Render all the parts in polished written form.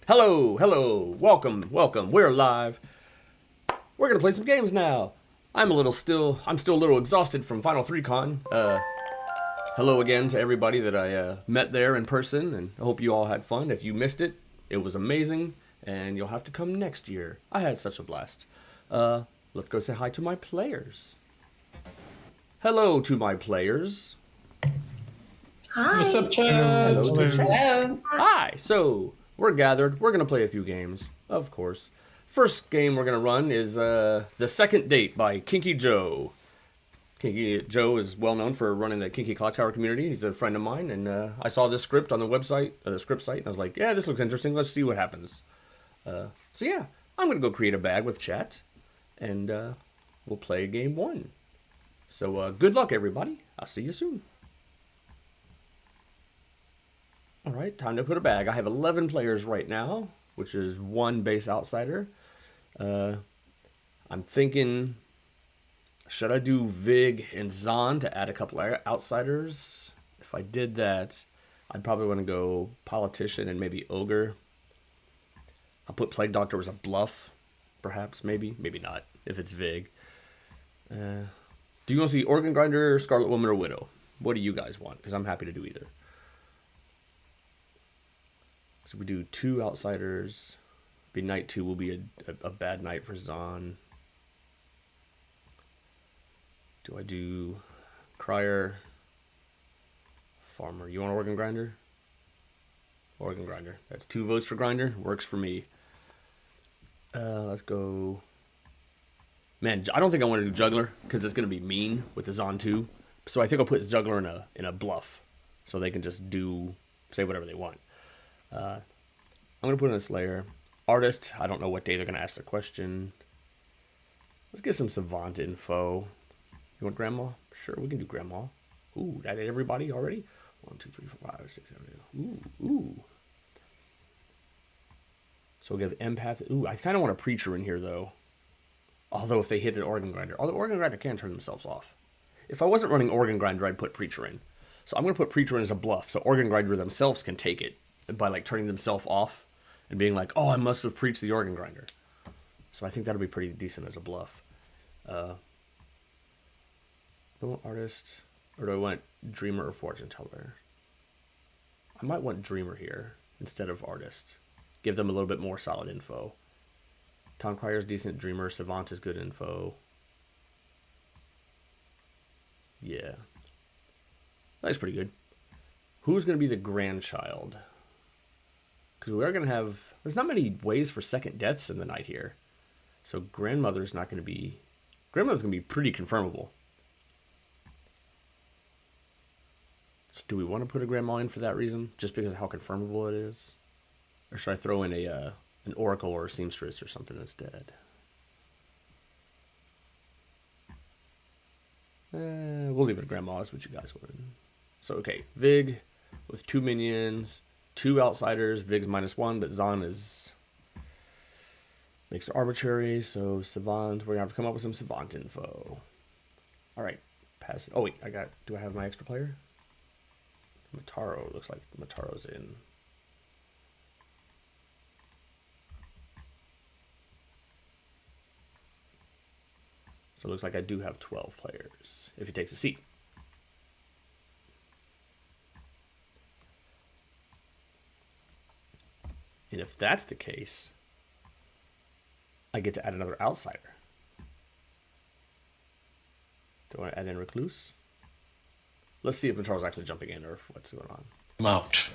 Hello, hello, welcome, welcome. We're live. We're gonna play some games now. I'm still a little exhausted from Final 3 Con. Hello again to everybody that I met there in person, and I hope you all had fun. If you missed it, it was amazing, and you'll have to come next year. I had such a blast. Let's go say hi to my players. Hello to my players. Hi. What's up, chat? Hello to chat. Hello. Hi. So we're gathered. We're gonna play a few games, of course. First game we're gonna run is The Second Date by Kinky Joe. Kinky Joe is well known for running the Kinky Clocktower community. He's a friend of mine, and I saw this script on the website, the script site, and I was like, yeah, this looks interesting. Let's see what happens. So yeah, I'm gonna go create a bag with chat, and we'll play game one. So good luck, everybody. I'll see you soon. All right, time to put a bag. I have 11 players right now, which is one base outsider. I'm thinking, should I do Vig and Zahn to add a couple outsiders? If I did that, I'd probably want to go Politician and maybe Ogre. I'll put Plague Doctor as a bluff, perhaps, maybe not, if it's Vig. Do you want to see Organ Grinder, Scarlet Woman, or Widow? What do you guys want? Because I'm happy to do either. So we do two outsiders. Be night two will be a bad night for Zahn. Do I do Crier, Farmer? You want Organ Grinder? Organ Grinder. That's 2 votes for Grinder. Works for me. Let's go. Man, I don't think I want to do Juggler because it's going to be mean with the Zahn 2. So I think I'll put Juggler in a bluff so they can just say whatever they want. I'm going to put in a Slayer. Artist, I don't know what day they're going to ask the question. Let's get some Savant info. You want Grandma? Sure, we can do Grandma. Ooh, that hit everybody already? 1, 2, 3, 4, 5, 6, 7, 8. Ooh. So we'll give Empath. Ooh, I kind of want a Preacher in here, though. Although if they hit an Organ Grinder. Although Organ Grinder can turn themselves off. If I wasn't running Organ Grinder, I'd put Preacher in. So I'm going to put Preacher in as a bluff, so Organ Grinder themselves can take it by like turning themselves off and being like, oh, I must have preached the Organ Grinder. So I think that'll be pretty decent as a bluff. Do I want Artist, or do I want Dreamer or Fortune Teller? I might want Dreamer here instead of Artist. Give them a little bit more solid info. Town Crier's decent. Dreamer. Savant is good info. Yeah. That's pretty good. Who's going to be the grandchild? Because we are going to have... There's not many ways for second deaths in the night here. So grandmother's not going to be... Grandmother's going to be pretty confirmable. So do we want to put a grandma in for that reason? Just because of how confirmable it is? Or should I throw in an oracle or a seamstress or something instead? We'll leave it at grandma. That's what you guys want. So, okay. Vig with 2 minions... 2 outsiders. Vig's -1, but Zahn makes it arbitrary. So Savant, we're gonna have to come up with some Savant info. All right, pass it. Oh wait, do I have my extra player? Mataro, looks like Mataro's in. So it looks like I do have 12 players if he takes a seat. And if that's the case, I get to add another outsider. Do I want to add in Recluse? Let's see if Mataro's actually jumping in or what's going on. Amount.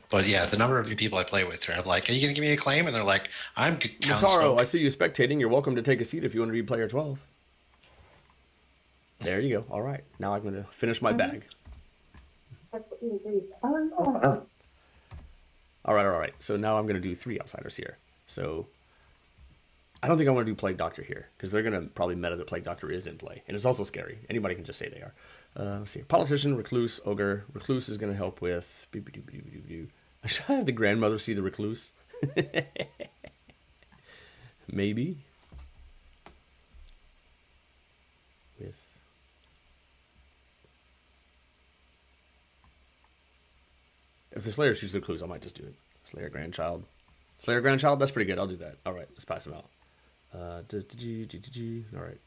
But yeah, the number of people I play with are like, are you going to give me a claim? And they're like, I'm Mataro, I see you spectating. You're welcome to take a seat if you want to be player 12. There you go. All right. Now I'm going to finish my bag. All right. So now I'm going to do 3 outsiders here. So I don't think I want to do Plague Doctor here because they're going to probably meta that Plague Doctor is in play. And it's also scary. Anybody can just say they are. Let's see. Politician, Recluse, Ogre. Recluse is going to help with... Should I have the grandmother see the Recluse? Maybe. With... If the Slayer chooses the clues, I might just do it. Slayer grandchild. Slayer Grandchild, that's pretty good. I'll do that. All right, let's pass him out. All right.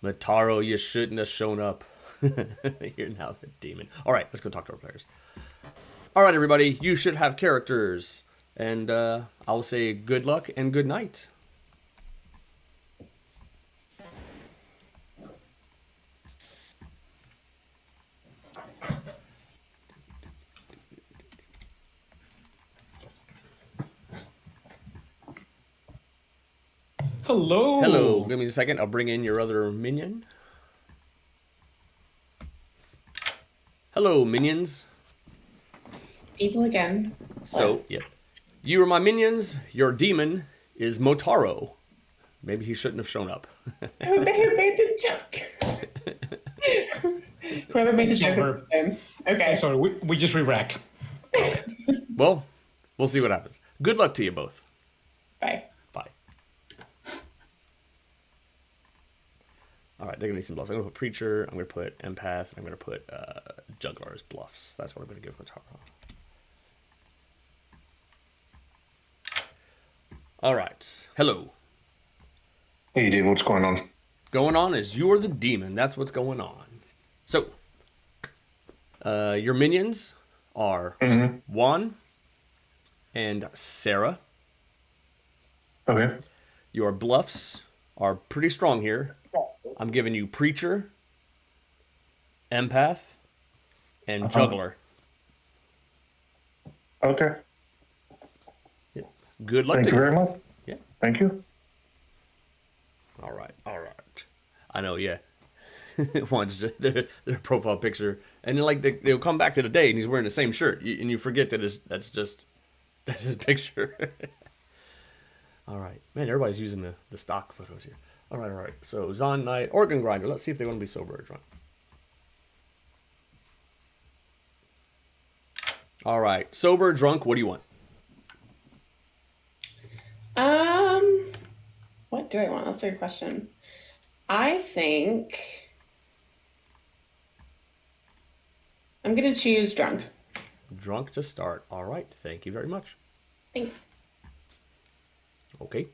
Mataro, you shouldn't have shown up. You're now the demon. All right, let's go talk to our players. All right, everybody, you should have characters. And I'll say good luck and good night. Hello. Hello, give me a second. I'll bring in your other minion. Hello, minions. Evil again. So, yeah. You are my minions. Your demon is Mataro. Maybe he shouldn't have shown up. Who made the joke? Whoever made the joke is him. Okay. Sorry, we just re-rack. Well, we'll see what happens. Good luck to you both. Bye. Bye. All right, they're going to need some bluffs. I'm going to put Preacher. I'm going to put Empath. I'm going to put Juggler as bluffs. That's what I'm going to give Mataro. All right. Hello. Hey, dude, what's going on? Going on is you're the demon. That's what's going on. So, your minions are Juan and Sarah. Okay. Your bluffs are pretty strong here. I'm giving you Preacher, Empath, and Juggler. Okay. Yeah. Good luck Thank to you very much. Yeah. Thank you. All right. All right. I know, yeah. One's just their profile picture. And then, like, they'll come back to the day and he's wearing the same shirt. And you forget that that's his picture. All right. Man, everybody's using the stock photos here. All right, all right. So, Zon Knight, Organ Grinder. Let's see if they want to be sober or drunk. All right. Sober, drunk, what do you want? What do I want? That's a good question. I think I'm gonna choose drunk. Drunk to start. All right. Thank you very much. Thanks. Okay.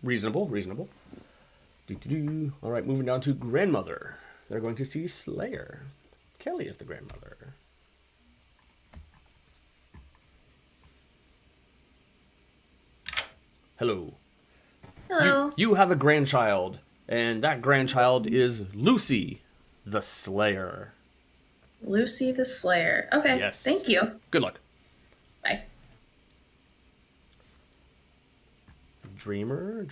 Reasonable, reasonable. All right, moving down to grandmother. They're going to see Slayer. Kelly is the grandmother. Hello. Hello. You have a grandchild, and that grandchild is Lucy, the Slayer. Lucy the Slayer. Okay. Yes. Thank you. Good luck. Bye. Dreamer.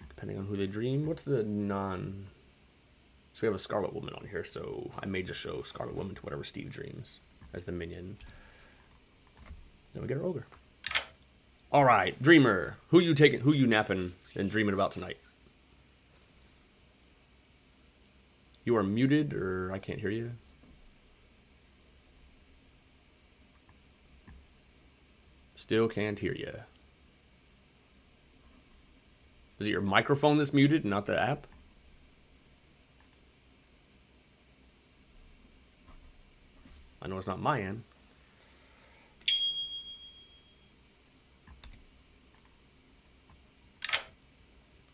Depending on who they dream. What's the non... So we have a Scarlet Woman on here, so I may just show Scarlet Woman to whatever Steve dreams as the minion. Then we get our ogre. All right, Dreamer. Who you taking? Who you napping and dreaming about tonight? You are muted, or I can't hear you. Still can't hear you. Is it your microphone that's muted, not the app? I know it's not my end.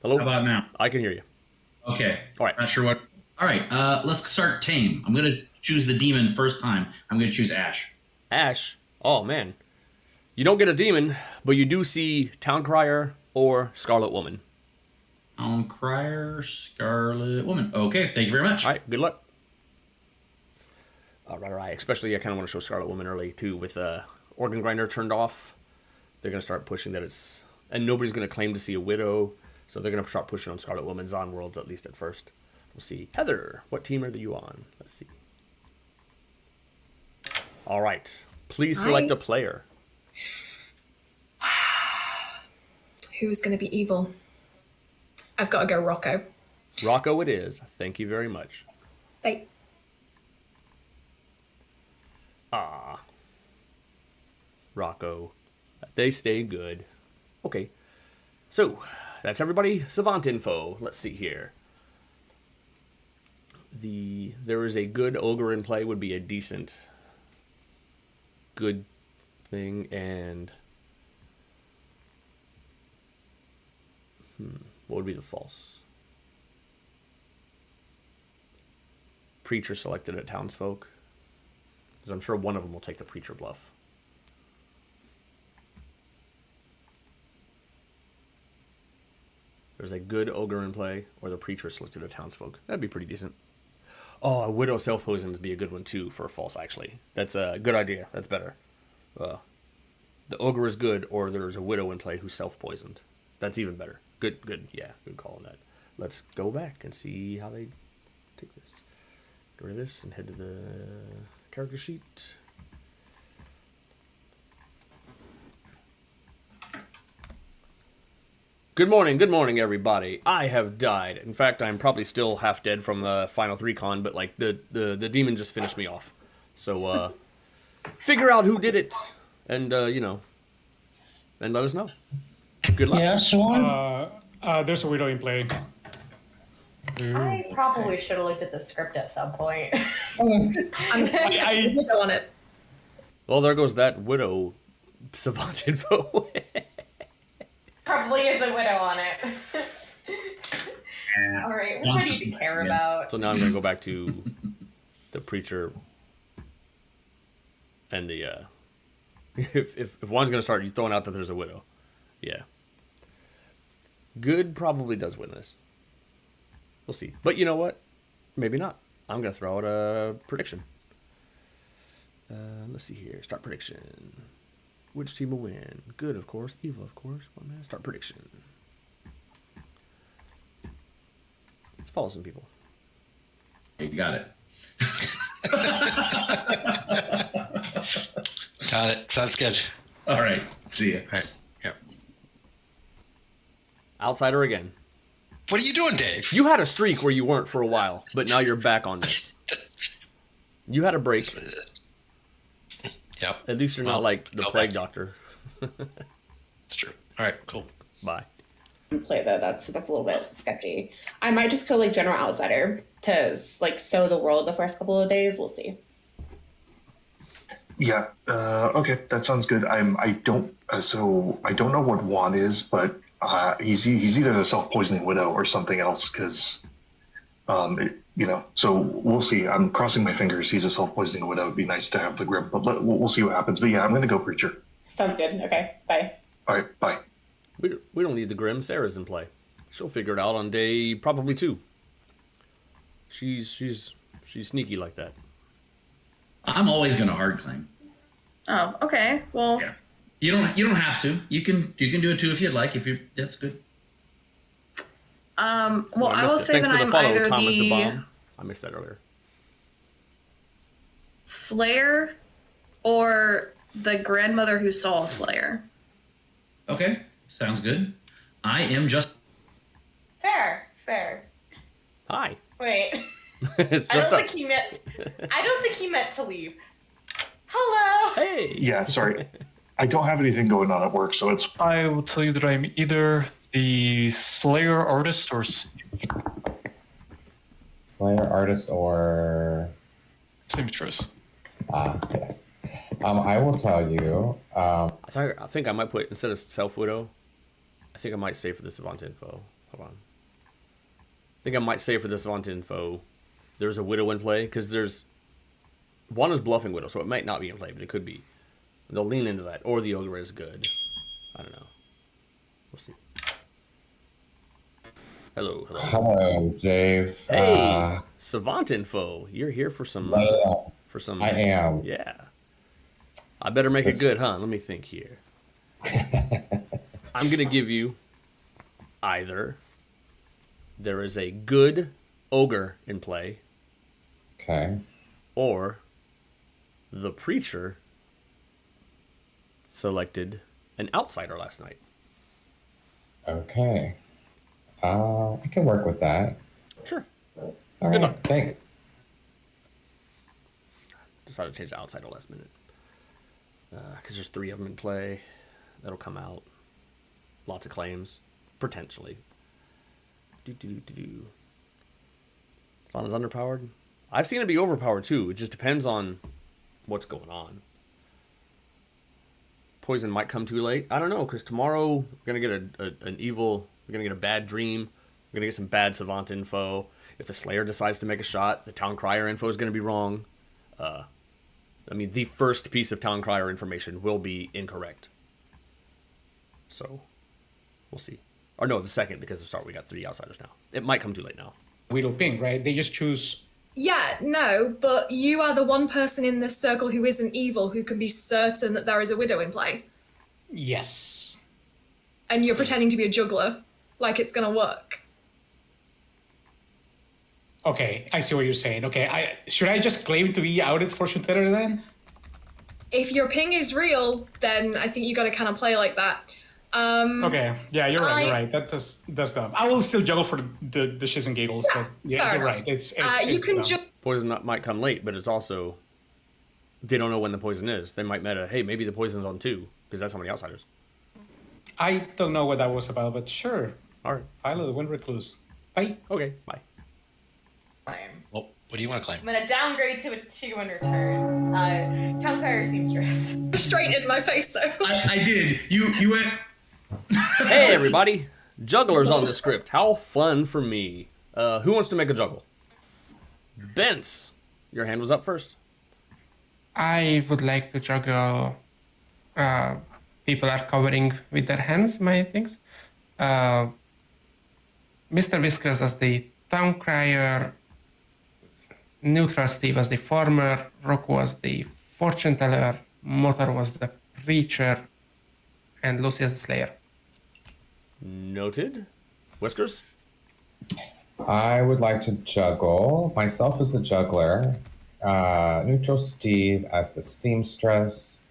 Hello? How about now? I can hear you. Okay. All right. Not sure what. All right. Let's start tame. I'm gonna choose the demon first time. I'm gonna choose Ash. Ash. Oh, man. You don't get a demon, but you do see Town Crier or Scarlet Woman. Crier, Scarlet Woman. Okay. Thank you very much. All right. Good luck. All right. Especially, I kind of want to show Scarlet Woman early, too, with Organ Grinder turned off. They're going to start pushing that it's... And nobody's going to claim to see a widow, so they're going to start pushing on Scarlet Woman's on worlds, at least at first. We'll see. Heather, what team are you on? Let's see. All right. Please select a player. Who's going to be evil? I've got to go Rocco. Rocco it is. Thank you very much. Bye. Rocco. They stay good. Okay. So, that's everybody. Savant info. Let's see here. There is a good ogre in play would be a decent good thing, and what would be the false? Preacher selected at townsfolk, because I'm sure one of them will take the preacher bluff. There's a good ogre in play, or the preacher selected at townsfolk. That'd be pretty decent. Oh, a widow self-poisons would be a good one too for a false, actually. That's a good idea. That's better. The ogre is good, or there's a widow in play who's self-poisoned. That's even better. Good. Yeah, good call on that. Let's go back and see how they take this. Get rid of this and head to the character sheet. Good morning, everybody. I have died. In fact, I'm probably still half dead from the final 3-con, but like the demon just finished me off. So figure out who did it, and and let us know. Good luck. Yeah, Swan. There's a widow in play. I probably should have looked at the script at some point. I'm sorry. I don't want it. Well, there goes that widow savant info. Probably is a widow on it. All right, what do you care about? So now I'm gonna go back to the preacher and the if one's gonna start, you throwing out that there's a widow. Yeah. Good probably does win this. We'll see. But you know what? Maybe not. I'm gonna throw out a prediction. Let's see here. Start prediction. Which team will win? Good, of course. Evil, of course. One man. Start prediction. Let's follow some people. You got it. Got it. Sounds good. All right. See ya. All right. Yep. Outsider again. What are you doing, Dave? You had a streak where you weren't for a while, but now you're back on this. You had a break. Yep. At least you're not like the plague doctor. It's true. All right. Cool. Bye. Play though, that's a little bit sketchy. I might just go like general outsider to like sow the world the first couple of days. We'll see. Yeah. Okay, that sounds good. I don't know what Juan is, but he's either the self-poisoning widow or something else. Because, so we'll see. I'm crossing my fingers. He's a self-poisoning widow. It'd be nice to have the grip, but we'll see what happens. But yeah, I'm gonna go preacher. Sounds good. Okay. Bye. All right. Bye. We don't need the Grim. Sarah's in play. She'll figure it out on day probably 2. She's sneaky like that. I'm always gonna hard claim. Oh, okay. Well, Yeah. You don't have to. You can do it too if you'd like. That's good. well, Oh, I will missed it. say Thanks that for the I'm follow, either Thomas the the Bomb. I missed that earlier. Slayer or the grandmother who saw a Slayer. Okay. Sounds good. I am just. Fair. Hi. Wait. It's I just don't us. think he meant to leave. Hello. Hey. Yeah. Sorry. I don't have anything going on at work, so it's I will tell you that I'm either the Slayer artist or Slayer artist or seamstress. yes. I will tell you. I think I might put, instead of self widow, I think I might say for this Savant info. Hold on. I think I might say for this Savant info, there's a widow in play, because there's one is bluffing widow, so it might not be in play, but it could be. They'll lean into that, or the ogre is good. I don't know. We'll see. Hello. Hello, Dave. Hey, Savant info. You're here for some. For some. I am. Yeah. I better make it good, huh? Let me think here. I'm gonna give you either there is a good ogre in play, Okay. or the preacher selected an outsider last night. Okay. I can work with that. Sure. All Good right. luck. Thanks. Decided to change the outsider last minute. Because there's 3 of them in play. That'll come out. Lots of claims. Potentially. Zana's underpowered. I've seen it be overpowered too. It just depends on what's going on. poison might come too late. I don't know, because tomorrow we're gonna get an evil. We're gonna get a bad dream. We're gonna get some bad savant info. If the Slayer decides to make a shot, the Town Crier info is gonna be wrong. I mean, the first piece of Town Crier information will be incorrect. So, we'll see. Or no, the second, because sorry, we got 3 outsiders now. It might come too late now. Widow ping, right? They just choose. Yeah, no, but you are the one person in this circle who isn't evil who can be certain that there is a widow in play. Yes. And you're pretending to be a juggler, like it's gonna work. Okay, I see what you're saying. Okay, should I just claim to be outed fortune teller then? If your ping is real, then I think you gotta kind of play like that. Okay, yeah, you're right. You're right. That's dumb. I will still juggle for the shits and giggles, Yeah, but yeah, fair you're enough. right. It's you can dumb. just. Poison might come late, but it's also they don't know when the poison is. They might meta, hey, maybe the poison's on 2, because that's how many outsiders. I don't know what that was about, but sure. All right. Philo, the Wind Recluse. Bye. Okay, bye. Claim. Well, what do you want to claim? I'm gonna downgrade to a 2 in return. Town Crier Seamstress. Straight in my face, though. I did. You went. Hey, everybody. Jugglers on the script. How fun for me. Who wants to make a juggle? Bence, your hand was up first. I would like to juggle. People are covering with their hands my things. Mr. Whiskers as the Town Crier, Neutral Steve as the Farmer, Rocco as the Fortune Teller, Mataro was the Preacher, and Lucy as the Slayer. Noted. Whiskers? I would like to juggle myself as the juggler, Neutral Steve as the seamstress,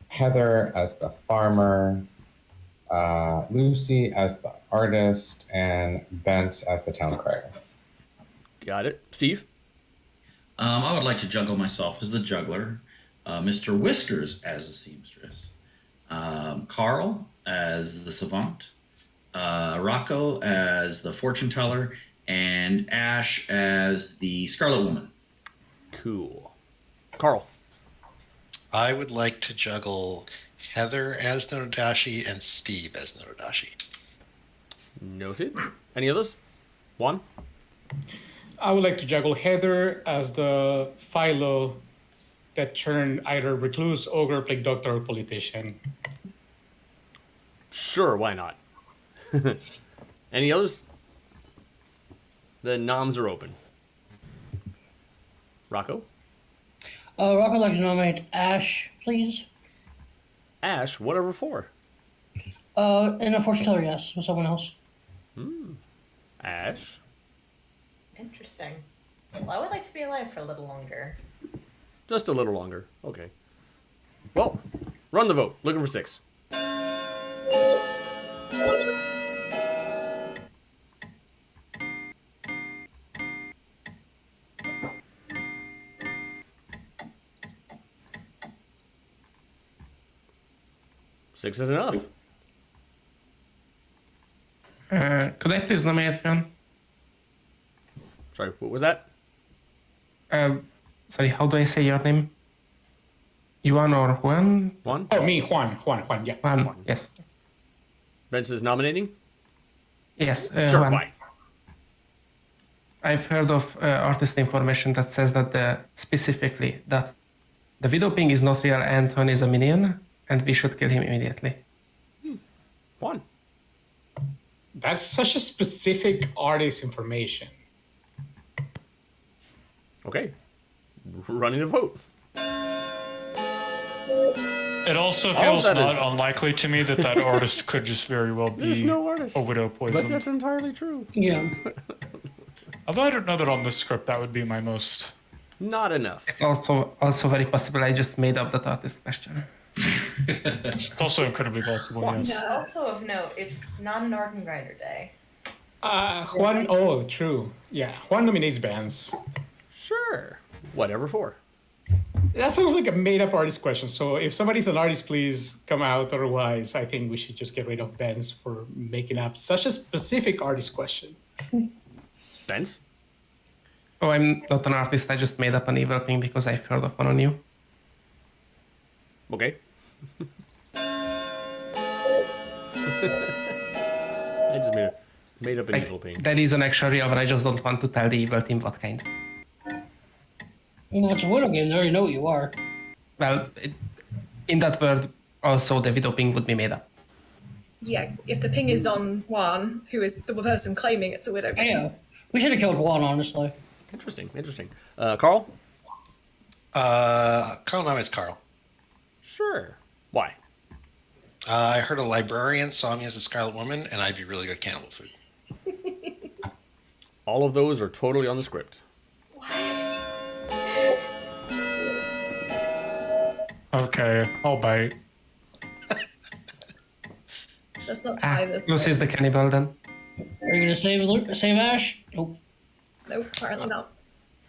Heather as the farmer, Lucy as the artist, and Bent as the town crier. Got it. Steve? I would like to juggle myself as the juggler, Mr. Whiskers as the seamstress, Carl as the savant, Rocco as the fortune teller, and Ash as the Scarlet Woman. Cool. Carl? I would like to juggle Heather as Nododashi and Steve as Nododashi. Noted. Any others? Juan? I would like to juggle Heather as the Philo that turned either recluse, ogre, plague doctor, or politician. Sure, why not? Any others? The noms are open. Rocco? Rocco would like to nominate Ash, please. Ash, whatever for. And a fortune teller, yes, with someone else. Ash? Interesting. Well, I would like to be alive for a little longer. Just a little longer. Okay. Well, run the vote. Looking for 6. Six is enough. Could I please nominate one? Sorry, what was that? Sorry, how do I say your name? Yuan or Juan? Juan? Oh, me, Juan, yeah. Juan, yes. Vince is nominating? Yes, Sure, Juan. why? I've heard of artist information that says that specifically that the Widow Ping is not real, Anton is a minion, and we should kill him immediately. Juan. That's such a specific artist information. Okay. Running a vote. It also All feels that not is- unlikely to me that artist could just very well There's be no artist. a widow But poison. that's entirely true. Yeah. Although I don't know that on this script that would be my most. Not enough. It's also very possible I just made up that artist question. It's also incredibly possible, yes. Also of note, it's not an organ grinder day. Juan, oh, true. Yeah, Juan nominates bands. Sure. Whatever for. That sounds like a made-up artist question. So if somebody's an artist, please come out. Otherwise, I think we should just get rid of bands for making up such a specific artist question. Vince? Oh, I'm not an artist, I just made up an evil ping because I've heard of one on you. Okay. I just made up an evil ping. There is an extra real, but I just don't want to tell the evil team what kind. Well, it's a widow game. They already know what you are. Well, in that word, also the widow ping would be made up. Yeah, if the ping is on Juan, who is the person claiming it's a widow ping. Yeah, we should have killed Juan, honestly. Interesting. Carl? Carl nominates Carl. Sure. Why? I heard a librarian saw me as a Scarlet Woman, and I'd be really good cannibal food. All of those are totally on the script. Okay, I'll bite. Let's not tie this. Lucy's the cannibal then. Are you gonna save Ash? Nope. Nope, apparently not.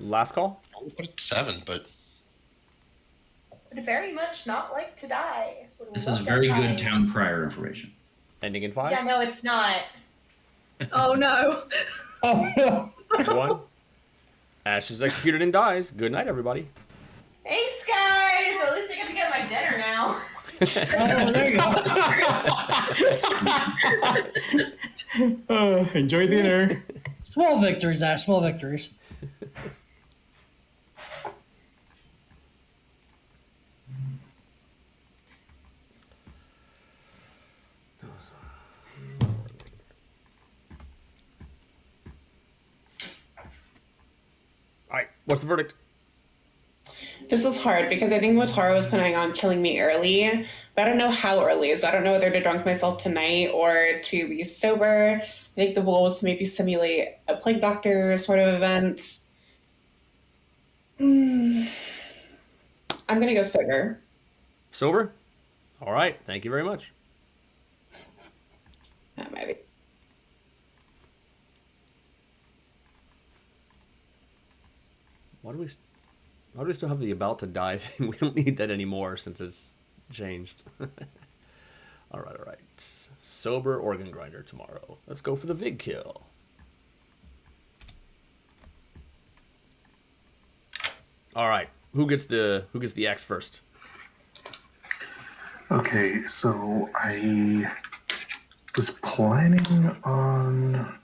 Last call? I would put it 7, but Would very much not like to die. Would This love is that very time. good town crier information. Ending in 5? Yeah, no, it's not. Oh no. Oh no. 1. Ash is executed and dies. Good night, everybody. Thanks, guys. Well, at least I get to get my dinner now. Oh, there you go. Enjoy dinner. Small victories, Ash. Small victories. All right, what's the verdict? This is hard because I think Mataro was planning on killing me early, but I don't know how early. So I don't know whether to drunk myself tonight or to be sober. I think the goal was to maybe simulate a plague doctor sort of event. I'm gonna go sober. Sober? All right, thank you very much. That might be. Why do we still have the about to die thing? We don't need that anymore since it's changed. All right. Sober organ grinder tomorrow. Let's go for the vig kill. All right. Who gets the X first? Okay, so I was planning on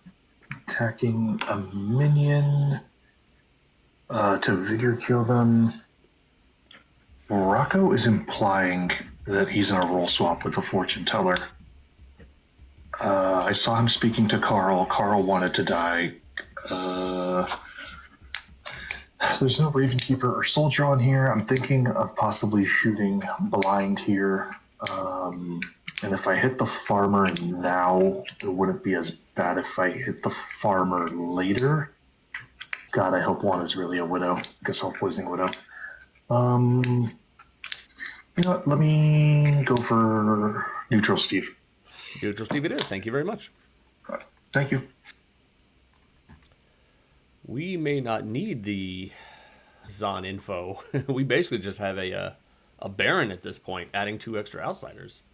attacking a minion to vigor kill them. Rocco is implying that he's in a role swap with the fortune teller. I saw him speaking to Carl. Carl wanted to die. There's no Raven Keeper or Soldier on here. I'm thinking of possibly shooting blind here. And if I hit the farmer now, it wouldn't be as bad if I hit the farmer later. God, I hope Juan is really a widow, like a self-poisoning widow. You know what? Let me go for neutral Steve. Neutral Steve it is. Thank you very much. Thank you. We may not need the Zon info. We basically just have a Baron at this point, adding 2 extra outsiders.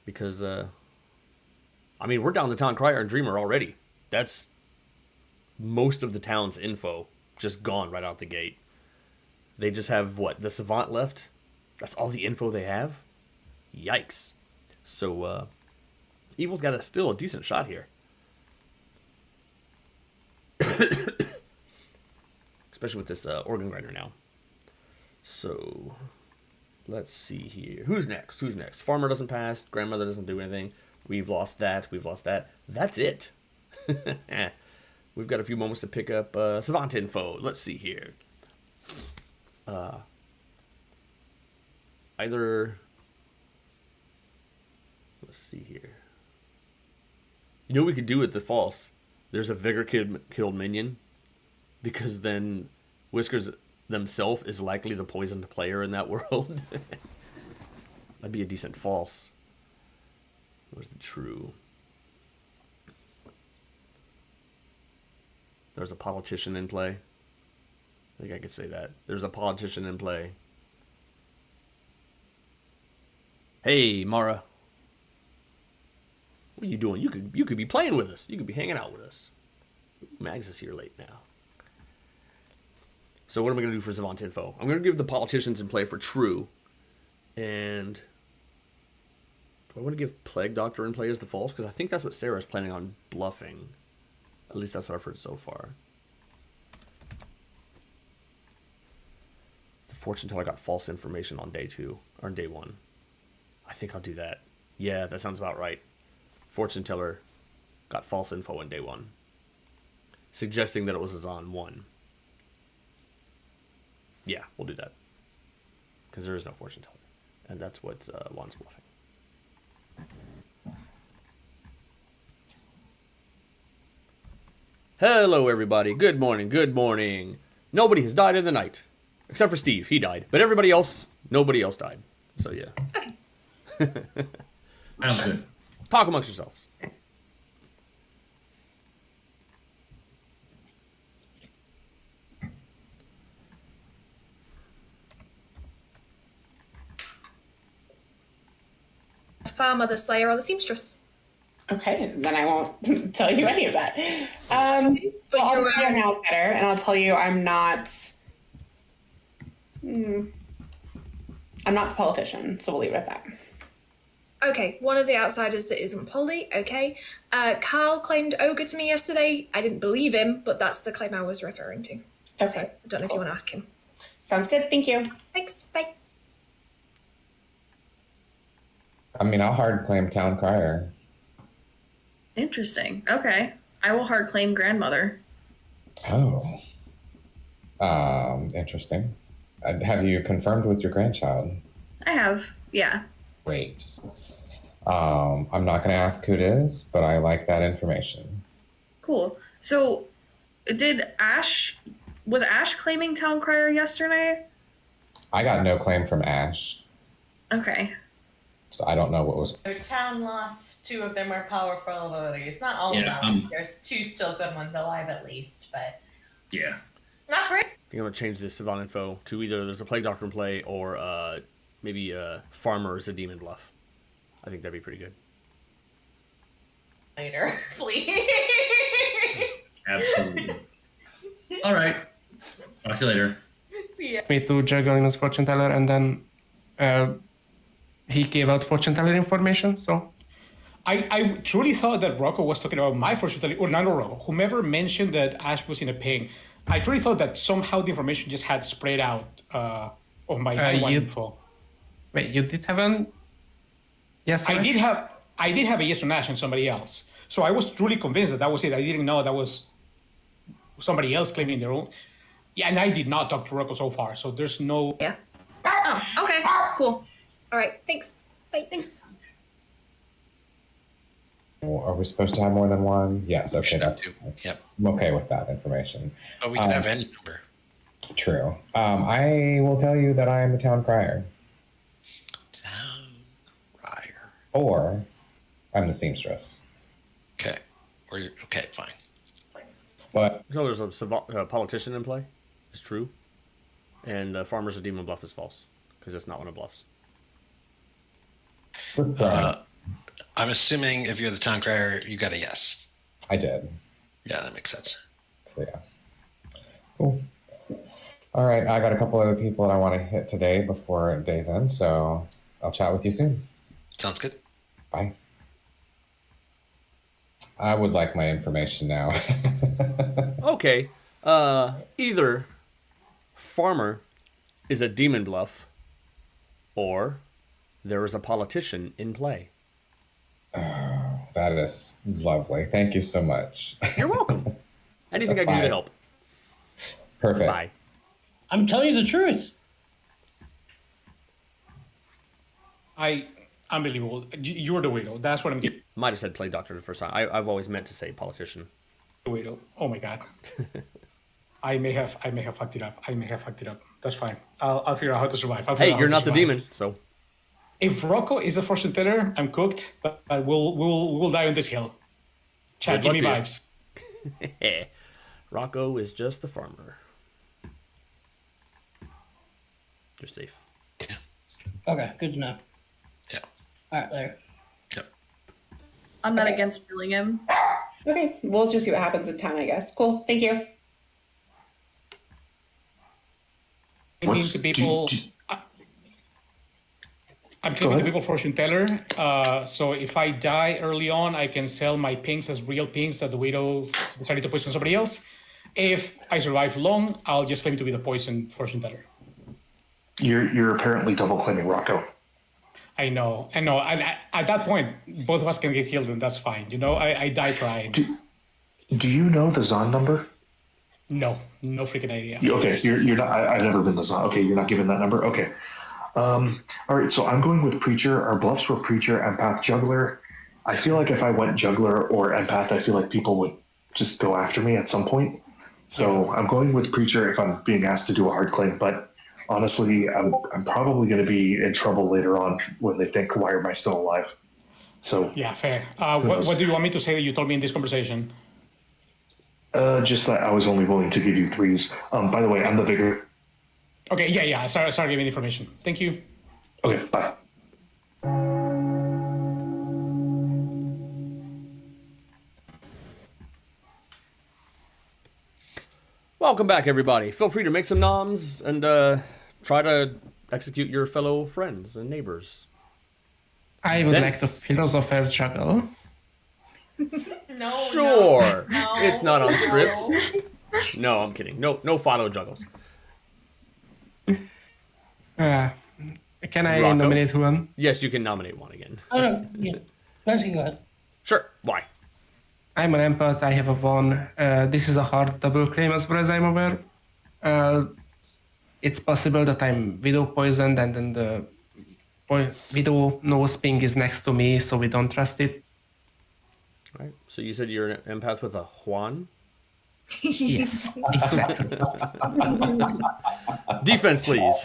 Because, I mean, we're down to Town Crier and Dreamer already. That's most of the town's info just gone right out the gate. They just have, what, the Savant left? That's all the info they have? Yikes. So, Evil's got still a decent shot here. Especially with this organ grinder now. So, let's see here. Who's next? Farmer doesn't pass. Grandmother doesn't do anything. We've lost that. That's it. We've got a few moments to pick up Savant info. Let's see here. Let's see here. You know what we could do with the false? There's a vigor killed minion. Because then Whiskers themselves is likely the poisoned player in that world. That'd be a decent false. Where's the true? There's a politician in play. I think I could say that. There's a politician in play. Hey, Mara. What are you doing? You could be playing with us. You could be hanging out with us. Mags is here late now. So what am I going to do for Savant info? I'm going to give the politicians in play for true. And Do I want to give Plague Doctor in play as the false? Because I think that's what Sarah's planning on bluffing. At least that's what I've heard so far. The fortune teller got false information on day 2 or day 1. I think I'll do that. Yeah, that sounds about right. Fortune teller got false info on day 1, suggesting that it was on 1. Yeah, we'll do that because there is no fortune teller, and that's what Juan's bluffing. Hello, everybody. Good morning. Good morning. Nobody has died in the night, except for Steve. He died, but everybody else, nobody else died. So yeah. Sounds good. Talk amongst yourselves. The farmer, the slayer, or the seamstress. Okay, then I won't tell you any of that. But I'll tell you I'm an outsider, and I'll tell you I'm not. I'm not the politician, so we'll leave it at that. Okay, one of the outsiders that isn't Polly. Okay. Carl claimed ogre to me yesterday. I didn't believe him, but that's the claim I was referring to. Okay. So I don't know if you want to ask him. Sounds good. Thank you. Thanks. Bye. I mean, I'll hard claim town crier. Interesting. Okay. I will hard claim grandmother. Oh. Interesting. Have you confirmed with your grandchild? I have. Yeah. Great. I'm not going to ask who it is, but I like that information. Cool. So, was Ash claiming town crier yesterday? I got no claim from Ash, Okay. so I don't know what was. Their town lost 2 of their more powerful abilities. Not all of them. There's 2 still good ones alive at least, but Yeah. not great. I think I'm gonna change this savant info to either there's a plague doctor in play or maybe farmer is a demon bluff. I think that'd be pretty good. Later, please. Absolutely. All right. Talk to you later. See ya. Me to juggle in his fortune teller, and then he gave out fortune teller information. So I truly thought that Rocco was talking about my fortune teller, or not Rocco, whomever mentioned that Ash was in a ping. I truly thought that somehow the information just had spread out of my info. Wait, you did have an yes? I did have a yes from Ash and somebody else. So I was truly convinced that was it. I didn't know that was somebody else claiming their own. Yeah, and I did not talk to Rocco so far, so there's no. Yeah. Oh, okay. Cool. All right. Thanks. Bye. Thanks. Are we supposed to have more than one? Yes. Okay. Yep. I'm okay with that information. Oh, we can have any number. True. I will tell you that I am the town crier. Town crier. Or I'm the seamstress. Okay. Or you're okay. Fine. But so there's a politician in play. It's true, and the farmer's a demon bluff is false because it's not one of bluffs. I'm assuming if you're the town crier, you got a yes. I did. Yeah, that makes sense. So yeah. Cool. All right, I got a couple other people that I want to hit today before day's end, so I'll chat with you soon. Sounds good. Bye. I would like my information now. Okay. Either farmer is a demon bluff, or there is a politician in play. Oh, that is lovely. Thank you so much. You're welcome. Anything I can do to help. Perfect. Bye. I'm telling you the truth. Unbelievable. You're the widow. That's what I'm getting. Might have said play doctor the first time. I've always meant to say politician. The widow. Oh my god. I may have fucked it up. That's fine. I'll figure out how to survive. Hey, you're not the demon, so. If Rocco is the fortune teller, I'm cooked. But we'll die on this hill. Chat, give me vibes. Rocco is just the farmer. You're safe. Yeah. Okay, good to know. Yeah. All right, later. Yep. I'm not against killing him. Okay, we'll just see what happens in town, I guess. Cool. Thank you. I mean, to people. I'm claiming the people fortune teller. So if I die early on, I can sell my pinks as real pinks that the widow decided to poison somebody else. If I survive long, I'll just claim to be the poison fortune teller. You're apparently double claiming Rocco. I know. And at that point, both of us can get killed, and that's fine. You know, I die trying. Do you know the Zon number? No freaking idea. Okay, you're not. I've never been the Zon. Okay, you're not given that number. Okay. All right. So I'm going with Preacher. Our bluffs were Preacher, Empath, Juggler. I feel like if I went Juggler or Empath, I feel like people would just go after me at some point. So I'm going with Preacher if I'm being asked to do a hard claim, but honestly, I'm probably going to be in trouble later on when they think, why am I still alive? So yeah, fair. What do you want me to say that you told me in this conversation? Just that I was only willing to give you 3s. By the way, I'm the Vigor. Okay, yeah. Sorry giving the information. Thank you. Okay, bye. Welcome back, everybody. Feel free to make some noms and try to execute your fellow friends and neighbors. I would like to philosopher juggle. No. Sure. No, it's not on script. No, I'm kidding. No follow juggles. Can I Rocco? nominate one? Yes, you can nominate one again. Oh, no. Yeah. Let's go ahead. Sure. Why? I'm an empath. I have a 1. This is a hard double claim as far as I'm aware. It's possible that I'm widow poisoned and then the widow nose ping is next to me, so we don't trust it. All right. So you said you're an empath with a Juan? Yes, exactly. Defense, please.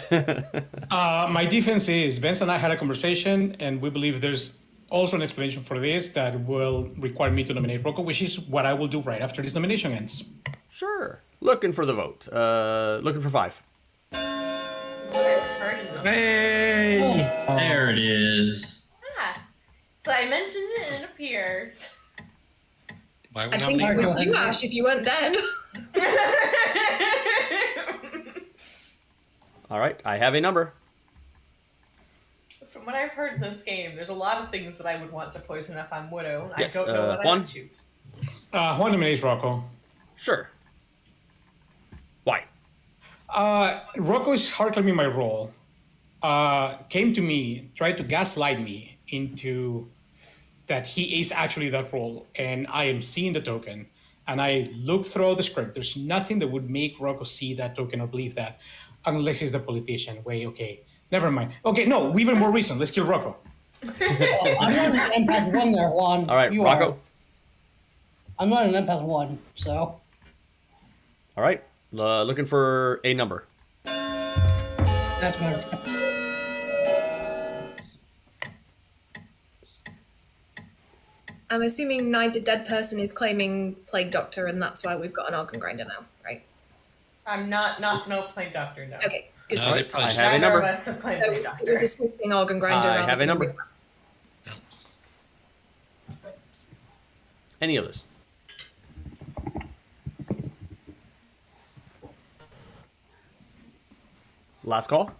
My defense is Vince and I had a conversation, and we believe there's also an explanation for this that will require me to nominate Rocco, which is what I will do right after this nomination ends. Sure. Looking for the vote. Looking for 5. Hey! There it is. So I mentioned it and it appears. I think it was you, Ash, if you weren't dead. All right. I have a number. From what I've heard in this game, there's a lot of things that I would want to poison if I'm Widow. Yes, I don't know what I Juan? would choose. Juan nominates Rocco. Sure. Why? Rocco is hard claiming my role. Came to me, tried to gaslight me into that he is actually that role, and I am seeing the token. And I look through the script. There's nothing that would make Rocco see that token or believe that, unless he's the politician. Wait, okay, never mind. Okay, no, even more reason. Let's kill Rocco. I'm not an empath 1 there, Juan. All right, You Rocco. are. I'm not an empath 1, so. All right. Looking for a number. That's my defense. I'm assuming neither dead person is claiming Plague Doctor, and that's why we've got an Organ Grinder now, right? I'm no Plague Doctor, no. Okay, good. All right, I have a number. Neither of us have claimed So Plague Doctor. it was a sleeping Organ Grinder. I rather have a than number. Any others? Last call.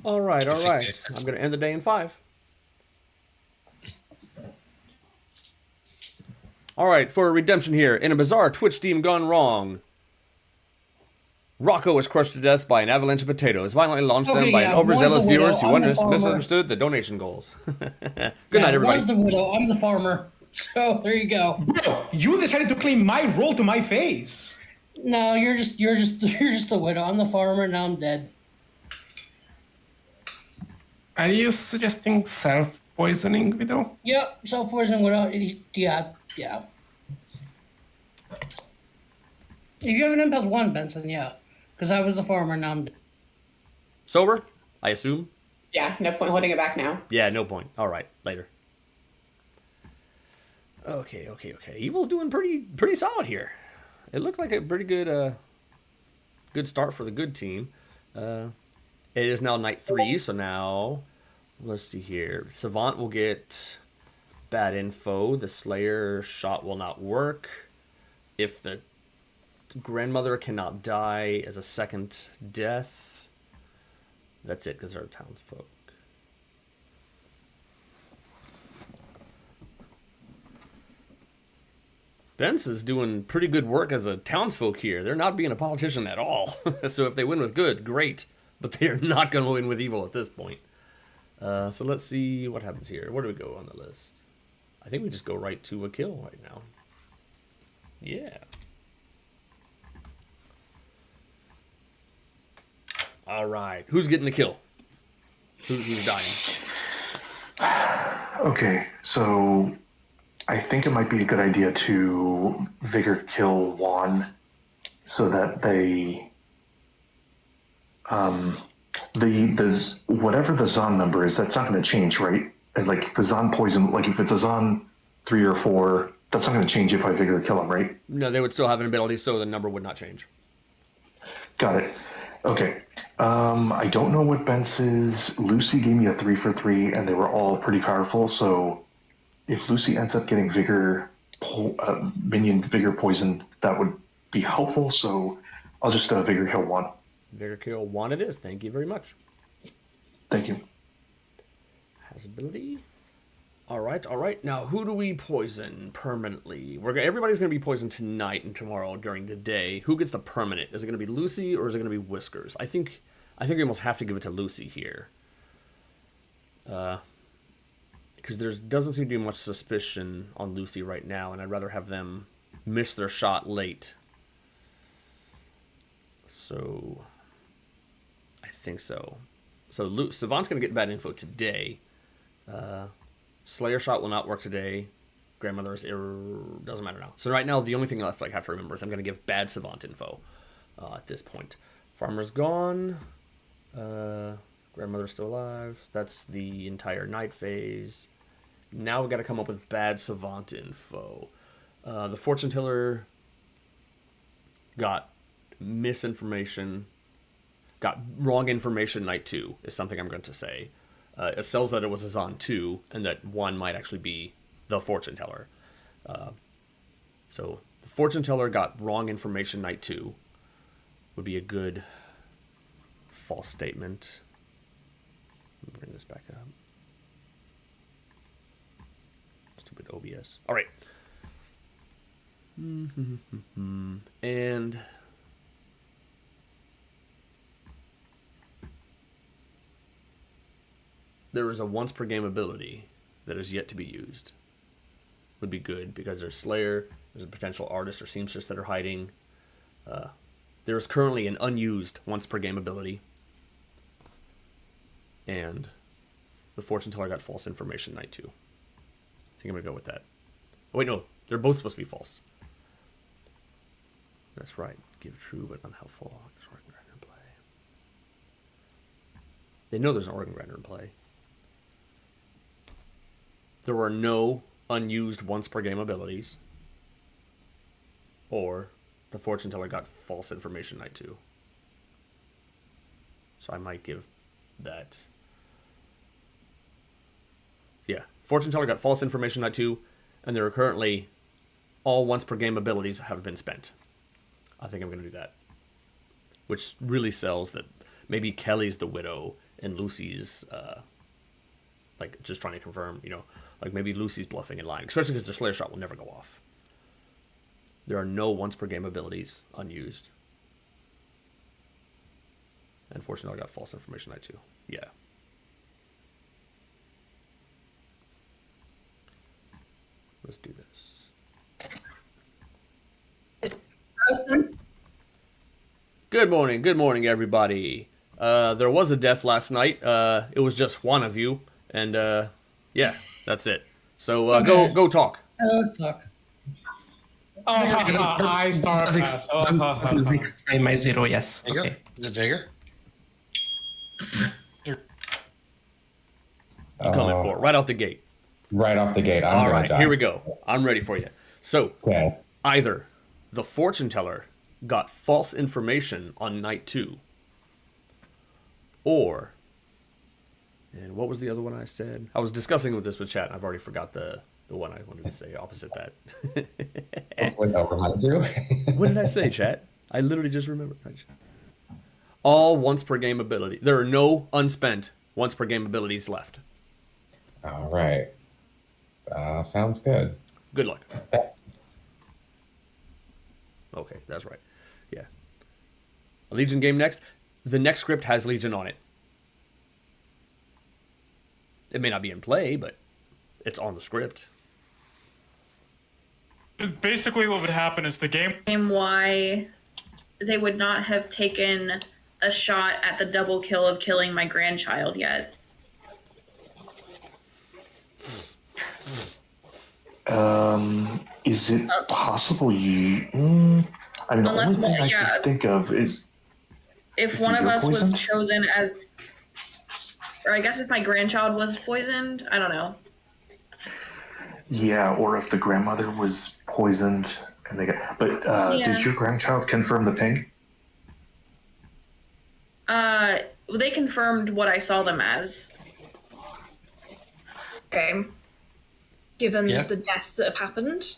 All right. I'm going to end the day in 5. All right, for a redemption here. In a bizarre Twitch team gone wrong, Rocco was crushed to death by an avalanche of potatoes, violently launched them by an overzealous viewers who misunderstood the donation goals. Good night, everybody. One's the widow, I'm the farmer. So there you go. Bro, you decided to claim my role to my face. No, you're just the widow. I'm the farmer. Now I'm dead. Are you suggesting self-poisoning, widow? Yep, self-poison widow. Yeah. If you have an empath 1, Benson, yeah. Because I was the farmer, now I'm dead. Sober, I assume? Yeah, no point holding it back now. Yeah, no point. All right, later. Okay. Evil's doing pretty solid here. It looked like a pretty good start for the good team. It is now night 3, so now let's see here. Savant will get bad info. The Slayer shot will not work. If the grandmother cannot die as a second death, That's it, because they're townsfolk. Bence is doing pretty good work as a townsfolk here. They're not being a politician at all. So if they win with good, great. But they are not going to win with evil at this point. So let's see what happens here. Where do we go on the list? I think we just go right to a kill right now. Yeah. All right. Who's getting the kill? Who's dying? Okay, so I think it might be a good idea to vigor kill Juan so that they the whatever the Zon number is, that's not going to change, right? And like the Zon poison, like if it's a Zon 3 or 4, that's not going to change if I vigor kill him, right? No, they would still have an ability, so the number would not change. Got it. Okay. I don't know what Bence is. Lucy gave me a 3 for 3, and they were all pretty powerful. So if Lucy ends up getting minion vigor poison, that would be helpful. So I'll just vigor kill 1. Vigor kill 1 it is. Thank you very much. Thank you. Has ability. All right. Now, who do we poison permanently? Everybody's going to be poisoned tonight and tomorrow during the day. Who gets the permanent? Is it going to be Lucy or is it going to be Whiskers? I think we almost have to give it to Lucy here. Because there doesn't seem to be much suspicion on Lucy right now, and I'd rather have them miss their shot late. So, I think so. So, Savant's going to get bad info today. Slayer shot will not work today. Grandmother's doesn't matter now. So right now, the only thing left I have to remember is I'm going to give bad Savant info at this point. Farmer's gone. Grandmother's still alive. That's the entire night phase. Now we got to come up with bad Savant info. The fortune teller got misinformation. Got wrong information night 2 is something I'm going to say. It sells that it was a Zon 2, and that 1 might actually be the fortune teller. So the fortune teller got wrong information night 2 would be a good false statement. Let me bring this back up. Stupid OBS. All right. And there is a once per game ability that is yet to be used. Would be good because there's Slayer, there's a potential artist or seamstress that are hiding. There is currently an unused once per game ability. And the fortune teller got false information night 2. I think I'm going to go with that. Oh, wait, no. They're both supposed to be false. That's right. Give true but unhelpful. There's Organ Grinder in play. They know there's an Organ Grinder in play. There were no unused once per game abilities. Or the fortune teller got false information night 2. So I might give that. Yeah. Fortune teller got false information night 2. And there are currently all once per game abilities have been spent. I think I'm going to do that. Which really sells that maybe Kelly's the widow and Lucy's like just trying to confirm, like maybe Lucy's bluffing and lying, especially because the Slayer shot will never go off. There are no once per game abilities unused. And fortunately I got false information night 2. Yeah. Let's do this. Good morning, everybody. There was a death last night. It was just one of you, and yeah, that's it. So Okay. go talk. Let's talk. I start. Let's explain my 0, yes. There you Okay. go. Is it vigor? You coming for it, right out the gate. Right off the gate. I'm All gonna right, die. here we go. I'm ready for you. So Okay. either the fortune teller got false information on night 2, or, and what was the other one I said? I was discussing this with chat, and I've already forgot the one I wanted to say opposite that. Hopefully they'll remind you. What did I say, chat? I literally just remembered. All once per game ability. There are no unspent once per game abilities left. All right. Sounds good. Good luck. Thanks. Okay, that's right. Yeah. A Legion game next. The next script has Legion on it. It may not be in play, but it's on the script. Basically, what would happen is the game. Why they would not have taken a shot at the double kill of killing my grandchild yet. Is it possible you? I mean, the Unless only thing I yeah. can think of is If one of you're us poisoned? was chosen as, or I guess if my grandchild was poisoned, I don't know. yeah, or if the grandmother was poisoned and they got. But did your grandchild confirm the ping? They confirmed what I saw them as. Okay. Given the deaths that have happened.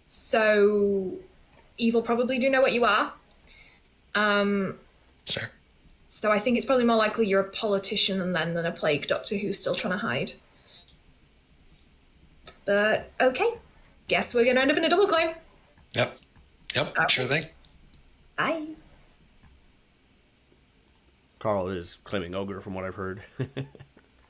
So, evil probably do know what you are. Sure. So I think it's probably more likely you're a politician than a plague doctor who's still trying to hide. But, okay. Guess we're going to end up in a double claim. Yep. Sure thing. Bye. Carl is claiming ogre from what I've heard.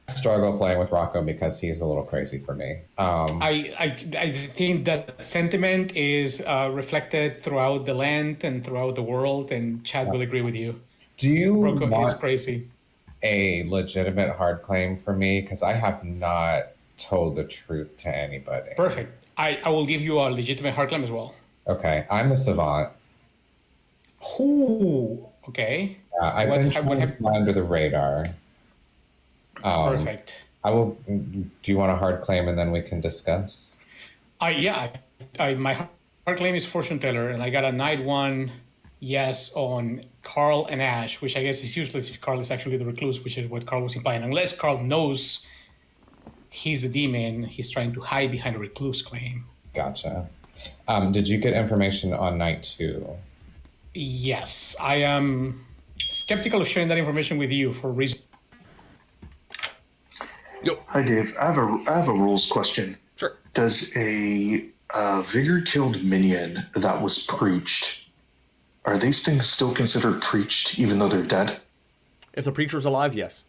Struggle playing with Rocco because he's a little crazy for me. I think that sentiment is reflected throughout the land and throughout the world, and Chad will agree with you. Do you Rocco is want crazy. a legitimate hard claim for me? Because I have not told the truth to anybody. Perfect. I will give you a legitimate hard claim as well. Okay, I'm the savant. Ooh, okay. I've been trying to fly under the radar. Perfect. I will. Do you want a hard claim and then we can discuss? My hard claim is fortune teller, and I got a night 1 yes on Carl and Ash, which I guess is useless if Carl is actually the recluse, which is what Carl was implying. Unless Carl knows he's a demon, he's trying to hide behind a recluse claim. Gotcha. Did you get information on night 2? Yes, I am skeptical of sharing that information with you for reasons. Hi, Dave. I have a rules question. Sure. Does a vigor killed minion that was preached, are these things still considered preached even though they're dead? If the preacher's alive, yes.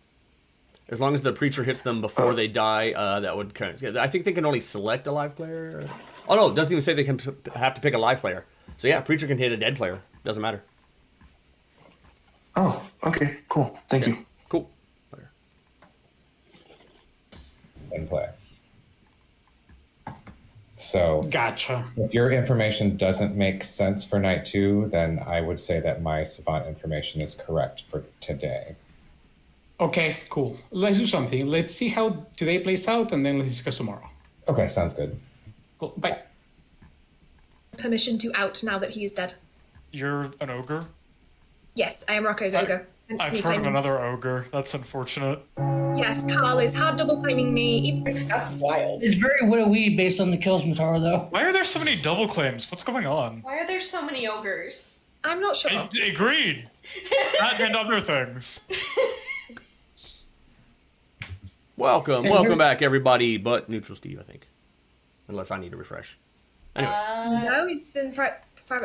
As long as the preacher hits them before they die, that would count. I think they can only select a live player. Oh no, it doesn't even say they can have to pick a live player. So yeah, preacher can hit a dead player. Doesn't matter. Oh, okay, cool. Thank you. Cool. In play. So gotcha. If your information doesn't make sense for night 2, then I would say that my savant information is correct for today. Okay, cool. Let's do something. Let's see how today plays out, and then let's discuss tomorrow. Okay, sounds good. Cool. Bye. Permission to out now that he is dead. You're an ogre? Yes, I am Rocco's ogre. I've heard of another ogre. That's unfortunate. Yes, Carl is hard double claiming me. That's wild. It's very widowy based on the kills, Mataro, though. Why are there so many double claims? What's going on? Why are there so many ogres? I'm not sure. Agreed. That and other things. Welcome back, everybody, but Neutral Steve, I think. Unless I need to refresh. Anyway. No, he's in private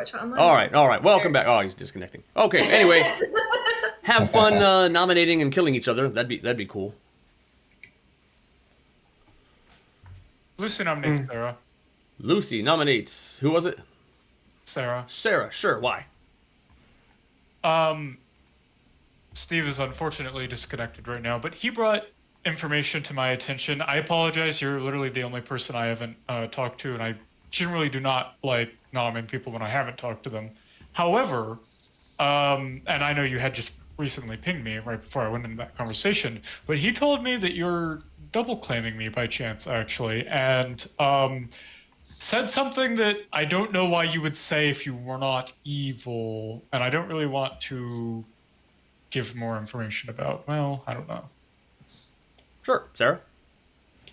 chat online. All right. Welcome back. Oh, he's disconnecting. Okay, anyway. Have fun nominating and killing each other. That'd be cool. Lucy nominates Sarah. Lucy nominates. Who was it? Sarah. Sarah. Sure. Why? Steve is unfortunately disconnected right now, but he brought information to my attention. I apologize. You're literally the only person I haven't talked to, and I generally do not like nominating people when I haven't talked to them. However, and I know you had just recently pinged me right before I went into that conversation, but he told me that you're double claiming me by chance, actually, and said something that I don't know why you would say if you were not evil, and I don't really want to give more information about. Well, I don't know. Sure, Sarah.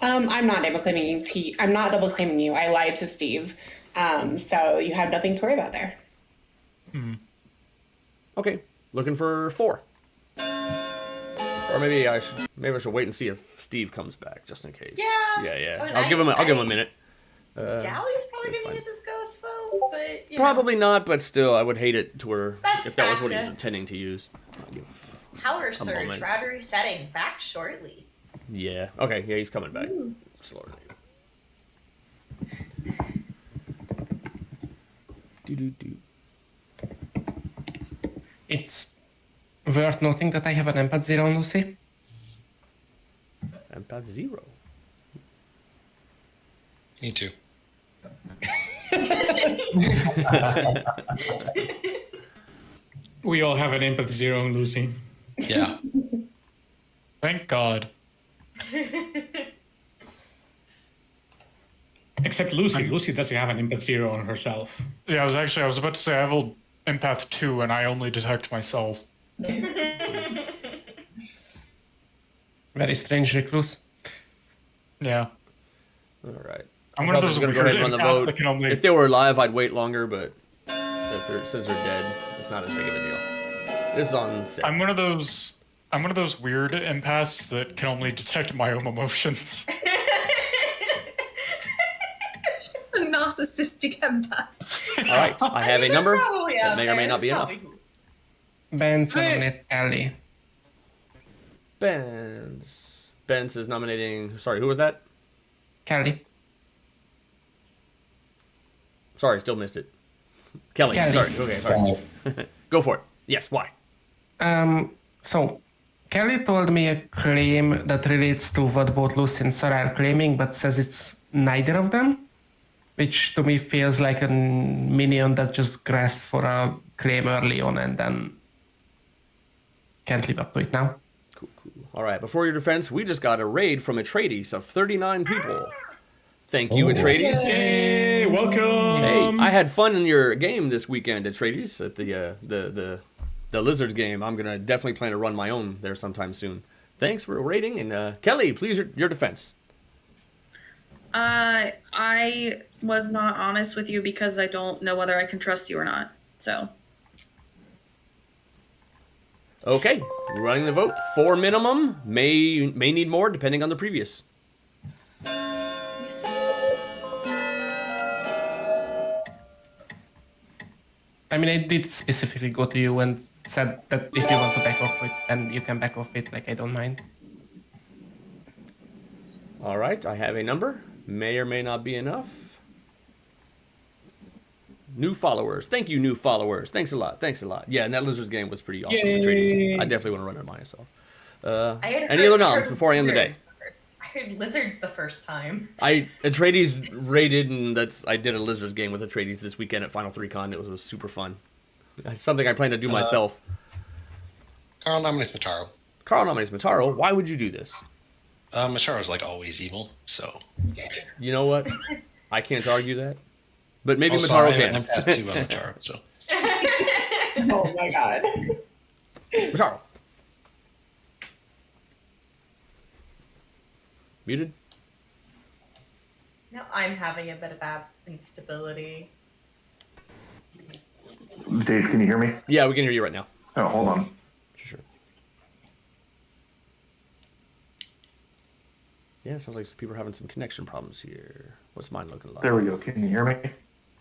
I'm not double claiming you. I'm not double claiming you. I lied to Steve, so you have nothing to worry about there. Okay. Looking for 4. Or maybe I should wait and see if Steve comes back, just in case. Yeah. Yeah. I mean, I'll give him a minute. Dowie's probably that's gonna fine. use his ghost foe, but Probably not, but still, I would hate it to where Best if that was what he was practice. intending to use. Power surge, moment. router resetting, back shortly. Yeah. Okay. Yeah, he's coming back. Slower than you. It's worth noting that I have an empath 0 on Lucy. Empath 0. Me too. We all have an empath 0 on Lucy. Yeah. Thank God. Except Lucy. Lucy doesn't have an empath 0 on herself. Yeah, I was about to say I have a empath 2 and I only detect myself. Very strange recluse. Yeah. All right. I'm one of those going to go ahead and run the vote. that can only... If they were alive, I'd wait longer, but since they're dead, it's not as big of a deal. This is on 7. I'm one of those weird empaths that can only detect my own emotions. A narcissistic empath. All right, I have a number Probably that out may or may there. not be enough. Probably. Ben's nominate Ellie. Benz is nominating. Sorry, who was that? Kelly. Sorry, still missed it. Kelly. Sorry. Okay, sorry. Go for it. Yes. Why? So Kelly told me a claim that relates to what both Lucy and Sarah are claiming, but says it's neither of them, which to me feels like a minion that just grasped for a claim early on and then can't live up to it now. Cool. All right. Before your defense, we just got a raid from Atreides of 39 people. Thank you, Atreides. Hey, welcome. Hey, I had fun in your game this weekend, Atreides, at the Lizards game. I'm gonna definitely plan to run my own there sometime soon. Thanks for raiding, and Kelly, please your defense. I was not honest with you because I don't know whether I can trust you or not. So. Okay, running the vote. 4 minimum. May need more depending on the previous. I mean, I did specifically go to you and said that if you want to back off it, then you can back off it. Like, I don't mind. All right, I have a number. May or may not be enough. New followers. Thank you, new followers. Thanks a lot. Yeah, and that Lizards game was pretty awesome. Atreides. I definitely want to run it myself. Any other noms before I end the day? I heard lizards the first time. Atreides raided, and I did a Lizards game with Atreides this weekend at Final 3 Con. It was super fun. Something I plan to do myself. Carl nominates Mataro. Carl nominates Mataro. Why would you do this? Mataro's like always evil, so. You know what? I can't argue that. But maybe also, Mataro I have can. an empath 2 on Mataro, so. Oh my god. Mataro. Muted? Now I'm having a bit of app instability. Dave, can you hear me? Yeah, we can hear you right now. Oh, hold on. Sure. Yeah, sounds like people are having some connection problems here. What's mine looking like? There we go. Can you hear me?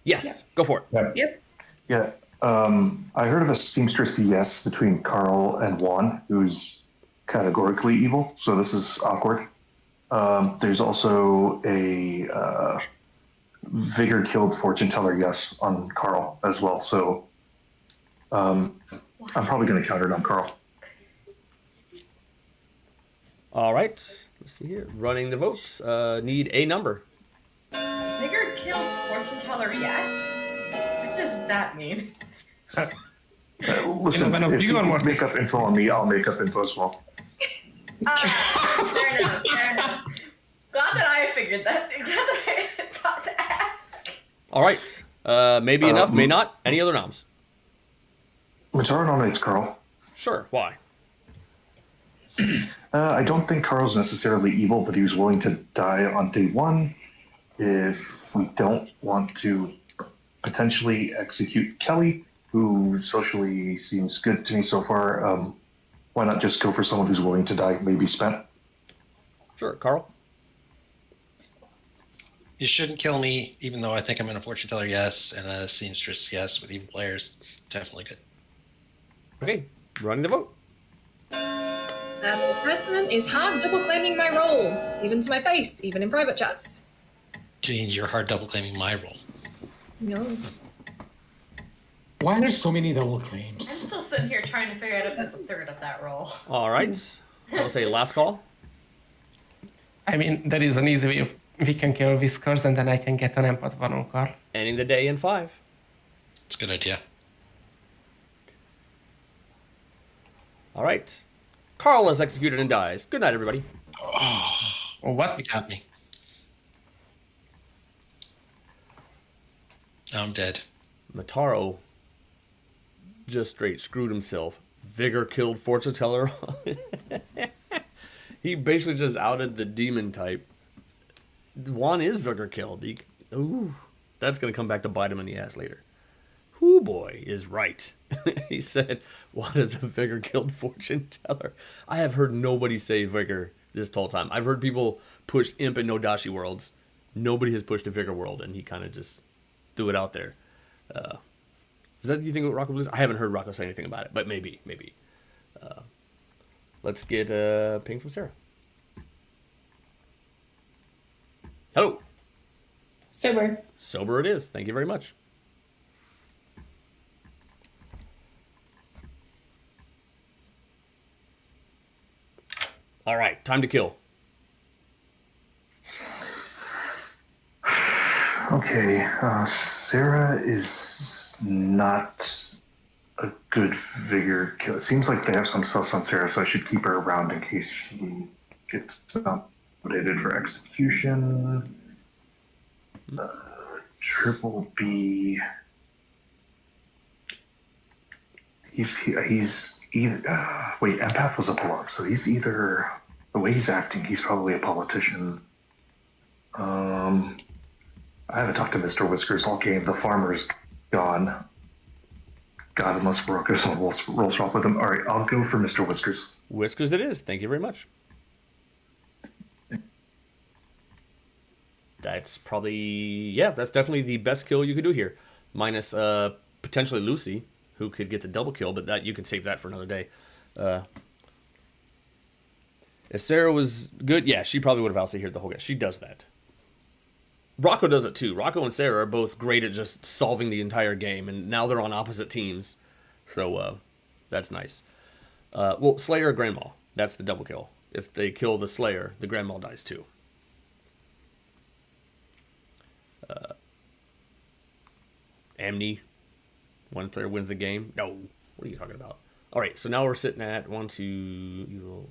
Yes, go for it. Yep. Yeah. I heard of a seamstress yes between Carl and Juan, who's categorically evil, so this is awkward. There's also a Vigor killed fortune teller yes on Carl as well, so I'm probably going to counter it on Carl. All right, let's see here. Running the votes. Need a number. Vigor killed fortune teller, yes? What does that mean? Listen, if you make up info on me, I'll make up info as well. Fair enough. Glad that I figured that. Glad that I got to ask. All right. Maybe enough, may not. Any other noms? Mataro nominates Carl. Sure. Why? I don't think Carl's necessarily evil, but he was willing to die on day one. If we don't want to potentially execute Kelly, who socially seems good to me so far. Why not just go for someone who's willing to die, maybe spent? Sure, Carl. You shouldn't kill me, even though I think I'm in a fortune teller, yes, and a seamstress, yes, with evil players. Definitely good. Okay, running the vote. The president is hard double claiming my role, even to my face, even in private chats. Gene, you're hard double claiming my role. No. Why are there so many double claims? I'm still sitting here trying to figure out if there's a third of that role. All right. I'll say last call. I mean, there is an easy way of we can kill Whiskers and then I can get an empath 1 on Carl. Ending the day in 5. It's a good idea. All right. Carl is executed and dies. Good night, everybody. Oh, what? You got me. Now I'm dead. Mataro just straight screwed himself. Vigor killed fortune teller. He basically just outed the demon type. Juan is Vigor killed. Ooh, that's going to come back to bite him in the ass later. Whoo boy is right. He said, Juan is a Vigor killed fortune teller. I have heard nobody say Vigor this whole time. I've heard people push Imp and Nodashi worlds. Nobody has pushed a Vigor world, and he kind of just threw it out there. Is that, do you think, what Rocco believes? I haven't heard Rocco say anything about it, but maybe. Let's get a ping from Sarah. Hello. Sober. Sober it is. Thank you very much. All right, time to kill. Okay, Sarah is not a good Vigor kill. It seems like they have some sus on Sarah, so I should keep her around in case she gets nominated for execution. Triple B. He's either. Wait, empath was a bluff, so he's either, the way he's acting, he's probably a politician. I haven't talked to Mr. Whiskers all game. The farmer's gone. God, unless Rocco's roll swap with him. All right, I'll go for Mr. Whiskers. Whiskers it is. Thank you very much. That's probably, yeah, that's definitely the best kill you could do here. Minus potentially Lucy, who could get the double kill, but that you can save that for another day. If Sarah was good, yeah, she probably would have also heard the whole game. She does that. Rocco does it too. Rocco and Sarah are both great at just solving the entire game, and now they're on opposite teams. So that's nice. Well, Slayer or Grandma, that's the double kill. If they kill the Slayer, the Grandma dies too. Amni, one player wins the game. No, what are you talking about? All right, so now we're sitting at 1, 2, evil,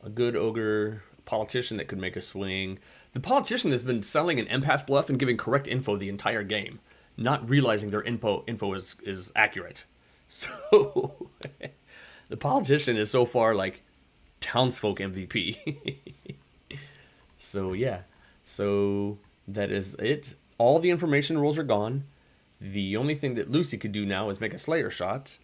a good ogre, a politician that could make a swing. The politician has been selling an empath bluff and giving correct info the entire game, not realizing their info is accurate. So the politician is so far like townsfolk MVP. So yeah, so that is it. All the information rules are gone. The only thing that Lucy could do now is make a Slayer shot,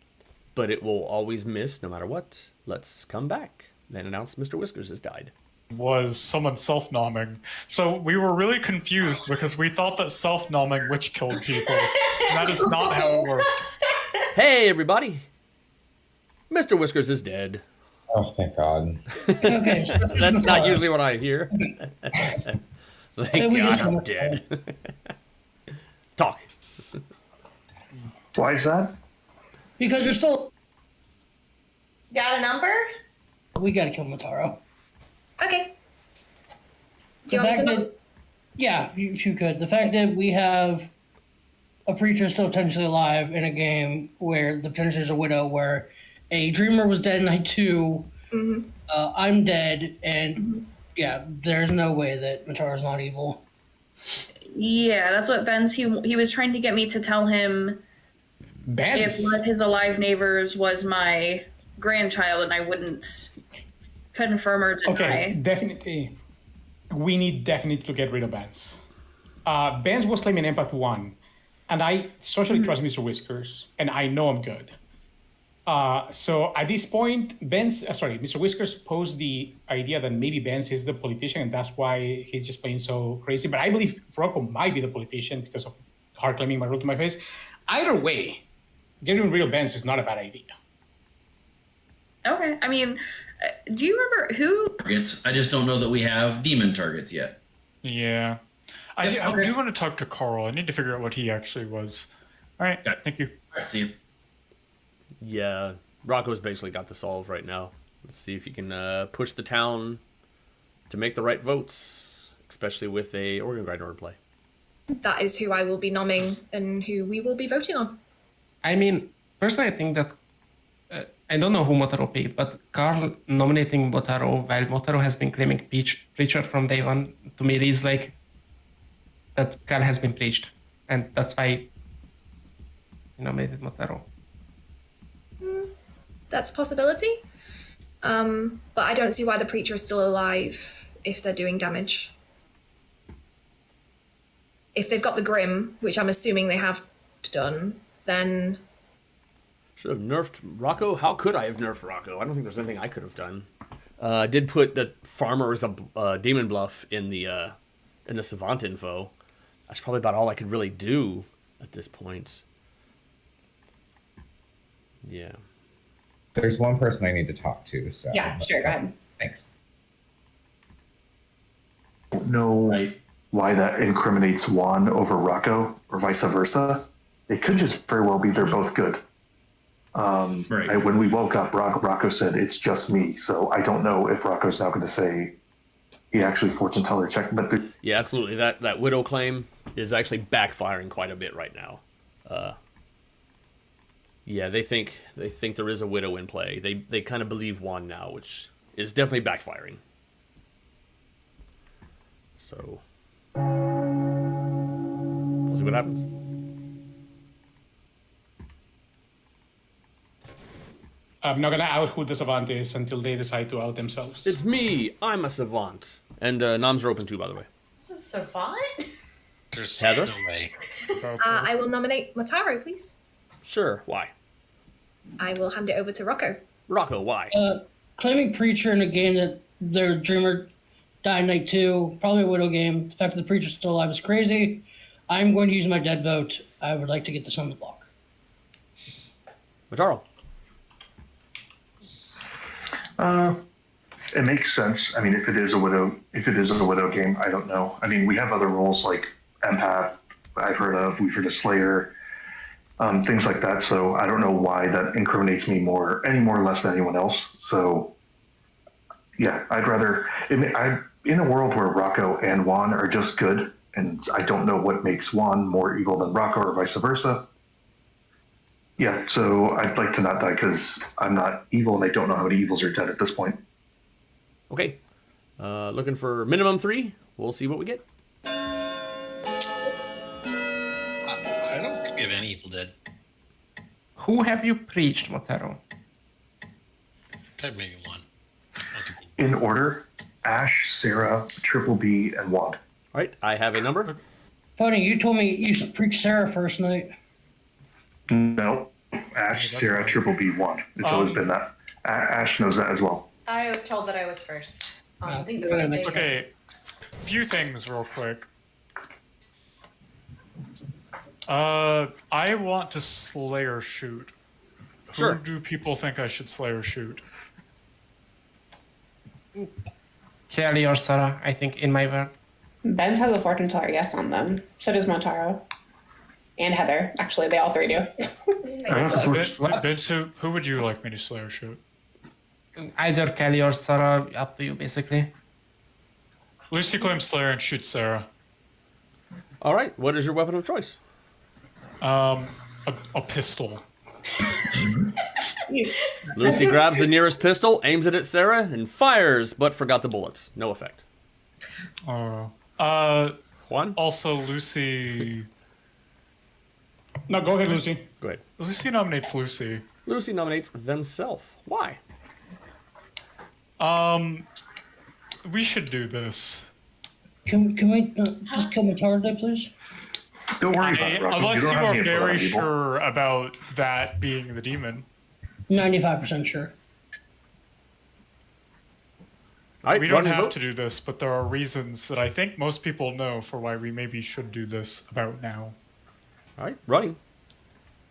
but it will always miss no matter what. Let's come back and announce Mr. Whiskers has died. Was someone self-nomming. So we were really confused because we thought that self-nomming witch killed people. And that is not how it worked. Hey, everybody. Mr. Whiskers is dead. Oh, thank God. Okay. That's not usually what I hear. Thank God I'm dead. Talk. Why is that? Because you're still. Got a number? We gotta kill Mataro. Okay. Do you want me to know? Yeah, if you could. The fact that we have a preacher still potentially alive in a game where the potential is a widow, where a dreamer was dead in night 2, I'm dead, and yeah, there's no way that Mataro's not evil. Yeah, that's what Ben's. He was trying to get me to tell him if one of his alive neighbors was my grandchild, and I wouldn't confirm or deny. Okay, definitely. We need definitely to get rid of Benz. Benz was claiming empath 1. and I socially trust Mr. Whiskers, and I know I'm good. So at this point, Mr. Whiskers posed the idea that maybe Benz is the politician, and that's why he's just playing so crazy. But I believe Rocco might be the politician because of hard claiming my role to my face. Either way, getting rid of Benz is not a bad idea. Okay. I mean, do you remember who? Targets. I just don't know that we have demon targets yet. Yeah. I do want to talk to Carl. I need to figure out what he actually was. All right. Yeah. Thank you. All right. See you. Yeah. Rocco's basically got the solve right now. Let's see if he can push the town to make the right votes, especially with a organ grinder in play. That is who I will be nomming and who we will be voting on. I mean, personally, I think that I don't know who Mataro picked, but Carl nominating Mataro while Mataro has been claiming preacher from day one, to me reads like that Carl has been preached, and that's why he nominated Mataro. That's a possibility. But I don't see why the preacher is still alive if they're doing damage. If they've got the Grim, which I'm assuming they have done, then... Should have nerfed Rocco? How could I have nerfed Rocco? I don't think there's anything I could have done. I did put the farmer as a demon bluff in the savant info. That's probably about all I could really do at this point. Yeah. There's one person I need to talk to, so... Yeah, sure, go ahead. Thanks. I don't know why that incriminates Juan over Rocco, or vice versa. It could just very well be they're both good. When we woke up, Rocco said, "It's just me." So I don't know if Rocco's now going to say he actually fortune teller checked. But yeah, absolutely. That widow claim is actually backfiring quite a bit right now. Yeah, they think there is a widow in play. They kind of believe Juan now, which is definitely backfiring. So we'll see what happens. I'm not gonna out who the savant is until they decide to out themselves. It's me. I'm a savant. And noms are open too, by the way. This is savant? There's Heather? no way. I will nominate Mataro, please. Sure. Why? I will hand it over to Rocco. Rocco, why? Claiming Preacher in a game that their Dreamer died night 2, probably a Widow game. The fact that the Preacher's still alive is crazy. I'm going to use my dead vote. I would like to get this on the block. Mataro. It makes sense. I mean, if it is a widow game, I don't know. I mean, we have other roles like empath. We've heard of Slayer, things like that. So I don't know why that incriminates me any more or less than anyone else. So yeah, I'd rather. I'm in a world where Rocco and Juan are just good, and I don't know what makes Juan more evil than Rocco or vice versa. Yeah, so I'd like to not die because I'm not evil and I don't know how many evils are dead at this point. Okay. Looking for minimum 3. We'll see what we get. I don't think we have any evil dead. Who have you preached, Mataro? Type maybe one. In order, Ash, Sarah, Triple B, and Wand. All right, I have a number. Funny, you told me you preached Sarah first night. No, Ash, Sarah, Triple B, Wand. It's always been that. Ash knows that as well. I was told that I was first. I think the you're first gonna day. Okay, few things real quick. I want to Slayer shoot. Sure. Who do people think I should Slayer shoot? Kelly or Sarah, I think, in my word. Benz has a fortune teller yes on them. So does Mataro. And Heather. Actually, they all three do. Vince, who would you like me to Slayer shoot? Either Kelly or Sarah, up to you, basically. Lucy claims Slayer and shoots Sarah. All right, what is your weapon of choice? A pistol. Lucy grabs the nearest pistol, aims it at Sarah, and fires, but forgot the bullets. No effect. Juan? Also, Lucy... No, go ahead, Lucy. Go ahead. Lucy nominates Lucy. Lucy nominates themselves. Why? We should do this. Can we just kill Mataro, please? Don't worry about it, Rocco. Unless don't you have are any info very on evil. sure about that being the demon. 95% sure. All right, We don't running have vote. to do this, but there are reasons that I think most people know for why we maybe should do this about now. All right, running.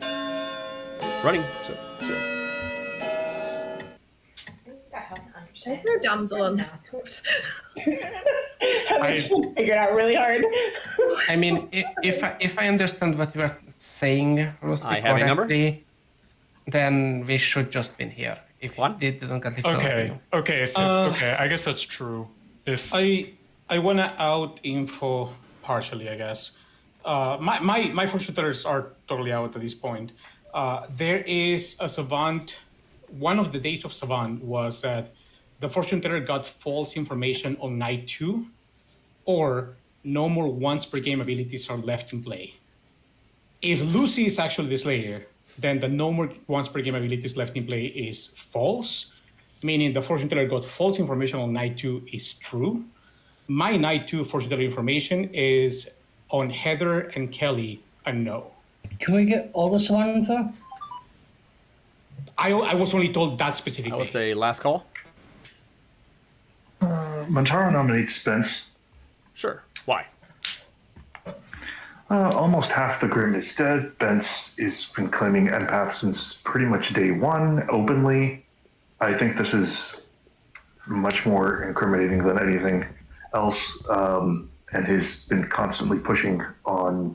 Running. So. There's no damsel on this court. I figured out really hard. I mean, if I understand what you are saying, Lucy, I have a number. correctly, then we should just been here. If they didn't get lifted Okay, up. okay, okay. I guess that's true. If I want to out info partially, I guess. My fortune tellers are totally out at this point. There is a savant. One of the days of savant was that the fortune teller got false information on night 2, or no more once per game abilities are left in play. If Lucy is actually the Slayer, then the no more once per game abilities left in play is false, meaning the fortune teller got false information on night 2 is true. My night 2 fortune teller information is on Heather and Kelly a no. Can we get all the savant info? I was only told that specifically. I would say last call. Mataro nominates Spence. Sure. Why? Almost half the Grim is dead. Bence has been claiming empath since pretty much day 1, openly. I think this is much more incriminating than anything else, and has been constantly pushing on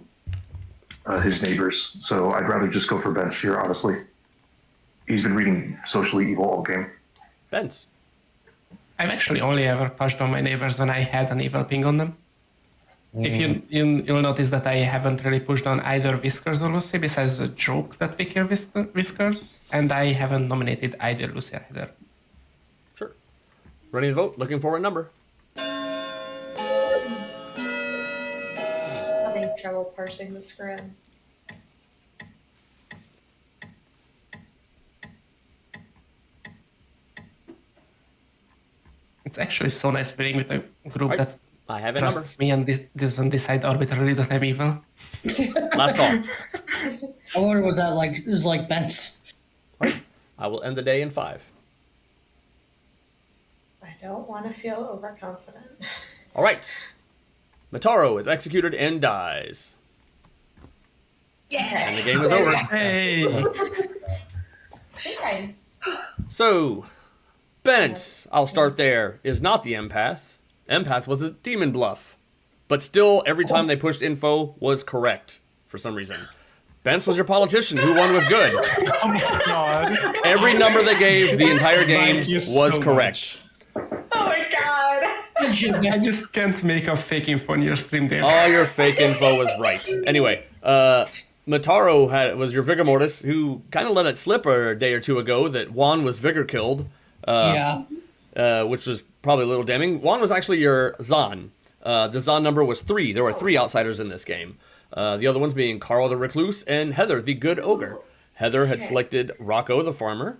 his neighbors. So I'd rather just go for Bence here, honestly. He's been reading Socially Evil all game. Bence. I've actually only ever pushed on my neighbors when I had an evil ping on them. If you'll notice that I haven't really pushed on either Whiskers or Lucy, besides a joke that we kill Whiskers, and I haven't nominated either Lucy or Heather. Sure. Ready to vote? Looking for a number. Having trouble parsing the scrim. It's actually so nice being with a group Right. that I have a trusts me and doesn't decide arbitrarily that I'm evil. Last call. I wonder was that like? It was like Bence. I will end the day in 5. I don't want to feel overconfident. All right. Mataro is executed and dies. Yeah. And the game is over. Hey. Okay. So, Bence, I'll start there, is not the empath. Empath was a demon bluff. But still, every time they pushed info was correct for some reason. Bence was your politician who won with good. Oh my god. Every number they gave the entire game Thank you was so correct. Oh my god. I just can't make a fake info on your stream, Dave. All your fake info was right. Anyway, Mataro was your Vigor Mortis, who kind of let it slip a day or two ago that Juan was Vigor killed. Which was probably a little damning. Juan was actually your Zahn. The Zahn number was 3. There were 3 outsiders in this game. The other ones being Carl the Recluse and Heather the Good Ogre. Heather had selected Rocco the Farmer.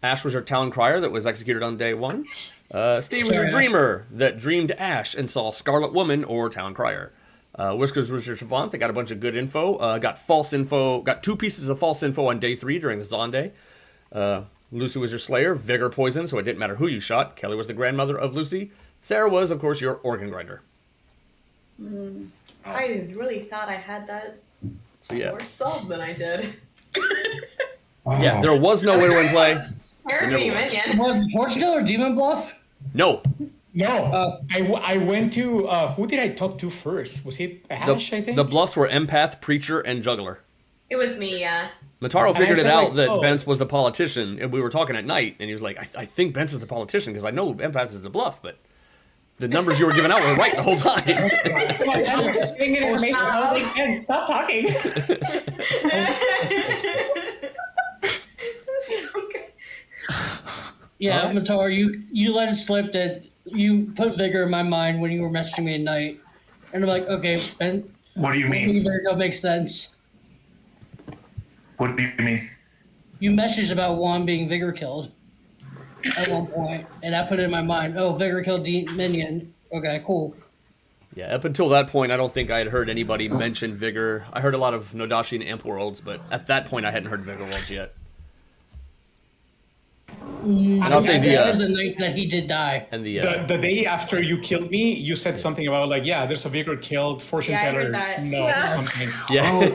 Ash was your Town Crier that was executed on day 1. Steve was your Dreamer that dreamed Ash and saw Scarlet Woman or Town Crier. Whiskers was your Savant that got a bunch of good info. Got false info. Got 2 pieces of false info on day 3 during the Zahn day. Lucy was your Slayer, Vigor Poison, so it didn't matter who you shot. Kelly was the grandmother of Lucy. Sarah was, of course, your Organ Grinder. I really thought I had that more solved than I did. Yeah, there was no widow in play. Was Fortune Teller Demon Bluff? No. No. I went to, who did I talk to first? Was it Ash, I think? The bluffs were Empath, Preacher, and Juggler. It was me, yeah. Mataro figured it out that Bence was the politician, and we were talking at night, and he was like, I think Bence is the politician, because I know Empath is a bluff, but the numbers you were giving out were right the whole time. I'm just giving it information. I was like, Ben, stop talking. Yeah, Mataro, you let it slip that you put Vigor in my mind when you were messaging me at night. And I'm like, okay, Ben. What do you mean? That makes sense. What do you mean? You messaged about Juan being Vigor killed at one point, and I put it in my mind, oh, Vigor killed the minion. Okay, cool. Yeah, up until that point, I don't think I had heard anybody mention Vigor. I heard a lot of Nodashi and Amp Worlds, but at that point, I hadn't heard Vigor Worlds yet. And I'll say the night that he did die. And the day after you killed me, you said something about like, yeah, there's a Vigor killed, fortune teller. Something. Yeah. Oh,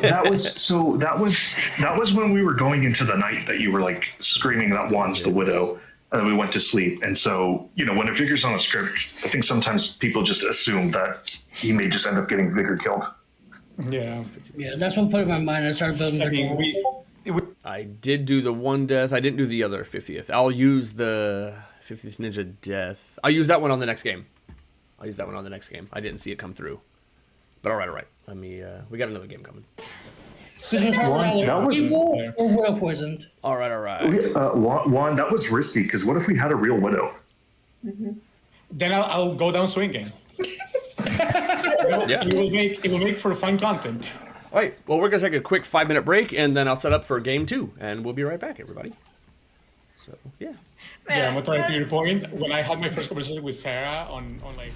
that was when we were going into the night that you were like screaming that Juan's the widow, and then we went to sleep. And so, when a Vigor's on a script, I think sometimes people just assume that he may just end up getting Vigor killed. Yeah. Yeah, that's what put it in my mind. I started building. I did do the one death. I didn't do the other 50th. I'll use the 50th Ninja death. I'll use that one on the next game. I didn't see it come through. But all right. Let me. We got another game coming. Evil or widow poisoned. All right. Juan, that was risky because what if we had a real widow? Mm-hmm. Then I'll go down swinging. It will make for fun content. All right. Well, we're gonna take a quick 5-minute break, and then I'll set up for game 2, and we'll be right back, everybody. So yeah. Yeah, I'm trying to your point. When I had my first conversation with Sarah on like.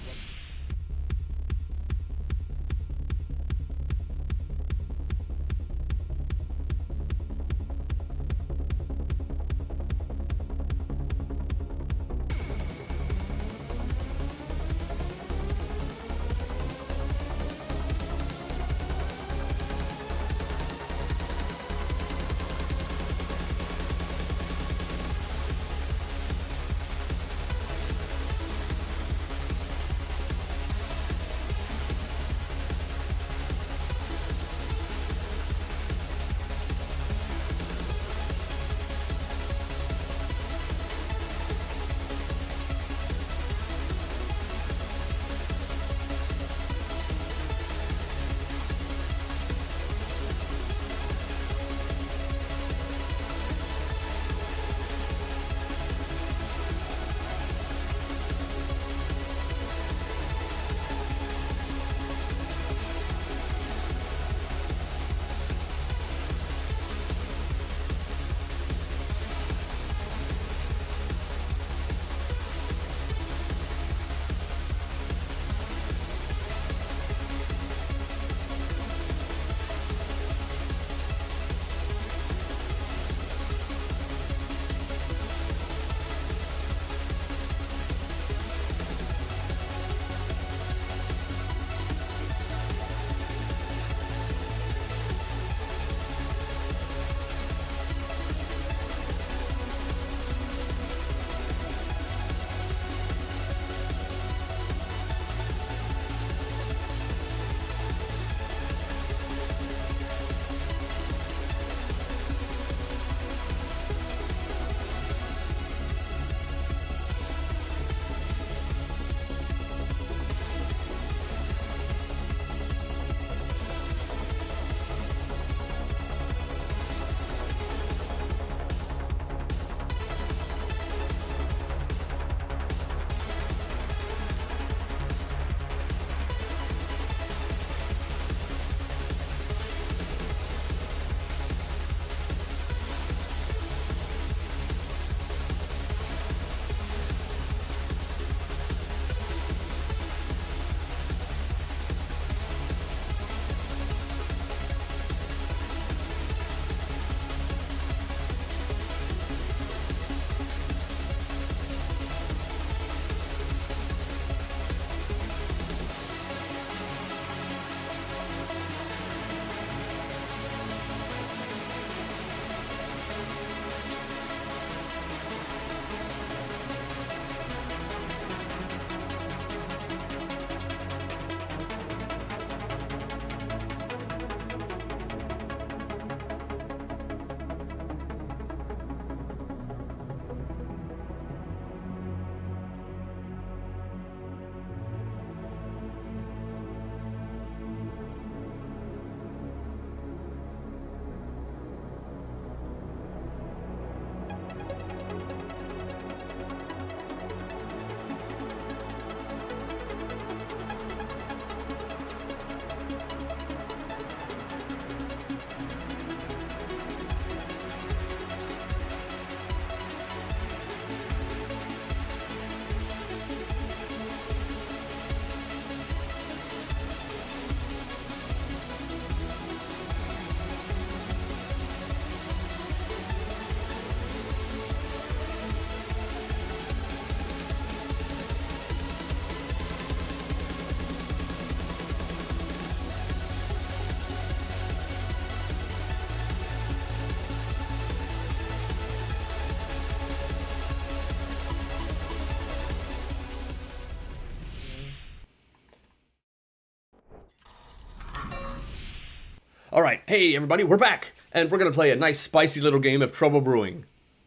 All right, hey everybody, we're back, and we're gonna play a nice spicy little game of Trouble Brewing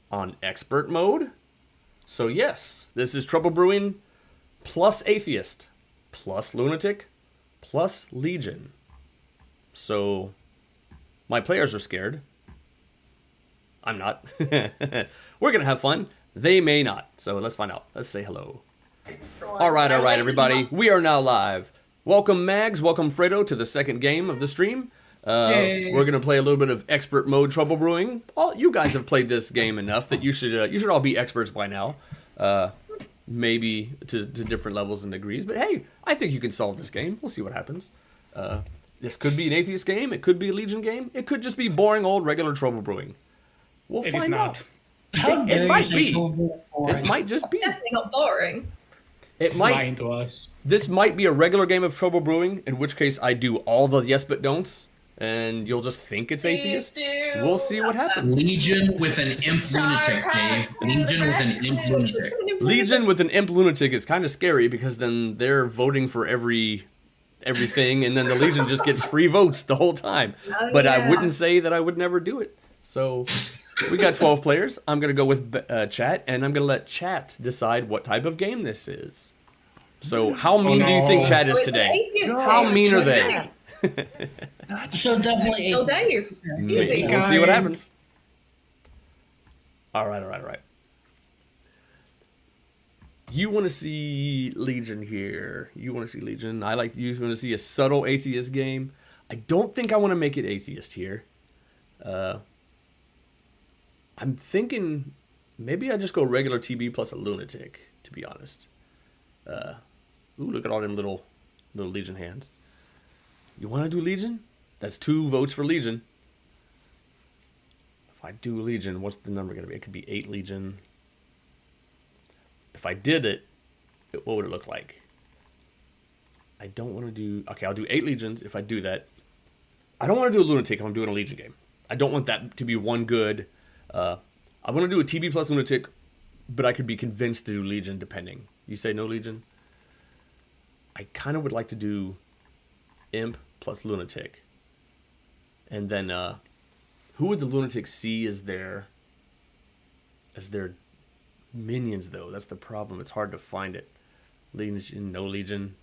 on expert mode. So yes, this is Trouble Brewing plus Atheist, plus Lunatic, plus Legion. So my players are scared. I'm not. We're gonna have fun. They may not. So let's find out. Let's say hello. All right, everybody. We are now live. Welcome, Mags. Welcome, Fredo, to the second game of the stream. We're going to play a little bit of expert mode Trouble Brewing. You guys have played this game enough that you should all be experts by now. Maybe to different levels and degrees. But hey, I think you can solve this game. We'll see what happens. This could be an Atheist game. It could be a Legion game. It could just be boring old regular Trouble Brewing. We'll find out. It might be. It might just be. Definitely not boring. It might. Lying to us. This might be a regular game of Trouble Brewing, in which case I do all the yes but don'ts, and you'll just think it's Atheist. We'll see what happens. Legion with an imp lunatic, Dave. Legion with an imp lunatic. Legion with an imp lunatic is kind of scary because then they're voting for everything, and then the Legion just gets free votes the whole time. But I wouldn't say that I would never do it. So we got 12 players. I'm going to go with chat, and I'm going to let chat decide what type of game this is. So how mean do you think chat is today? How mean are they? So definitely Still Dave. Easy. We'll see what happens. All right. You want to see Legion here. You want to see Legion. You want to see a subtle Atheist game. I don't think I want to make it Atheist here. I'm thinking maybe I just go regular TB plus a Lunatic, to be honest. Ooh, look at all them little Legion hands. You want to do Legion? That's 2 votes for Legion. If I do Legion, what's the number going to be? It could be 8 Legion. If I did it, what would it look like? I don't want to do... Okay, I'll do 8 Legions if I do that. I don't want to do a Lunatic if I'm doing a Legion game. I don't want that to be one good... I want to do a TB plus Lunatic, but I could be convinced to do Legion depending. You say no Legion? I kind of would like to do Imp plus Lunatic. And then, who would the Lunatic see as their minions, though? That's the problem. It's hard to find it. Legion, no Legion.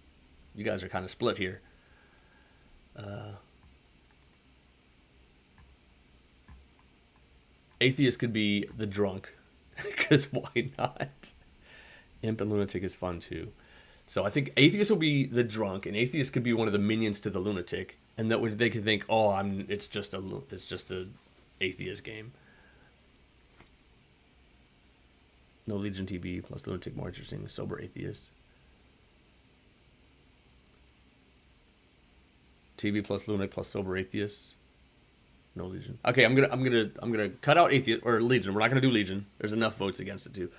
You guys are kind of split here. Atheist could be the drunk, because why not? Imp and Lunatic is fun, too. So I think Atheist will be the drunk, and Atheist could be one of the minions to the Lunatic, and that way they could think, oh, it's just a Atheist game. No Legion TB plus Lunatic, more interesting. Sober Atheist. TB plus Lunatic plus Sober Atheist. No Legion. Okay, I'm gonna cut out Atheist or Legion. We're not gonna do Legion. There's enough votes against it too.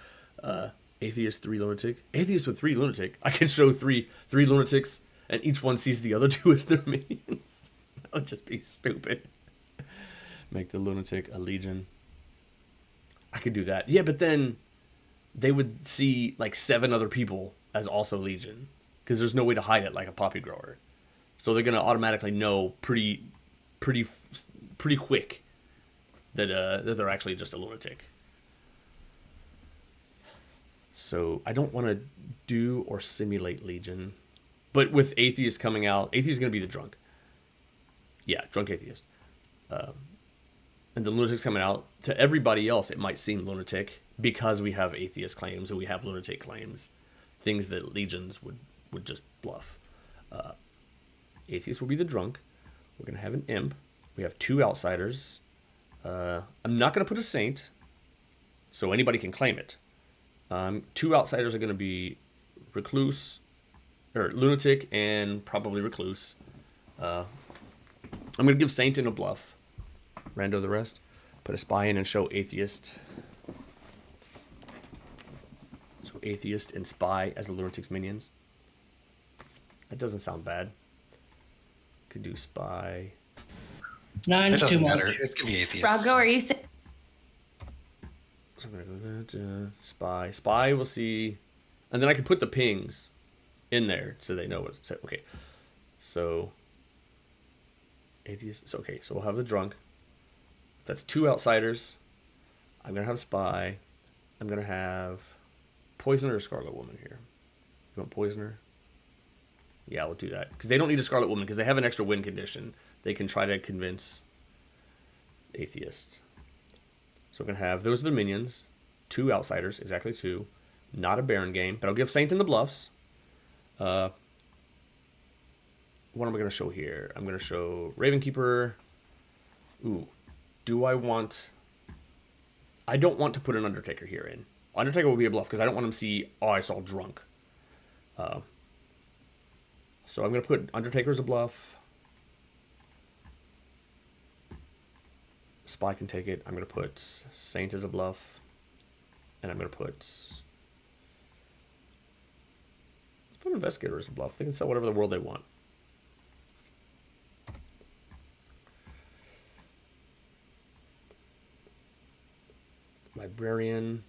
Atheist 3 Lunatic. Atheist with 3 Lunatic. I can show three Lunatics, and each one sees the other 2 as their minions. That would just be stupid. Make the Lunatic a Legion. I could do that. Yeah, but then they would see like 7 other people as also Legion, because there's no way to hide it like a poppy grower. So they're gonna automatically know pretty quick that they're actually just a Lunatic. So I don't want to do or simulate Legion. But with Atheist coming out, Atheist is going to be the drunk. Yeah, drunk Atheist. And the Lunatic's coming out. To everybody else, it might seem Lunatic because we have Atheist claims and we have Lunatic claims. Things that Legions would just bluff. Atheist will be the drunk. We're going to have an Imp. We have 2 Outsiders. I'm not going to put a Saint, so anybody can claim it. 2 Outsiders are going to be Recluse, or Lunatic, and probably Recluse. I'm going to give Saint in a bluff. Rando the rest. Put a Spy in and show Atheist. So Atheist and Spy as the Lunatic's minions. That doesn't sound bad. Could do Spy. 9 is too much. It can be Atheist. Rocco, are you saying? So I'm going to go with that. Spy. Spy, we'll see. And then I can put the pings in there so they know what it's. Okay. So Atheist. Okay, so we'll have the drunk. That's 2 outsiders. I'm going to have spy. I'm going to have poisoner or Scarlet Woman here. You want poisoner? Yeah, we'll do that. Because they don't need a Scarlet Woman because they have an extra win condition. They can try to convince atheists. So we're going to have, those are the minions. 2 outsiders, exactly 2. Not a Baron game, but I'll give Saint in the bluffs. What am I going to show here? I'm going to show Ravenkeeper. Ooh. Do I want... I don't want to put an Undertaker here in. Undertaker will be a bluff because I don't want him to see, oh, I saw drunk. So I'm going to put Undertaker as a bluff. Spy can take it. I'm going to put Saint as a bluff. And I'm going to put... Let's put Investigator as a bluff. They can sell whatever the world they want. Librarian.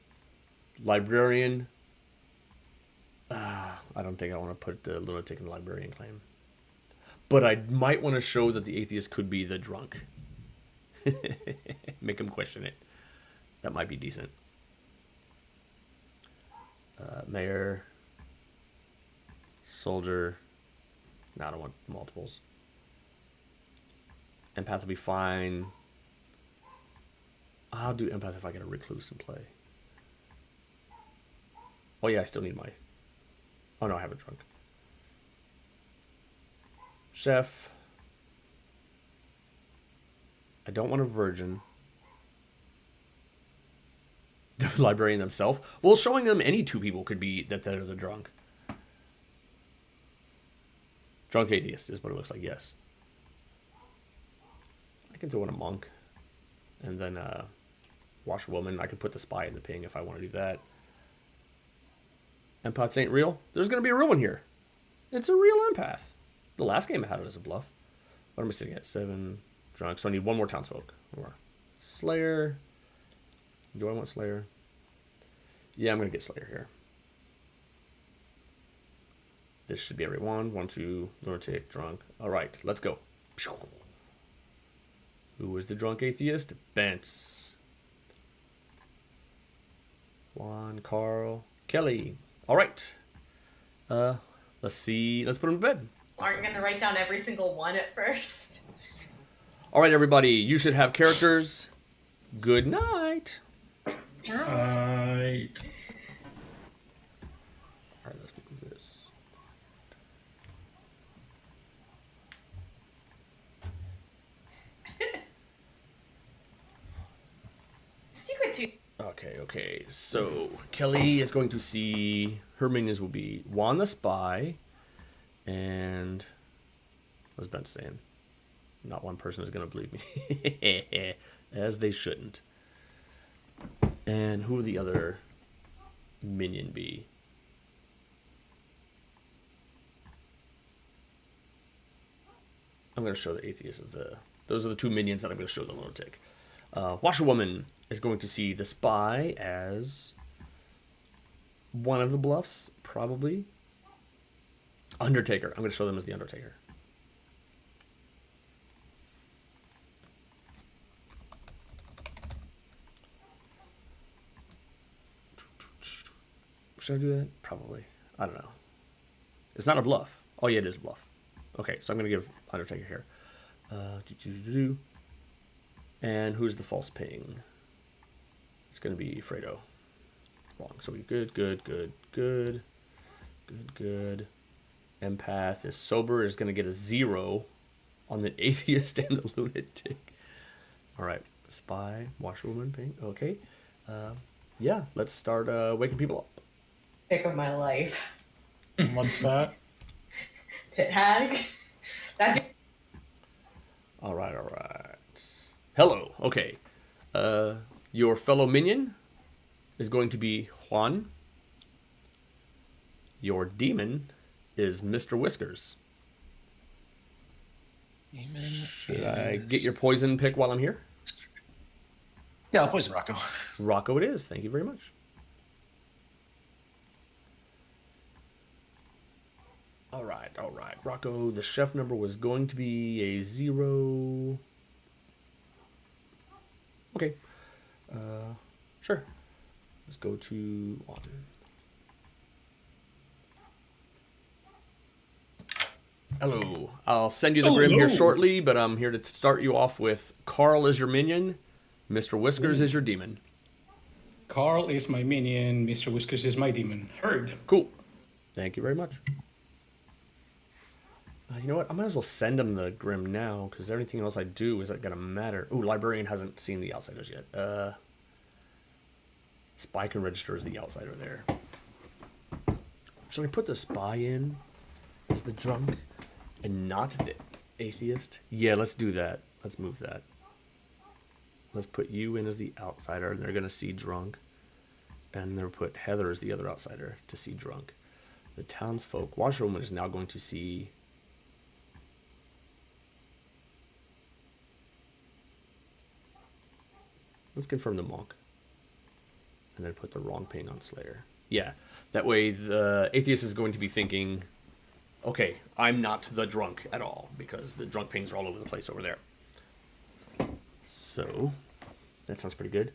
I don't think I want to put the lunatic in the librarian claim. But I might want to show that the atheist could be the drunk. Make him question it. That might be decent. Mayor. Soldier. No, I don't want multiples. Empath will be fine. I'll do empath if I get a recluse in play. Oh yeah, I still need my... Oh no, I have a drunk. Chef. I don't want a virgin. The librarian themselves. Well, showing them any 2 people could be that they're the drunk. Drunk atheist is what it looks like, yes. I can throw in a monk. And then washerwoman. I could put the spy in the ping if I want to do that. Empaths ain't real. There's going to be a real one here. It's a real empath. The last game I had it as a bluff. What am I sitting at? 7 drunk. So I need 1 more townsfolk. Or Slayer. Do I want Slayer? Yeah, I'm going to get Slayer here. This should be everyone. 1, 2, lunatic, drunk. All right, let's go. Who was the drunk atheist? Bence. Juan, Carl, Kelly. All right. Let's see. Let's put them to bed. Aren't going to write down every single one at first. All right, everybody. You should have characters. Good night. Night. All right, let's move this. Okay. So Kelly is going to see her minions will be Juan the Spy, and what's Ben saying? Not one person is going to believe me, as they shouldn't. And who would the other minion be? I'm going to show the atheist as the... Those are the 2 minions that I'm going to show the lunatic. Washerwoman is going to see the spy as one of the bluffs, probably. Undertaker. I'm going to show them as the Undertaker. Should I do that? Probably. I don't know. It's not a bluff. Oh, yeah, it is a bluff. Okay, so I'm going to give Undertaker here. And who's the false ping? It's going to be Fredo. Wrong. So we good. Empath is sober, is going to get a 0 on the atheist and the lunatic. All right. Spy, washerwoman, ping. Okay. Yeah, let's start waking people up. Pick of my life. What's that? Pit hag. All right. Hello. Okay. Your fellow minion is going to be Juan. Your demon is Mr. Whiskers. Should I get your poison pick while I'm here? Yeah, I'll poison Rocco. Rocco it is. Thank you very much. All right. Rocco, the chef number was going to be a 0. Okay. Sure. Let's go to 1. Hello. I'll send you the Grim here shortly, but I'm here to start you off with Carl is your minion, Mr. Whiskers is your demon. Carl is my minion, Mr. Whiskers is my demon. Heard. Cool. Thank you very much. You know what? I might as well send him the Grim now, because everything else I do isn't going to matter. Ooh, Librarian hasn't seen the Outsiders yet. Spy can register as the Outsider there. Should I put the Spy in as the drunk and not the Atheist? Yeah, let's do that. Let's move that. Let's put you in as the Outsider, and they're going to see drunk. And they'll put Heather as the other Outsider to see drunk. The townsfolk. Washerwoman is now going to see... Let's confirm the monk. And then put the wrong ping on Slayer. Yeah, that way the Atheist is going to be thinking, okay, I'm not the drunk at all, because the drunk pings are all over the place over there. So, that sounds pretty good.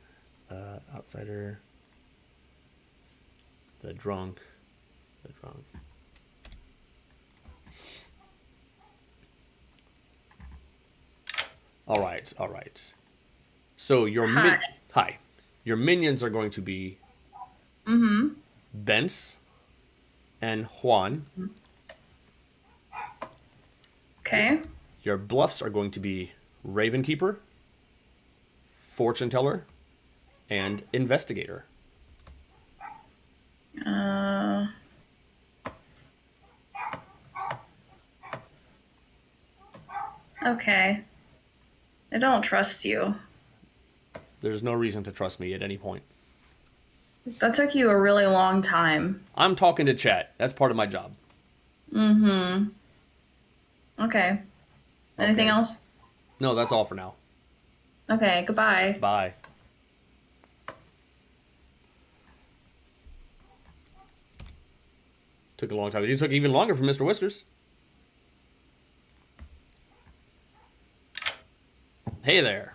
Outsider, the drunk. All right. So your hi. Your minions are going to be Bence and Juan. Okay. Your bluffs are going to be Ravenkeeper, Fortune Teller, and Investigator. Okay. I don't trust you. There's no reason to trust me at any point. That took you a really long time. I'm talking to chat. That's part of my job. Okay. Anything else? No, that's all for now. Okay, goodbye. Bye. Took a long time. It took even longer for Mr. Whiskers. Hey there.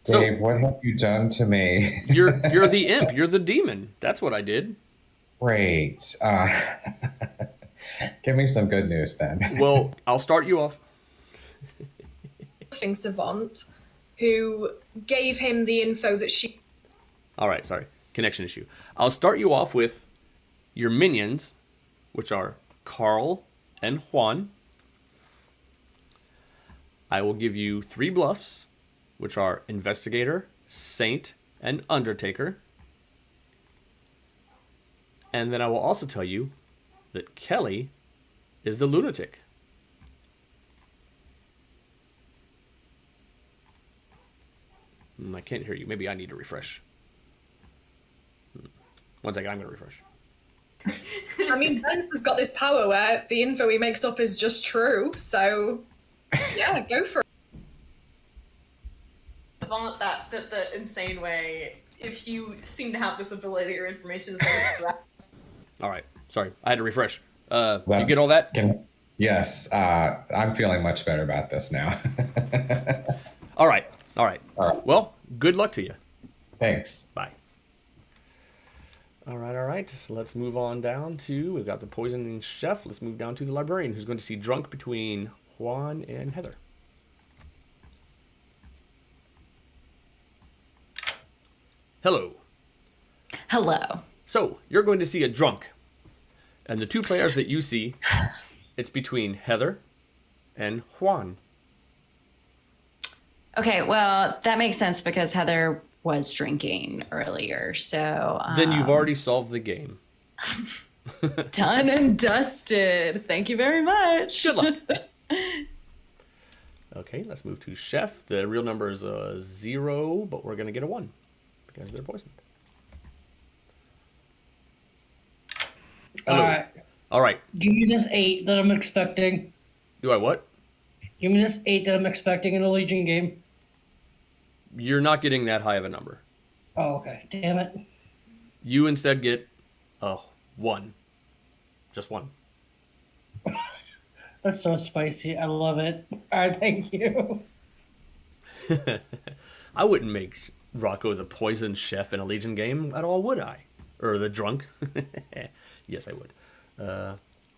Dave, what have you done to me? You're the imp. You're the demon. That's what I did. Great. Give me some good news then. Well, I'll start you off. Savant, who gave him the info that she... All right, sorry. Connection issue. I'll start you off with your minions, which are Carl and Juan. I will give you 3 bluffs, which are Investigator, Saint, and Undertaker. And then I will also tell you that Kelly is the Lunatic. I can't hear you. Maybe I need to refresh. 1 second, I'm going to refresh. I mean, Bence has got this power where the info he makes up is just true, so yeah, go for it. The insane way, if you seem to have this ability or information is like all right, sorry, I had to refresh. You get all that? Yes, I'm feeling much better about this now. All right. Well, good luck to you. Thanks. Bye. All right. So let's move on down to, we've got the poisoning chef. Let's move down to the librarian, who's going to see drunk between Juan and Heather. Hello. So, you're going to see a drunk. And the 2 players that you see, it's between Heather and Juan. Okay, well, that makes sense because Heather was drinking earlier, so... Then you've already solved the game. Done and dusted. Thank you very much. Good luck. Okay, let's move to Chef. The real number is 0, but we're going to get a 1 because they're poisoned. All right. Give me this 8 that I'm expecting. Do I what? Give me this 8 that I'm expecting in a Legion game. You're not getting that high of a number. Oh, okay. Damn it. You instead get 1. Just 1. That's so spicy. I love it. All right, thank you. I wouldn't make Rocco the poison chef in a Legion game at all, would I? Or the drunk? Yes, I would.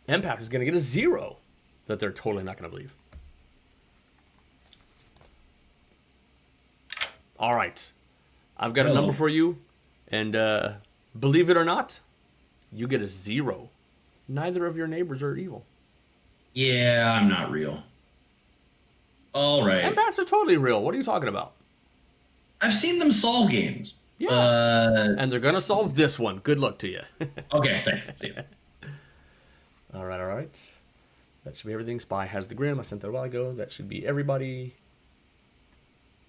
Empath is going to get a 0 that they're totally not going to believe. All right. I've got a number for you, and believe it or not, you get a 0. Neither of your neighbors are evil. Yeah, I'm not real. All right. Empaths are totally real. What are you talking about? I've seen them solve games. Yeah. And they're going to solve this one. Good luck to you. Okay, thanks. See ya. All right. That should be everything. Spy has the grim. I sent that a while ago. That should be everybody.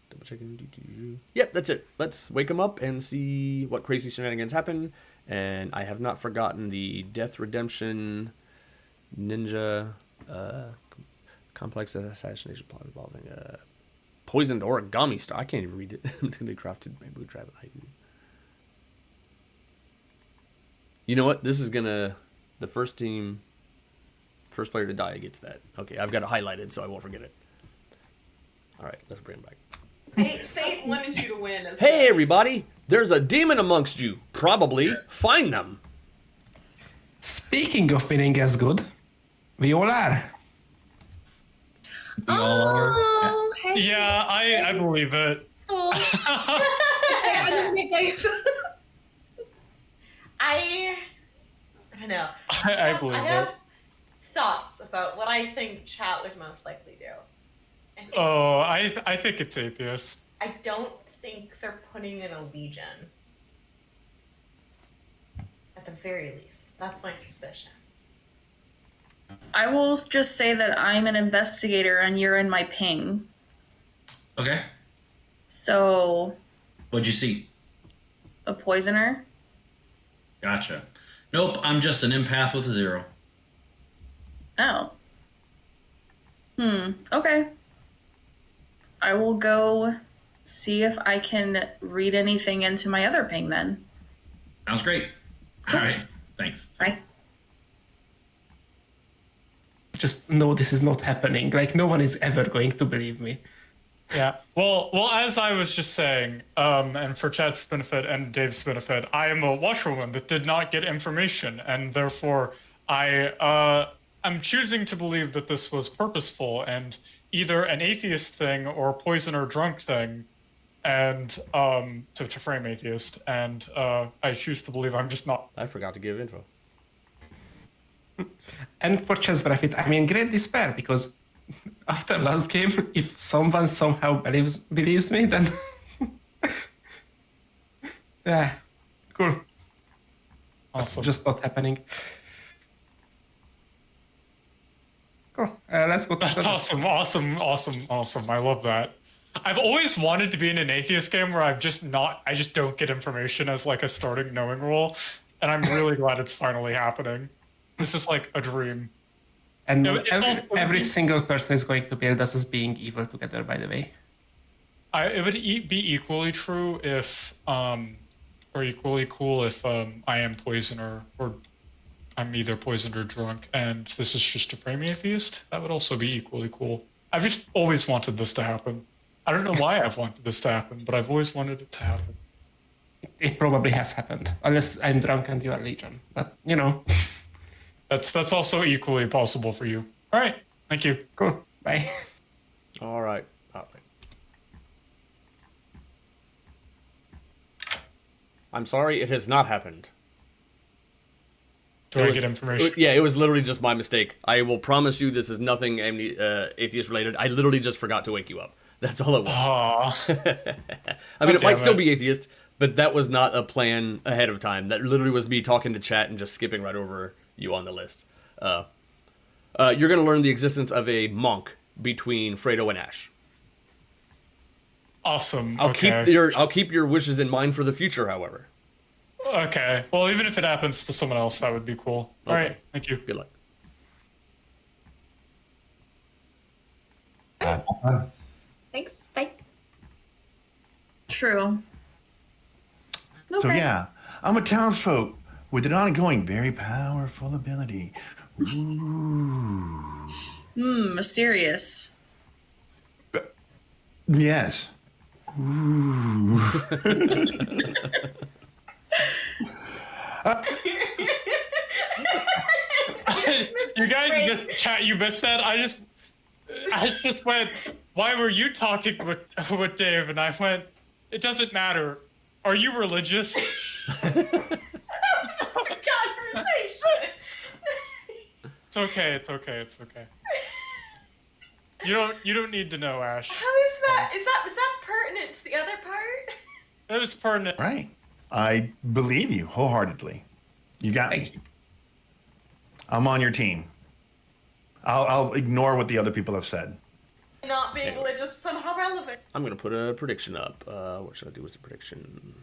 Double checking. Yep, that's it. Let's wake them up and see what crazy shenanigans happen. And I have not forgotten the Death Redemption Ninja complex assassination plot involving poisoned origami star. I can't even read it. They crafted bamboo trap. You know what? This is gonna the first player to die gets that. Okay, I've got it highlighted so I won't forget it. All right, let's bring it back. Fate wanted you to win. Hey everybody! There's a demon amongst you. Probably find them. Speaking of winning as good, we all are. Oh, hey. Yeah, I believe it. Oh. I don't know. I believe I have it. thoughts about what I think chat would most likely do. I think it's atheist. I don't think they're putting in a legion. At the very least. That's my suspicion. I will just say that I'm an investigator and you're in my ping. Okay. So. What'd you see? A poisoner. Gotcha. Nope, I'm just an empath with a 0. Oh. Okay. I will go see if I can read anything into my other ping then. Sounds great. All right. Thanks. Bye. Just no, this is not happening. Like, no one is ever going to believe me. Yeah. Well, as I was just saying, and for Chad's benefit and Dave's benefit, I am a washerwoman that did not get information, and therefore I'm choosing to believe that this was purposeful and either an atheist thing or a poison or drunk thing, and to frame atheist, and I choose to believe I'm just not. I forgot to give info. And for Chad's benefit, I'm in great despair because after last game, if someone somehow believes me, then yeah, cool. Awesome. It's just not happening. Cool. Let's go. That's awesome. I love that. I've always wanted to be in an atheist game where I just don't get information as like a starting knowing rule, and I'm really glad it's finally happening. This is like a dream. And every single person is going to build us as being evil together, by the way. It would be equally true if, or equally cool if I am poison or I'm either poisoned or drunk, and this is just a frame atheist. That would also be equally cool. I've just always wanted this to happen. I don't know why I've wanted this to happen, but I've always wanted it to happen. It probably has happened, unless I'm drunk and you are Legion. But, you know. That's also equally possible for you. All right. Thank you. Cool. Bye. All right. I'm sorry, it has not happened. Do I get information? It was literally just my mistake. I will promise you this is nothing atheist related. I literally just forgot to wake you up. That's all it was. I mean, it might still be atheist, but that was not a plan ahead of time. That literally was me talking to chat and just skipping right over you on the list. You're going to learn the existence of a monk between Fredo and Ash. Awesome. I'll keep your wishes in mind for the future, however. Okay. Well, even if it happens to someone else, that would be cool. All right. Thank you. Good luck. Thanks. Bye. True. So yeah, I'm a townsfolk with an ongoing, very powerful ability. Mysterious. Yes. Ooh. You guys missed chat. You missed that. I just went. Why were you talking with Dave? And I went. It doesn't matter. Are you religious? It's just a conversation. It's okay. It's okay. It's okay. You don't need to know, Ash. How is that? Was that pertinent to the other part? That was pertinent. Right. I believe you wholeheartedly. You got me. I'm on your team. I'll ignore what the other people have said. Not being religious is somehow relevant. I'm gonna put a prediction up. What should I do with the prediction?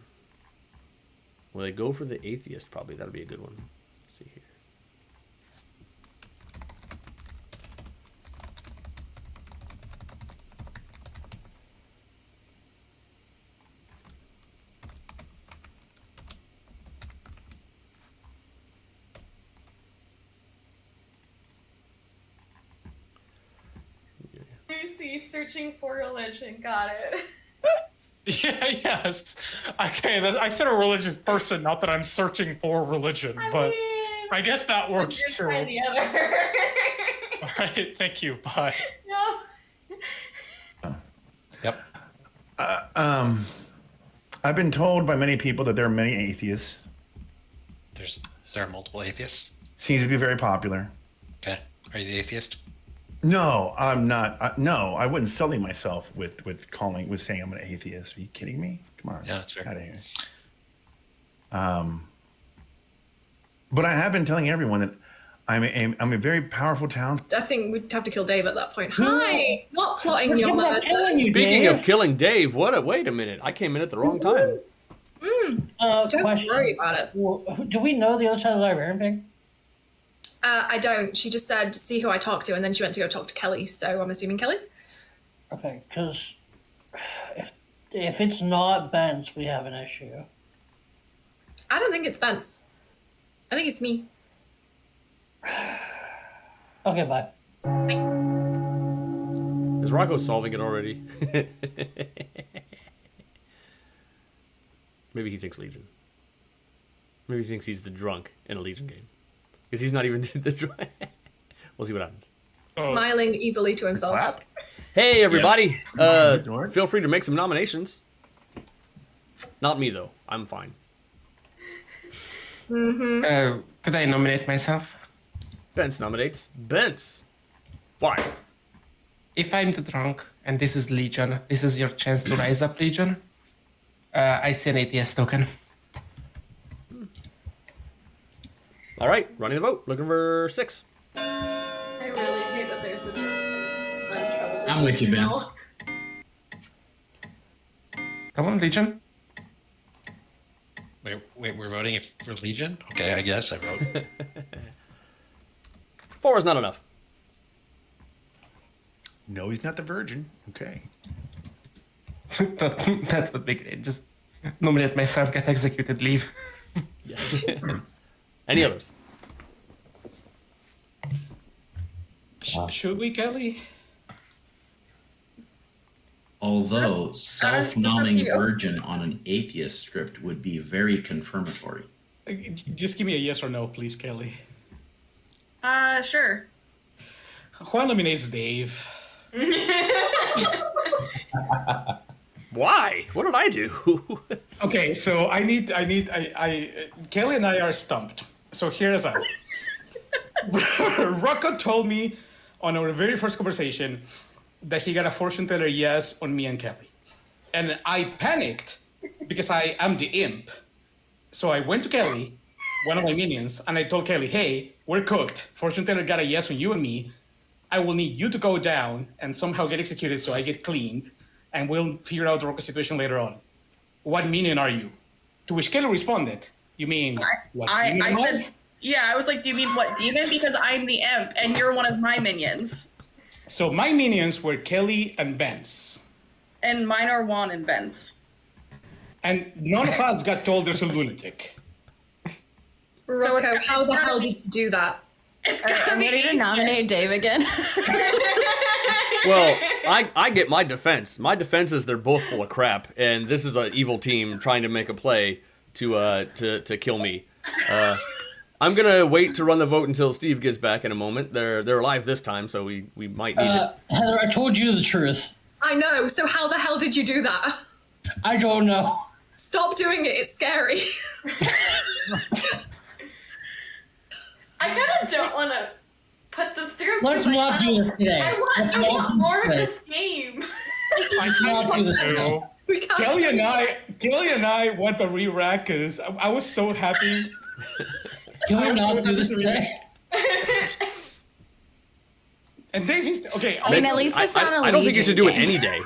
Will they go for the atheist? Probably that'll be a good one. Let's see here. Lucy searching for religion. Got it. Yeah. Yes. Okay. I said a religious person, not that I'm searching for religion, but I guess that works too. Try the other. All right. Thank you. Bye. No. Yep. I've been told by many people that there are many atheists. There are multiple atheists. Seems to be very popular. Okay. Are you the atheist? No, I'm not. No, I wouldn't sully myself with saying I'm an atheist. Are you kidding me? Come on. Yeah, that's fair. Out of here. But I have been telling everyone that I'm a very powerful town. I think we'd have to kill Dave at that point. Hi, not plotting your murder. Speaking of killing Dave, wait a minute. I came in at the wrong time. Don't worry about it. Well, do we know the other side of the librarian thing? I don't. She just said, see who I talked to, and then she went to go talk to Kelly, so I'm assuming Kelly. Okay, because if it's not Ben's, we have an issue. I don't think it's Ben's. I think it's me. Okay, bye. Is Rocco solving it already? Maybe he thinks Legion. Maybe he thinks he's the drunk in a Legion game. Because he's not even the drunk. We'll see what happens. Smiling evilly to himself. Hey, everybody. Feel free to make some nominations. Not me, though. I'm fine. Could I nominate myself? Bence nominates Bence. Why? If I'm the drunk and this is Legion, this is your chance to rise up, Legion. I see an ATS token. All right, running the vote. Looking for 6. I really hate that there's a trouble. I'm with you, Bence. Come on, Legion. Wait, we're voting for Legion? Okay, I guess I vote. 4 is not enough. No, he's not the virgin. Okay. That would be great. Just nominate myself, get executed, leave. Yeah. Any others? Should we, Kelly? Although self-nomming virgin on an atheist script would be very confirmatory. Just give me a yes or no, please, Kelly. Sure. Juan nominates Dave. Why? What did I do? Okay, so Kelly and I are stumped. So here's how. Rocco told me on our very first conversation that he got a fortune teller yes on me and Kelly. And I panicked because I am the imp. So I went to Kelly, one of my minions, and I told Kelly, hey, we're cooked. Fortune teller got a yes on you and me. I will need you to go down and somehow get executed so I get cleaned, and we'll figure out the Rocco situation later on. What minion are you? To which Kelly responded, you mean what demon I am said, yeah, I was like, do you mean what demon? Because I'm the imp and you're one of my minions. So my minions were Kelly and Bence. And mine are Juan and Bence. And none of us got told there's a lunatic. Rocco, how the hell did you do that? I'm ready to nominate Dave again. Well, I get my defense. My defense is they're both full of crap, and this is an evil team trying to make a play to kill me. I'm gonna wait to run the vote until Steve gets back in a moment. They're alive this time, so we might need it. Heather, I told you the truth. I know. So how the hell did you do that? I don't know. Stop doing it. It's scary. I kind of don't want to put this through. Let's not do this today. I want more of this game. Let's not do this today. Kelly and I want to re-rack because I was so happy. Can we not do this today? And Dave, okay. I mean, at least it's not a I don't think you should do it game. any day.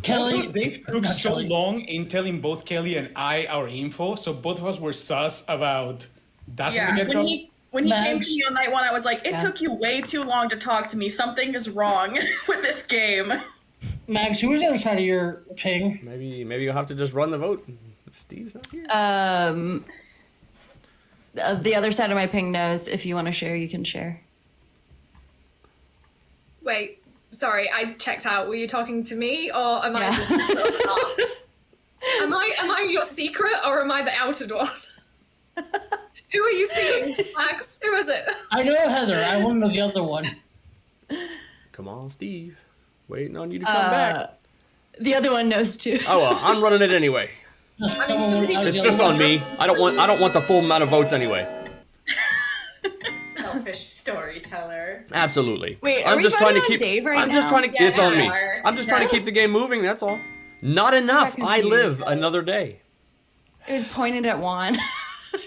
Kelly, also, Dave took so long in telling both Kelly and I our info, so both of us were sus about that. Yeah, when he came to me on night 1, I was like, it took you way too long to talk to me. Something is wrong with this game. Max, who was the other side of your ping? Maybe you'll have to just run the vote. Steve's not here. The other side of my ping knows. If you want to share, you can share. Wait, sorry, I checked out. Were you talking to me, or am I? Am I your secret, or am I the outed one? Who are you seeing, Max? Who is it? I know Heather. I want to know the other one. Come on, Steve. Waiting on you to come back. The other one knows too. Oh well, I'm running it anyway. It's just on me. I don't want the full amount of votes anyway. Selfish storyteller. Absolutely. Wait, I'm just trying to keep. Dave right I'm just now? trying to. Yeah, It's on we me. are. I'm just trying to keep the game moving. That's all. Not enough. I live another day. It was pointed at Juan.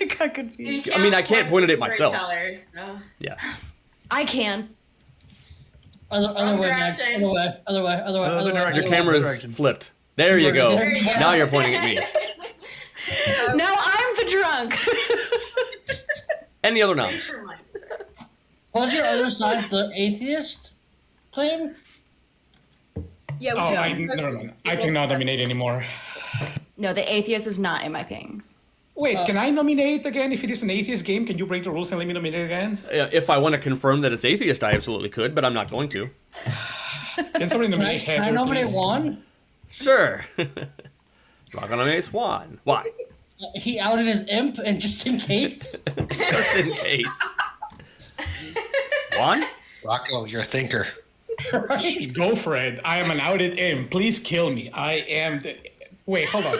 I got confused. I mean, I can't point it at myself. Storyteller, so. Yeah. I can. Other way, Max. Other way. Your camera's flipped. There you go. There you go. Now you're pointing at me. Now I'm the drunk. Any other noms? What's your other side, the atheist claim? Yeah. I cannot nominate anymore. No, the atheist is not in my pings. Wait, can I nominate again? If it is an atheist game, can you break the rules and let me nominate again? If I want to confirm that it's atheist, I absolutely could, but I'm not going to. Can somebody nominate Heather, Can I nominate please? Juan? Sure. Rocco nominates Juan. Why? He outed his imp, and just in case. Just in case. Juan? Rocco, you're a thinker. Right. Go for it. I am an outed imp. Please kill me. I am the... Wait, hold on.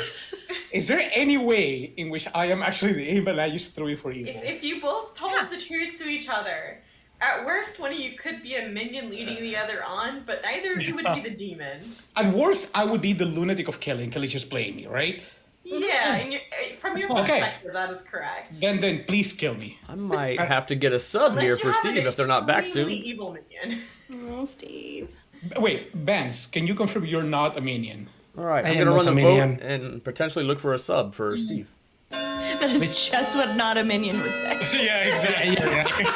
Is there any way in which I am actually the imp and I just threw it for evil? If you both told the truth to each other, at worst, one of you could be a minion leading the other on, but neither of you would be the demon. At worst, I would be the lunatic of Kelly, and Kelly just playing me, right? Yeah, and from your perspective, that is correct. Then please kill me. I might have to get a sub here for Steve if they're not back soon. Evil minion. Oh, Steve. Wait, Vance, can you confirm you're not a minion? All right, I'm going to run the vote and potentially look for a sub for Steve. That is just what not a minion would say. Yeah, exactly.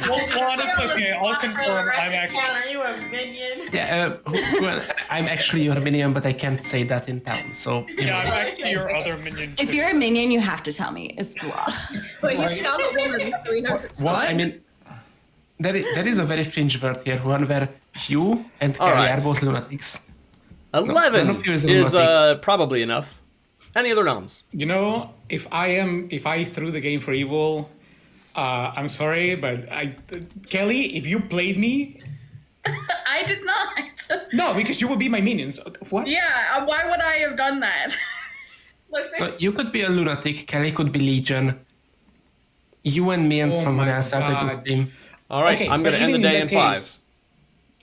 Okay, I'll confirm. I'm actually. Are you a minion? Yeah, well, I'm actually your minion, but I can't say that in town. So Yeah, I'm actually your other minion. If you're a minion, you have to tell me. It's the law. But he's Scarlet Woman, so he knows it's Well, fine. I mean, there is a very fringe word here, one where you and All Kelly right. are both lunatics. 11 none of you is a is lunatic. probably enough. Any other noms? You know, if I threw the game for evil, I'm sorry, but Kelly, if you played me, I did not. no, because you would be my minions. What? Yeah, why would I have done that? But you could be a lunatic, Kelly could be Legion. You and me and Oh someone my else are the God. good team. All right, Okay, I'm going but to end the even in day that in 5. case-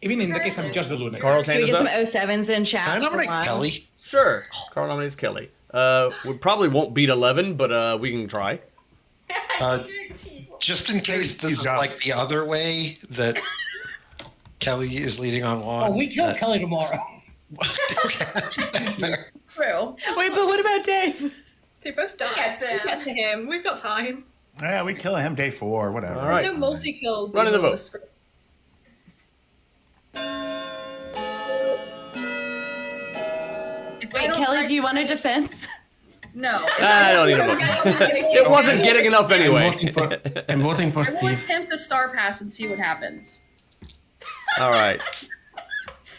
Even in that case, I'm just the lunatic. Carl's Can hand we is get up. some 07s in chat? Can I nominate for Juan? Kelly? Sure. Carl nominates Kelly. We probably won't beat 11, but we can try. Just in case this is like the other way that Kelly is leading on Juan. Oh, we kill Kelly tomorrow. True. Wait, but what about Dave? They both died. Get to him. We've got time. Yeah, we kill him day 4, whatever. All There's right. no multi-kill. Running the deal in vote. script. Wait, Kelly, do you want a defense? No. I don't need a vote. It wasn't getting enough anyway. I'm voting for I want Steve. him to star pass and see what happens. All right.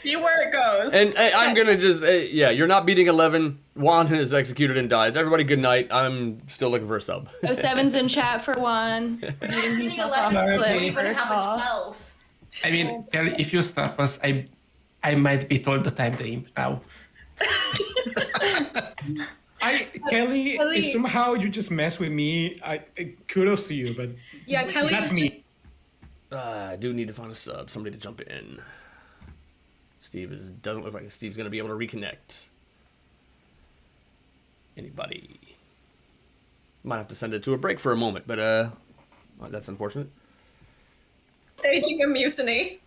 See where it goes. And I'm gonna just, yeah, you're not beating 11. Juan is executed and dies. Everybody, good night. I'm still looking for a sub. Oh, Seven's in chat for one. Beating himself off the cliff first off. I mean, Kelly, if you stop us, I might be told that I'm the imp now. Kelly, if somehow you just mess with me, kudos to you, but yeah, Kelly that's is me. just... I do need to find a sub, somebody to jump in. Doesn't look like Steve's gonna be able to reconnect. Anybody? Might have to send it to a break for a moment, but well, that's unfortunate. Staging a mutiny.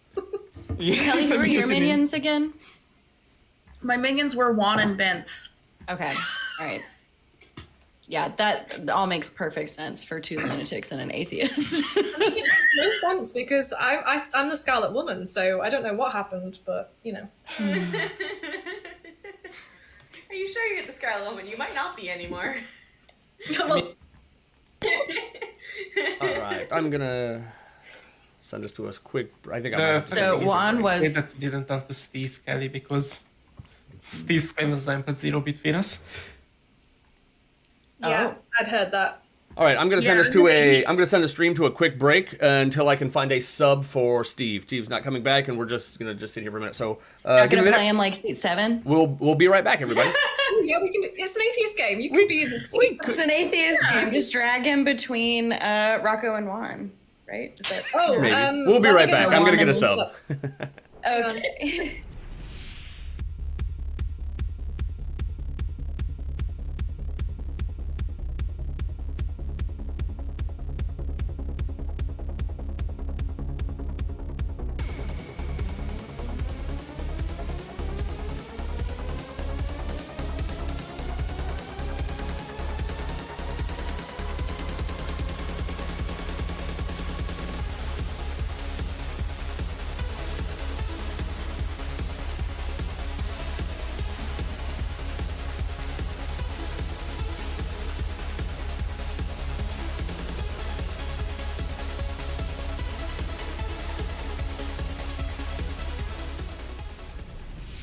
Kelly, who were your minions again? My minions were Juan and Vince. Okay, all right. Yeah, that all makes perfect sense for two lunatics and an atheist. It makes no sense because I'm the Scarlet Woman, so I don't know what happened, but you know. Are you sure you're the Scarlet Woman? You might not be anymore. All right, I'm gonna send this to us quick. I think I might have to send this to Juan you. was... That didn't talk to Steve, Kelly, because Steve's claim was at 0 between us. Yeah, I'd heard that. All right, I'm gonna send I'm gonna send the stream to a quick break until I can find a sub for Steve. Steve's not coming back, and we're just gonna sit here for a minute. So Not gonna play him like Seat 7? We'll be right back, everybody. Yeah, we can. It's an atheist game. You could be. It's an atheist game. Just drag him between Rocco and Juan, right? Is that... Oh, maybe. We'll be right back. I'm gonna get a sub. Okay.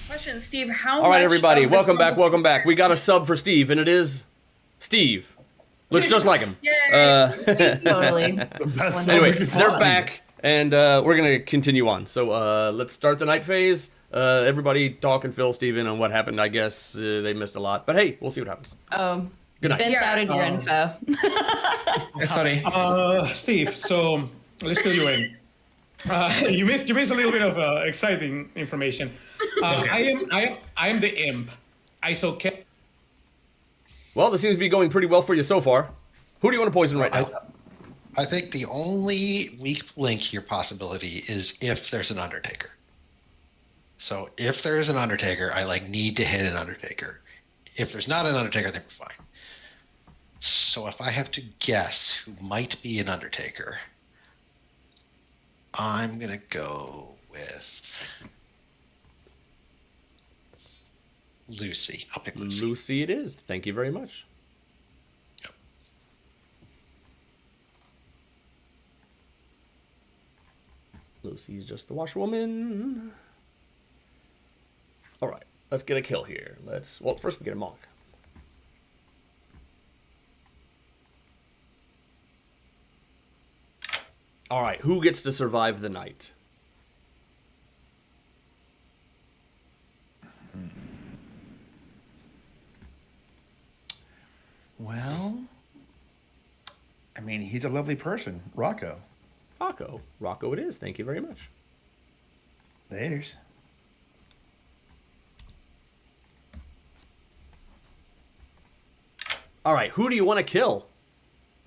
Question, Steve, how All right, much everybody, of the welcome back, global- welcome back. We got a sub for Steve, and it is Steve. Looks just like him. Steve, totally. Anyway, they're back, and we're gonna continue on. So let's start the night phase. Everybody talk and fill Steven on what happened. I guess they missed a lot, but hey, we'll see what happens. Good night. Vince outed your info. Sorry. Steve, so let's fill you in. You missed a little bit of exciting information. I am the imp. Well, this seems to be going pretty well for you so far. Who do you want to poison right now? I think the only weak link here possibility is if there's an Undertaker. So if there is an Undertaker, I need to hit an Undertaker. If there's not an Undertaker, then we're fine. So if I have to guess who might be an Undertaker, I'm going to go with Lucy. I'll pick Lucy. Lucy it is. Thank you very much. Yep. Lucy's just the washerwoman. All right, let's get a kill here. Well, first we get a monk. All right, who gets to survive the night? Well, I mean, he's a lovely person, Rocco. Rocco it is. Thank you very much. Laters. All right, who do you want to kill?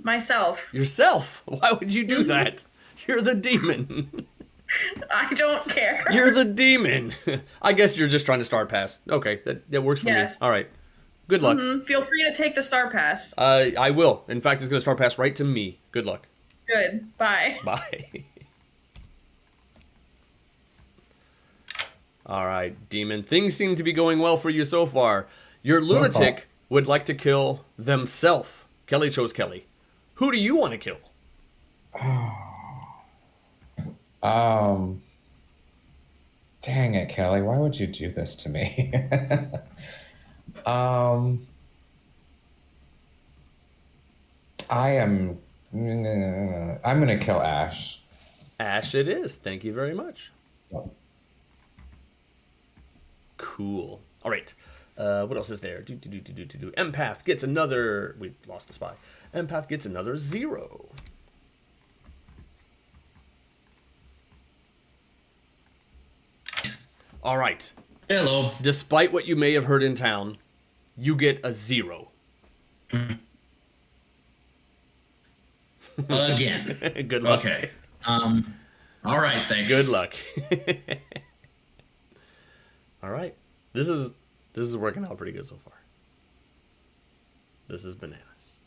Myself. Yourself? Why would you do that? You're the demon. I don't care. You're the demon. I guess you're just trying to star pass. Okay, that works for me. All right. Good luck. Feel free to take the star pass. I will. In fact, it's going to star pass right to me. Good luck. Good. Bye. Bye. All right, demon. Things seem to be going well for you so far. Your lunatic would like to kill themselves. Kelly chose Kelly. Who do you want to kill? Dang it, Kelly. Why would you do this to me? I'm gonna kill Ash. Ash it is. Thank you very much. Cool. All right. What else is there? Empath gets another... We lost the spy. Empath gets another 0. All right. Hello. Despite what you may have heard in town, you get a 0. Again. Good luck. Okay. All right, thanks. Good luck. All right. This is working out pretty good so far. This is bananas.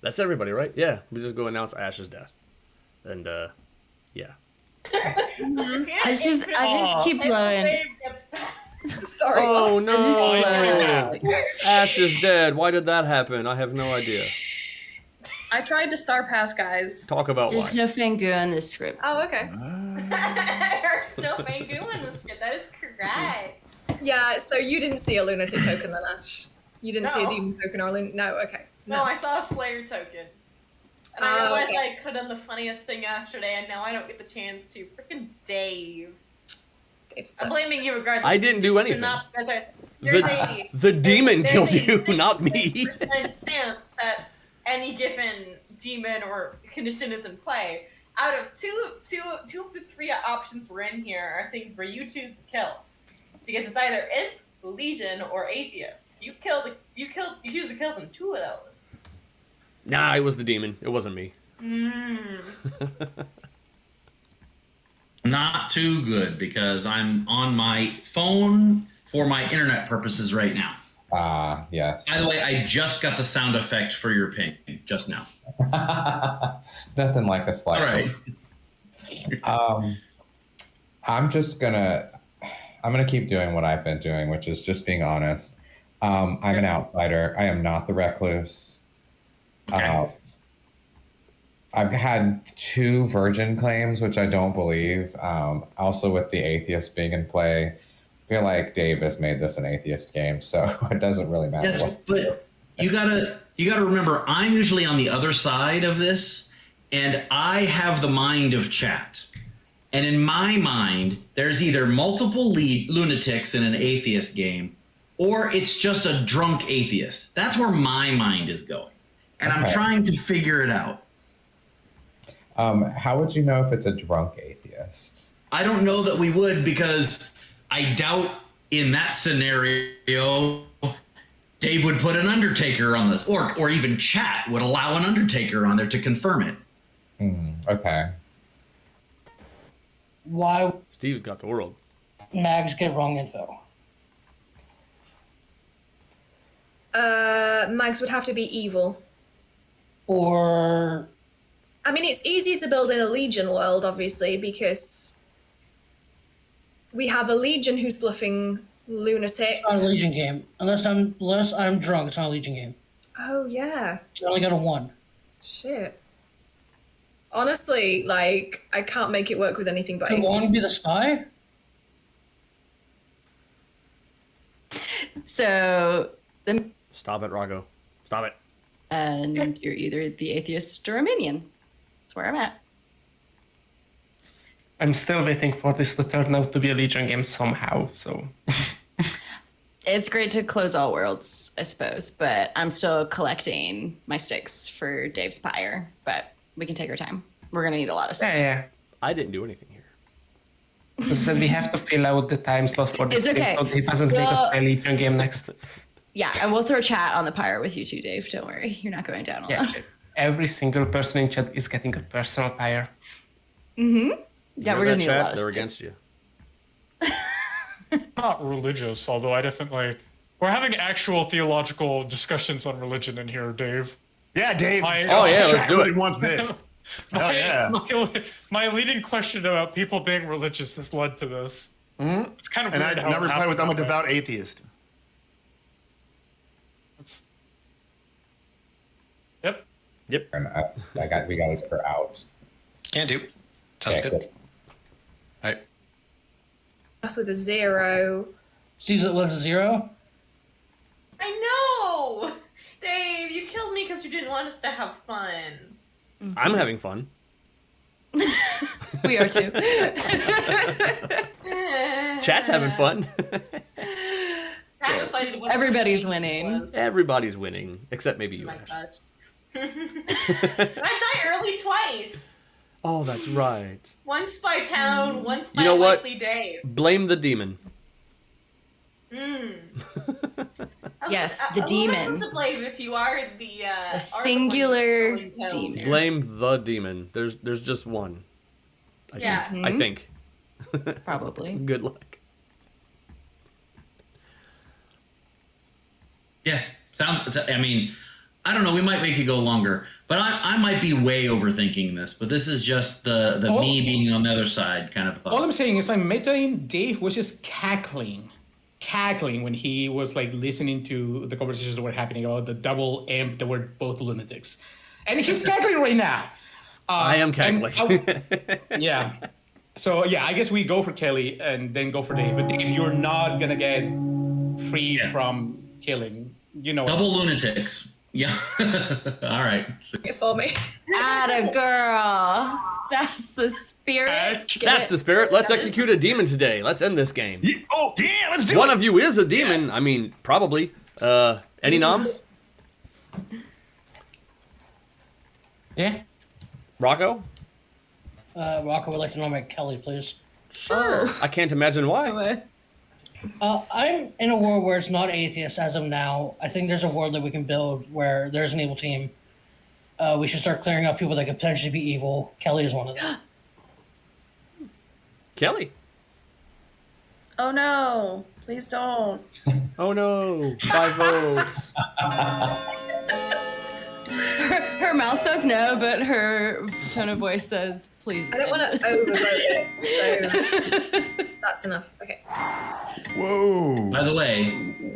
That's everybody, right? Yeah. We just go announce Ash's death. And yeah. I just keep blowing. Sorry. Oh no. Ash is dead. Why did that happen? I have no idea. I tried to star pass, guys. Talk about There's why. no Fangu in this script. Oh, okay. There's no Fangu in this script. That is correct. Yeah, so you didn't see a lunatic token then, Ash? You didn't see a No. demon token or no, okay. No, I saw a Slayer token. And I realized I could have done the funniest thing yesterday, and now I don't get the chance to. Freaking Dave. I'm blaming you regardless. I didn't do anything. The demon killed you, not me. 60% chance that any given demon or condition is in play. Out of two of the 3 options we're in here are things where you choose the kills, because it's either imp, legion, or atheist. You choose the kills in 2 of those. Nah, it was the demon. It wasn't me. Not too good because I'm on my phone for my internet purposes right now. Yes. By the way, I just got the sound effect for your ping just now. It's nothing like a slide. All right. I'm gonna keep doing what I've been doing, which is just being honest. I'm an outsider. I am not the recluse. Okay. I've had 2 virgin claims, which I don't believe. Also, with the atheist being in play, I feel like Dave has made this an atheist game, so it doesn't really matter. Yes, but you gotta remember, I'm usually on the other side of this, and I have the mind of chat. And in my mind, there's either multiple lunatics in an atheist game, or it's just a drunk atheist. That's where my mind is going, and I'm trying to figure it out. How would you know if it's a drunk atheist? I don't know that we would, because I doubt in that scenario Dave would put an Undertaker on this, or even chat would allow an Undertaker on there to confirm it. Okay. Why Steve's got the world. Mags get wrong info? Mags would have to be evil. Or I mean, it's easy to build in a Legion world, obviously, because we have a Legion who's bluffing lunatic. It's not a Legion game. Unless I'm drunk, it's not a Legion game. Oh, yeah. You only got a 1. Shit. Honestly, like, I can't make it work with anything but Could 1 be the spy? So Stop it, Rocco. Stop it. And you're either the atheist or a minion. That's where I'm at. I'm still waiting for this to turn out to be a Legion game somehow, so... It's great to close all worlds, I suppose, but I'm still collecting my sticks for Dave's pyre, but we can take our time. We're going to need a lot of stuff. Yeah. I didn't do anything here. So we have to fill out the time slot for this It's okay. thing, so it doesn't make us play a Legion game next. Yeah, and we'll throw chat on the pyre with you too, Dave. Don't worry. You're not going down alone. Yeah, every single person in chat is getting a personal pyre. Mm-hmm. Yeah, we're going to need a lot of They're sticks. against you. Not religious, although I definitely... We're having actual theological discussions on religion in here, Dave. Yeah, Dave. Let's do it. Wants this. My leading question about people being religious has led to this. Mm-hmm. It's kind of and weird I how never it play with happened I'm a that way. devout atheist. Yep. And we got it for out. Can do. Sounds Okay, good. All right. Math with a 0. Steve's with a 0? I know! Dave, you killed me because you didn't want us to have fun. I'm having fun. We are too. Chat's having fun. Everybody's winning. Everybody's winning, except maybe you, My Ash. gosh. I die early twice. Oh, that's right. Once by town, once by You know what? likely Dave. Blame the demon. Yes, the Who am I demon. supposed to blame if you are the A singular demon? demon. Blame the demon. There's just one. I think. Probably. Good luck. Yeah, sounds. I mean, I don't know. We might make it go longer, but I might be way overthinking this. But this is just the me being on the other side kind of thought. All I'm saying is like metaing Dave was just cackling when he was like listening to the conversations that were happening about the double imp that were both lunatics, and he's cackling right now. I am cackling. Yeah. So yeah, I guess we go for Kelly and then go for Dave. But Dave, you're not gonna get free from killing. You know. Double lunatics. Yeah. All right. It for me. Atta girl. That's the spirit. That's the spirit. Let's execute a demon today. Let's end this game. Oh, yeah, let's do One it. of you is a demon. I mean, probably. Any noms? Yeah. Rocco? Rocco would like to nominate Kelly, please. Sure. I can't imagine why. I'm in a world where it's not atheist as of now. I think there's a world that we can build where there's an evil team. We should start clearing up people that could potentially be evil. Kelly is one of them. Kelly. Oh no! Please don't. Oh no! 5 votes. Her mouth says no, but her tone of voice says, please. I don't want to overvote it, so that's enough. Okay. Whoa. By the way,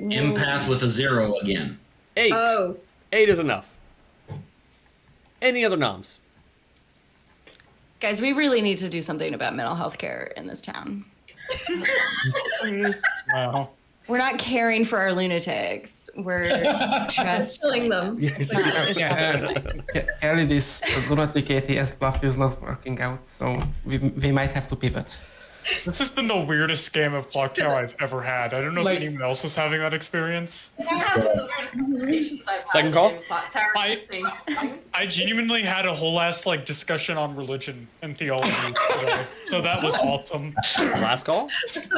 empath with a 0 again. 8. Oh. 8 is enough. Any other noms? Guys, we really need to do something about mental health care in this town. We're not caring for our lunatics. We're just killing them. Kelly, this lunatic ATS bluff is not working out, so we might have to pivot. This has been the weirdest game of Clocktower I've ever had. I don't know Like- if anyone else is having that experience. I have the weirdest conversations I've had. Second call? in Clocktower. I genuinely had a whole ass like discussion on religion and theology today, so that was awesome. Last call?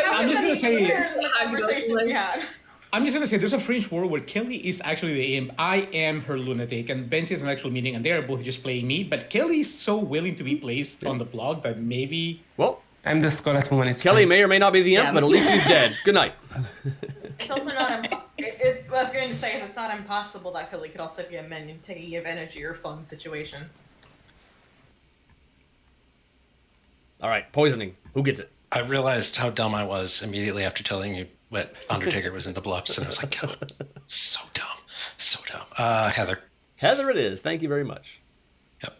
I'm just gonna say. The conversation we had. I'm just gonna say there's a fringe world where Kelly is actually the imp. I am her lunatic, and Benzi is an actual meeting, and they are both just playing me. But Kelly is so willing to be placed on the blog that maybe. Well, I'm the Scarlet Woman. It's Kelly fine. may or may not be the imp, but at least she's dead. Good night. It's also not. What I was going to say is it's not impossible that Kelly could also be a manipulative energy or fun situation. All right, poisoning. Who gets it? I realized how dumb I was immediately after telling you what Undertaker was into bluffs, and I was like, God, so dumb, so dumb. Heather. Heather it is. Thank you very much. Yep.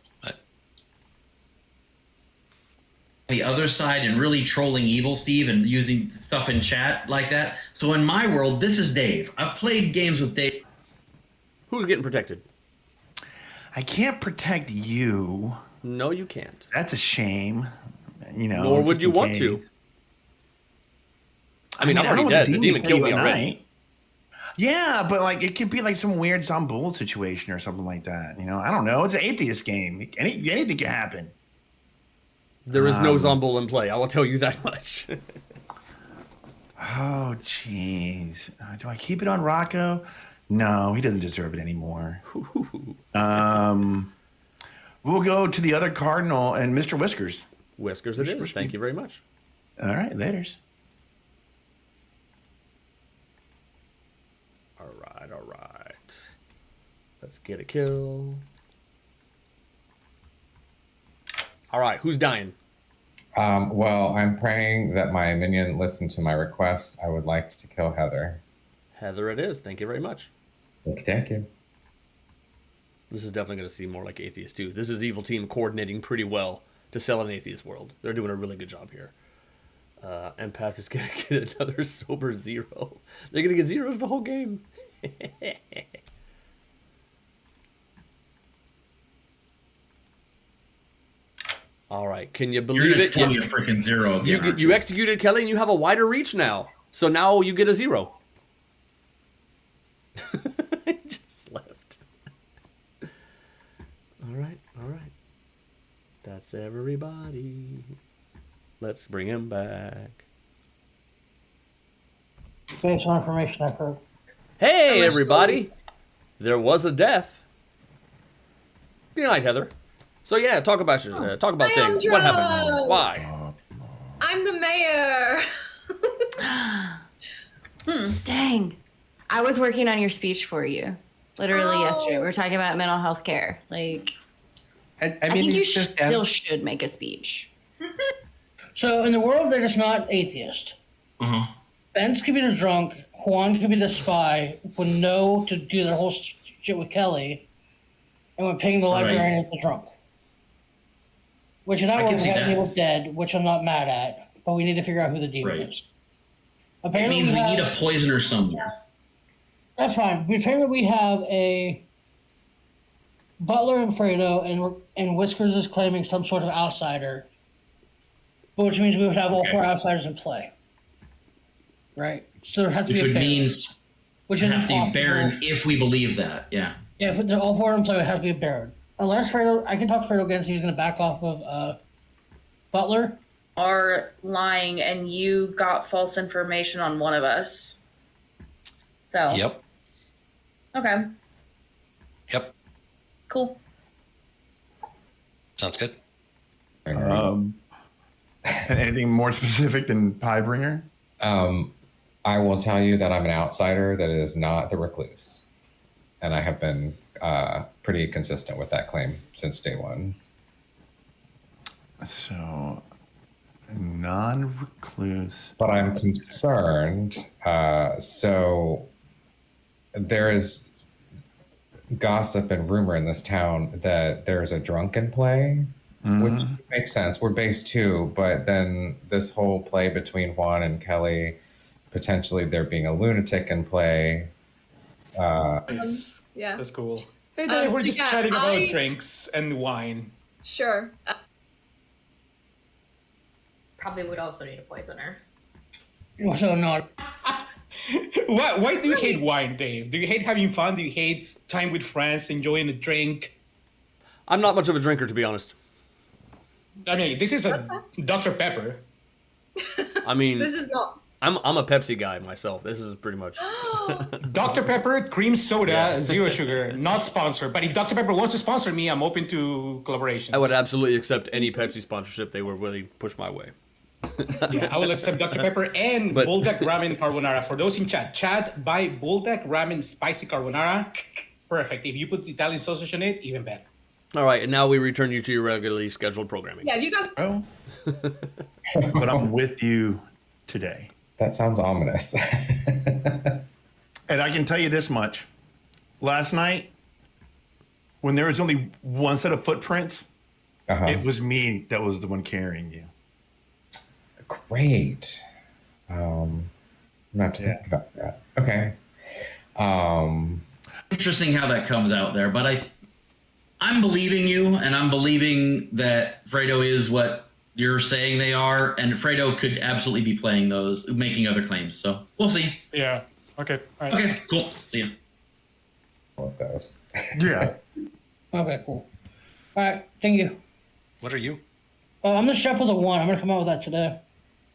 The other side and really trolling evil Steve and using stuff in chat like that. So in my world, this is Dave. I've played games with Dave. Who's getting protected? I can't protect you. No, you can't. That's a shame. You know. Nor would just you in want case. to. I mean, I'm I don't already want dead. The demon to killed kill me you at already. night. Yeah, but like it could be like some weird Zombull situation or something like that. You know, I don't know. It's an atheist game. Anything can happen. There is no Zombull in play. I will tell you that much. Oh, jeez. Do I keep it on Rocco? No, he doesn't deserve it anymore. We'll go to the other Cardinal and Mr. Whiskers. Whiskers it is. Thank you very much. All right, laters. All right. Let's get a kill. All right, who's dying? Well, I'm praying that my minion listened to my request. I would like to kill Heather. Heather it is. Thank you very much. Thank you. This is definitely going to seem more like Atheist too. This is Evil Team coordinating pretty well to sell an Atheist world. They're doing a really good job here. Empath is gonna get another sober 0. They're gonna get 0s the whole game. All right, can you believe it? You're a freaking 0 again, You executed Kelly, and you have a wider reach now. So now you get a 0. He just left. All right. That's everybody. Let's bring him back. Based on information I've heard. Hey, everybody! There was a death. Good night, Heather. So yeah, talk about things. What happened? Why? I'm the mayor. Dang. I was working on your speech for you. Literally yesterday. We were talking about mental health care. Like, I think you still should make a speech. So in the world that is not atheist, Ben's could be the drunk, Juan could be the spy, would know to do the whole shit with Kelly, and would ping the librarian as the drunk. Which in that world we have people dead, which I'm not mad at, but we need to figure out who the demon is. Apparently it means we need a poisoner somewhere. That's fine. Apparently we have a Butler and Fredo, and Whiskers is claiming some sort of outsider, which means we would have all 4 outsiders in play. Right? So there has to be a Baron. Which is have to be Baron if we believe that, yeah. Yeah, if all 4 in play, it has to be a Baron. Unless Fredo, I can talk to Fredo again, so he's going to back off of Butler. Are lying, and you got false information on one of us. So. Yep. Okay. Yep. Cool. Sounds good. Anything more specific than Piebringer? I will tell you that I'm an outsider that is not the recluse. And I have been pretty consistent with that claim since day one. So, non-recluse. But I'm concerned. So there is gossip and rumor in this town that there's a drunken play, which makes sense. We're base 2, but then this whole play between Juan and Kelly, potentially there being a lunatic in play. Nice. Yeah. That's cool. Hey, Dave, we're just chatting about drinks and wine. Sure. Probably would also need a poisoner. So not. Why do you hate wine, Dave? Do you hate having fun? Do you hate time with friends, enjoying a drink? I'm not much of a drinker, to be honest. I mean, this is a Dr. Pepper. I mean, this is not. I'm a Pepsi guy myself. This is pretty much. Dr. Pepper, cream soda, 0 sugar, not sponsored. But if Dr. Pepper wants to sponsor me, I'm open to collaborations. I would absolutely accept any Pepsi sponsorship they were willing to push my way. Yeah, I will accept Dr. Pepper and Bulldog Ramen Carbonara. For those in chat, buy Bulldog Ramen Spicy Carbonara. Perfect. If you put Italian sausage on it, even better. All right, and now we return you to your regularly scheduled programming. Yeah, you guys. Oh. But I'm with you today. That sounds ominous. And I can tell you this much. Last night, when there was only one set of footprints, it was me that was the one carrying you. Great. I'm going to have to think about that. Okay. Interesting how that comes out there, but I'm believing you, and I'm believing that Fredo is what you're saying they are, and Fredo could absolutely be playing those, making other claims. So we'll see. Yeah. Okay. All right. Okay. Cool. See ya. All of those. Yeah. Okay, cool. All right, thank you. What are you? I'm the chef of the 1. I'm going to come out with that today.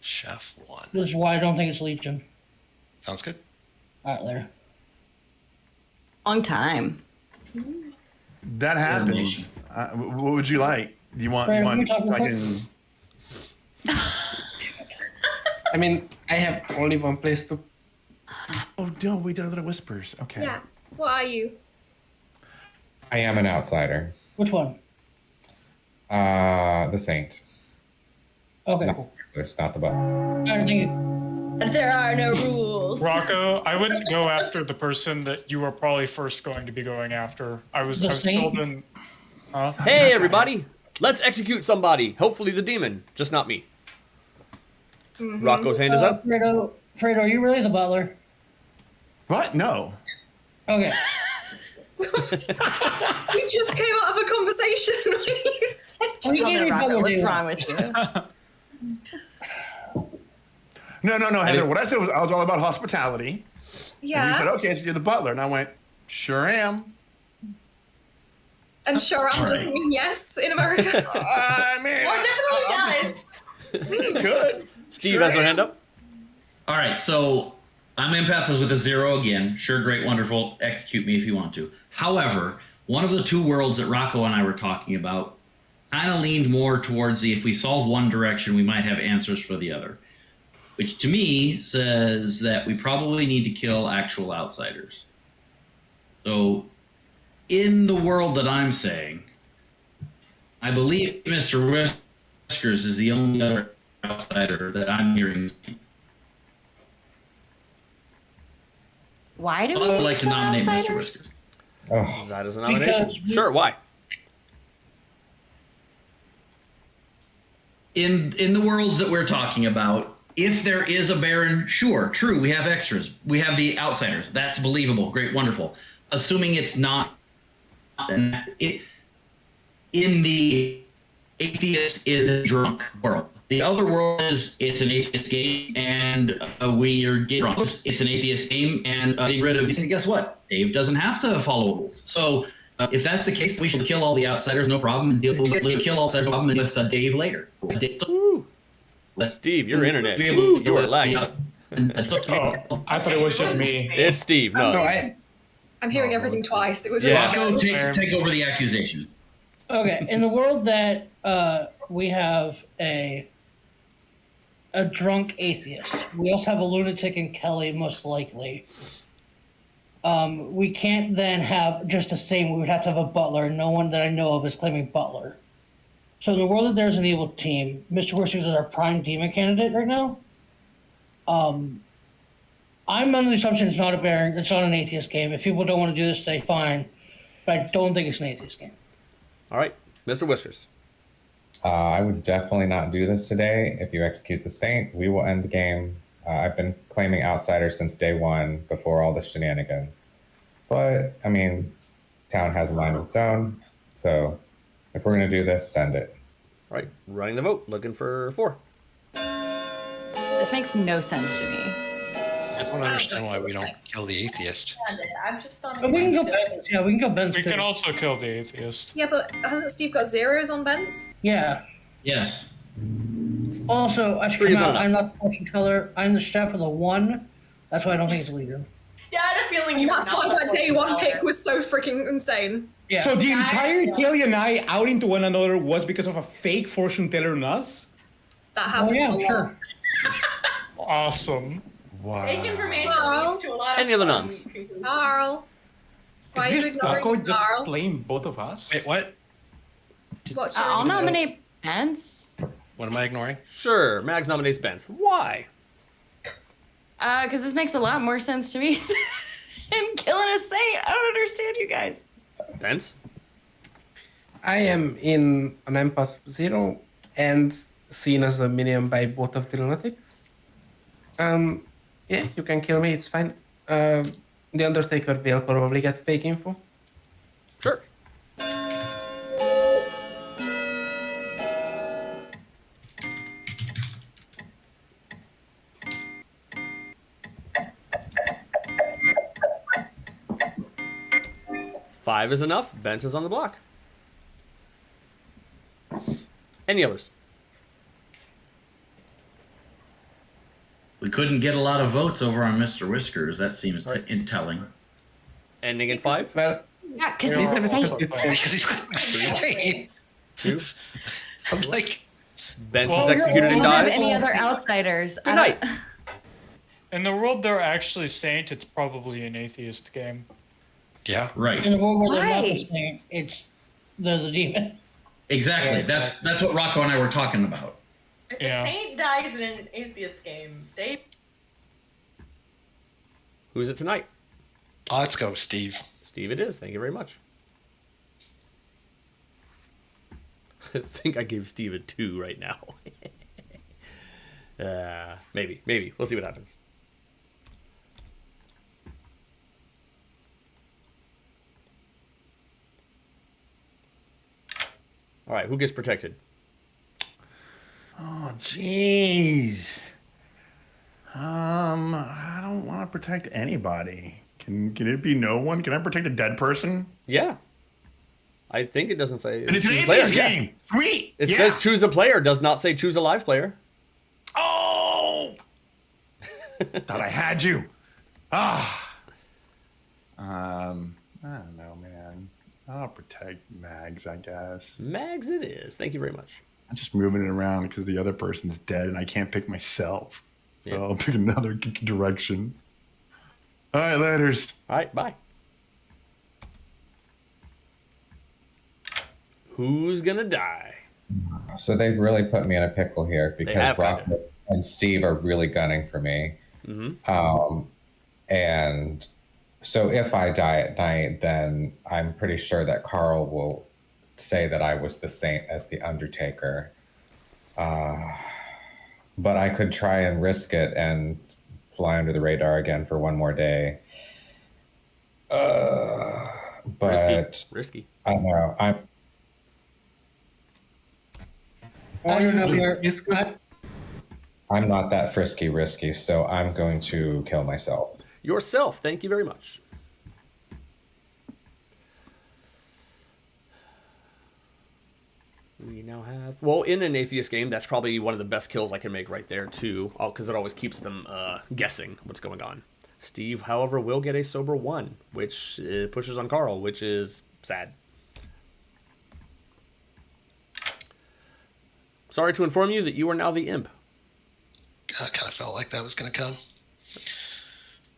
Chef 1. This is why I don't think it's Legion. Sounds good. All right, later. Long time. That happens. What would you like? Do you want? Brad, you want? can we talk I real can. I mean, I have only one place to. Oh no, we did a little whispers. Okay. Yeah. What are you? I am an outsider. Which one? The Saint. Okay, cool. It's not the button. All right, thank you. There are no rules. Rocco, I wouldn't go after the person that you were probably first going to be going after. I was Saint? told in. Huh? Hey, everybody! Let's execute somebody. Hopefully the demon, just not me. Rocco's hand is up. Fredo, are you really the butler? What? No. Okay. We just came out of a conversation where you said We gave you Rocco, butler what's do. wrong with you? No, Heather. What I said was I was all about hospitality. And you said, yeah, okay, so you're the butler. And I went, sure am. and sure All doesn't right. mean yes in America. I mean, Well, it definitely does. good. Steve Sure has their am. hand up. All right, so I'm empath with a 0 again. Sure, great, wonderful. Execute me if you want to. However, one of the two worlds that Rocco and I were talking about kind of leaned more towards the if we solve one direction, we might have answers for the other, which to me says that we probably need to kill actual outsiders. So in the world that I'm saying, I believe Mr. Whiskers is the only other outsider that I'm hearing. Why do we I would need like to kill nominate Mr. outsiders? Whiskers. Oh, That is a nomination. Because- Sure, why? In the worlds that we're talking about, if there is a Baron, sure, true, we have extras. We have the outsiders. That's believable. Great, wonderful. Assuming it's not in the atheist is a drunk world. The other world is it's an atheist game and we are getting drunk. It's an atheist game and getting rid of these. And guess what? Dave doesn't have to follow rules. So if that's the case, we should kill all the outsiders, no problem. And kill all outsiders, no problem with Dave later. Woo. Steve, your internet. Woo, you are lagging. Oh, I thought it was just me. It's Steve. No. I'm hearing everything twice. It was Yeah. really Rocco, scary. take over the accusation. Okay, in the world that we have a drunk atheist, we also have a lunatic in Kelly, most likely. We can't then have just the same. We would have to have a butler. No one that I know of is claiming butler. So in the world that there's an evil team, Mr. Whiskers is our prime demon candidate right now. I'm under the assumption it's not a Baron. It's not an atheist game. If people don't want to do this, say fine. But I don't think it's an atheist game. All right, Mr. Whiskers. I would definitely not do this today. If you execute the Saint, we will end the game. I've been claiming outsiders since day one, before all the shenanigans. But, I mean, town has a mind of its own. So, if we're going to do this, send it. All right, running the vote, looking for 4. This makes no sense to me. I don't understand why we don't kill the atheist. I'm just on. But we can go Ben's. Yeah, we can go Ben's We too. can also kill the atheist. Yeah, but hasn't Steve got zeros on Ben's? Yeah. Yes. Also, I should 3 is come not out. enough. I'm not the fortune teller. I'm the chef of the 1. That's why I don't think it's Legion. Yeah, I had a feeling you And were that's not why the that day fortune one teller. pick was so freaking insane. Yeah. So the entire Kelly and I outing to one another was because of a fake fortune teller on us? That Oh happens yeah, a lot. sure. Awesome. Wow. Fake information Well, leads to a lot of any other fun nuns? conclusions. Carl. Why are Is you this ignoring Rocco just Carl? playing both of us? Wait, what? What's your I'll reason? nominate Pence. What am I ignoring? Sure, Mags nominates Benz. Why? Because this makes a lot more sense to me than killing a saint. I don't understand you guys. Benz? I am in an empath 0 and seen as a minion by both of the lunatics. Yeah, you can kill me, it's fine. The Undertaker will probably get fake info. Sure. Five is enough. Benz is on the block. Any others? We couldn't get a lot of votes over on Mr. Whiskers. That seems Right. telling. Ending in 5. Well, Yeah, because he's the saint. Because he's insane. 2. I'm like, Benz Well, is executed We and don't have dies. any other outsiders. Good night. In the world they're actually saint, it's probably an atheist game. yeah. Right. In the world where they're not Why? the same, it's they're the demon. Exactly. That's what Rocco and I were talking about. If Yeah. a saint dies in an atheist game, they Who's it tonight? Let's go, Steve. Steve, it is. Thank you very much. I think I gave Steve a 2 right now. Maybe. We'll see what happens. All right, who gets protected? Oh, jeez. I don't want to protect anybody. Can it be no one? Can I protect a dead person? Yeah. I think it doesn't say. And it's an choose a player. atheist game. Sweet. It says choose a player. Does not say choose a live player. Oh. Thought I had you. Ah. I don't know, man. I'll protect Mags, I guess. Mags it is. Thank you very much. I'm just moving it around because the other person's dead and I can't pick myself. So I'll pick another direction. All right, laters. All right, bye. Who's gonna die? So they've really put me in a pickle here because Rocco kinda. and Steve are really gunning for me. Mm-hmm. And so if I die at night, then I'm pretty sure that Carl will say that I was the saint as the Undertaker. But I could try and risk it and fly under the radar again for one more day. But risky. I don't know. I'm not that risky, so I'm going to kill myself. Yourself. Thank you very much. We now have... Well, in an atheist game, that's probably one of the best kills I can make right there, too. Because it always keeps them guessing what's going on. Steve, however, will get a sober 1, which pushes on Carl, which is sad. Sorry to inform you that you are now the imp. I kind of felt like that was going to come.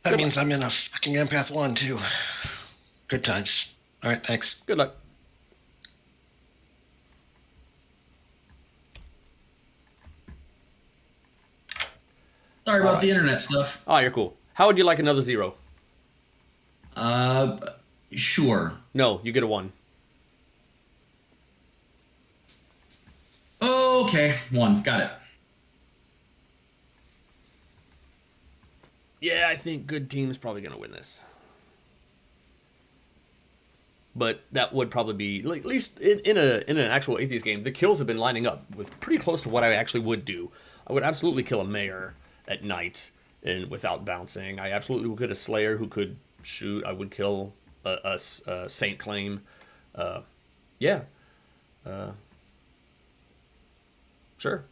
That means I'm in a fucking empath 1, too. Good times. All right, thanks. Good luck. Sorry about the internet stuff. Oh, you're cool. How would you like another 0? Sure. No, you get a 1. Okay, 1. Got it. Yeah, I think good team's probably going to win this. But that would probably be, at least in an actual atheist game, the kills have been lining up with pretty close to what I actually would do. I would absolutely kill a mayor at night and without bouncing. I absolutely would kill a slayer who could shoot. I would kill a saint claim. Sure.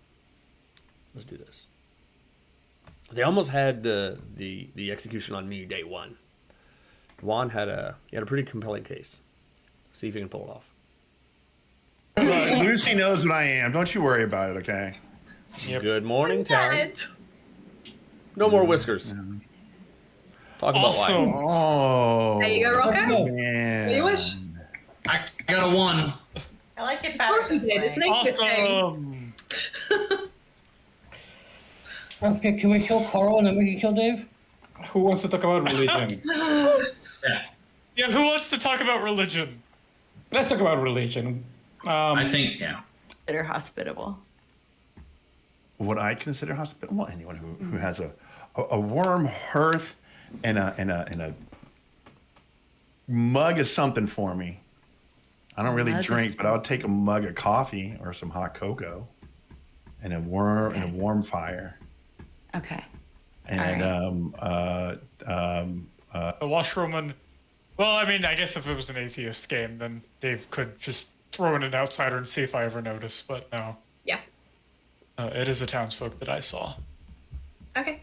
Let's do this. They almost had the execution on me day 1. Juan had a pretty compelling case. See if he can pull it off. Lucy knows what I am. Don't you worry about it, okay? Yep. Good morning, Town. No more whiskers. Talk about why. Oh. There you go, Rocco. Man. What do you wish? I got a 1. I like it Of better. course you this did. way. It's an atheist game. Okay, can we kill Carl and then we can kill Dave? Who wants to talk about religion? Yeah, who wants to talk about religion? Let's talk about religion. I think, yeah. They're hospitable. What I consider hospitable, well, anyone who has a warm hearth and a mug of something for me. I don't really drink, but I'll take a mug of coffee or some hot cocoa and a warm fire. Okay. And A washroom. Well, I mean, I guess if it was an atheist game, then Dave could just throw in an outsider and see if I ever notice. But no. Yeah. It is a townsfolk that I saw. Okay.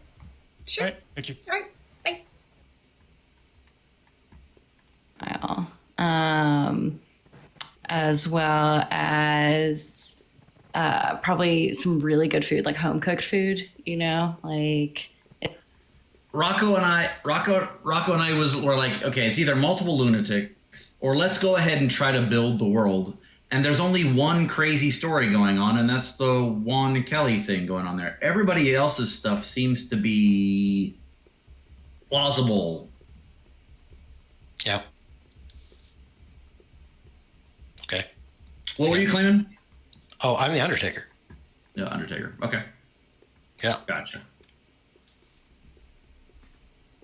Sure. All right. Thank you. All right. Bye. As well as probably some really good food, like home cooked food. You know, like. Rocco and I were like, okay, it's either multiple lunatics or let's go ahead and try to build the world. And there's only one crazy story going on, and that's the Juan Kelly thing going on there. Everybody else's stuff seems to be plausible. Yeah. Okay. What were you claiming? Oh, I'm the Undertaker. Yeah, Undertaker. Okay. Yeah. Gotcha.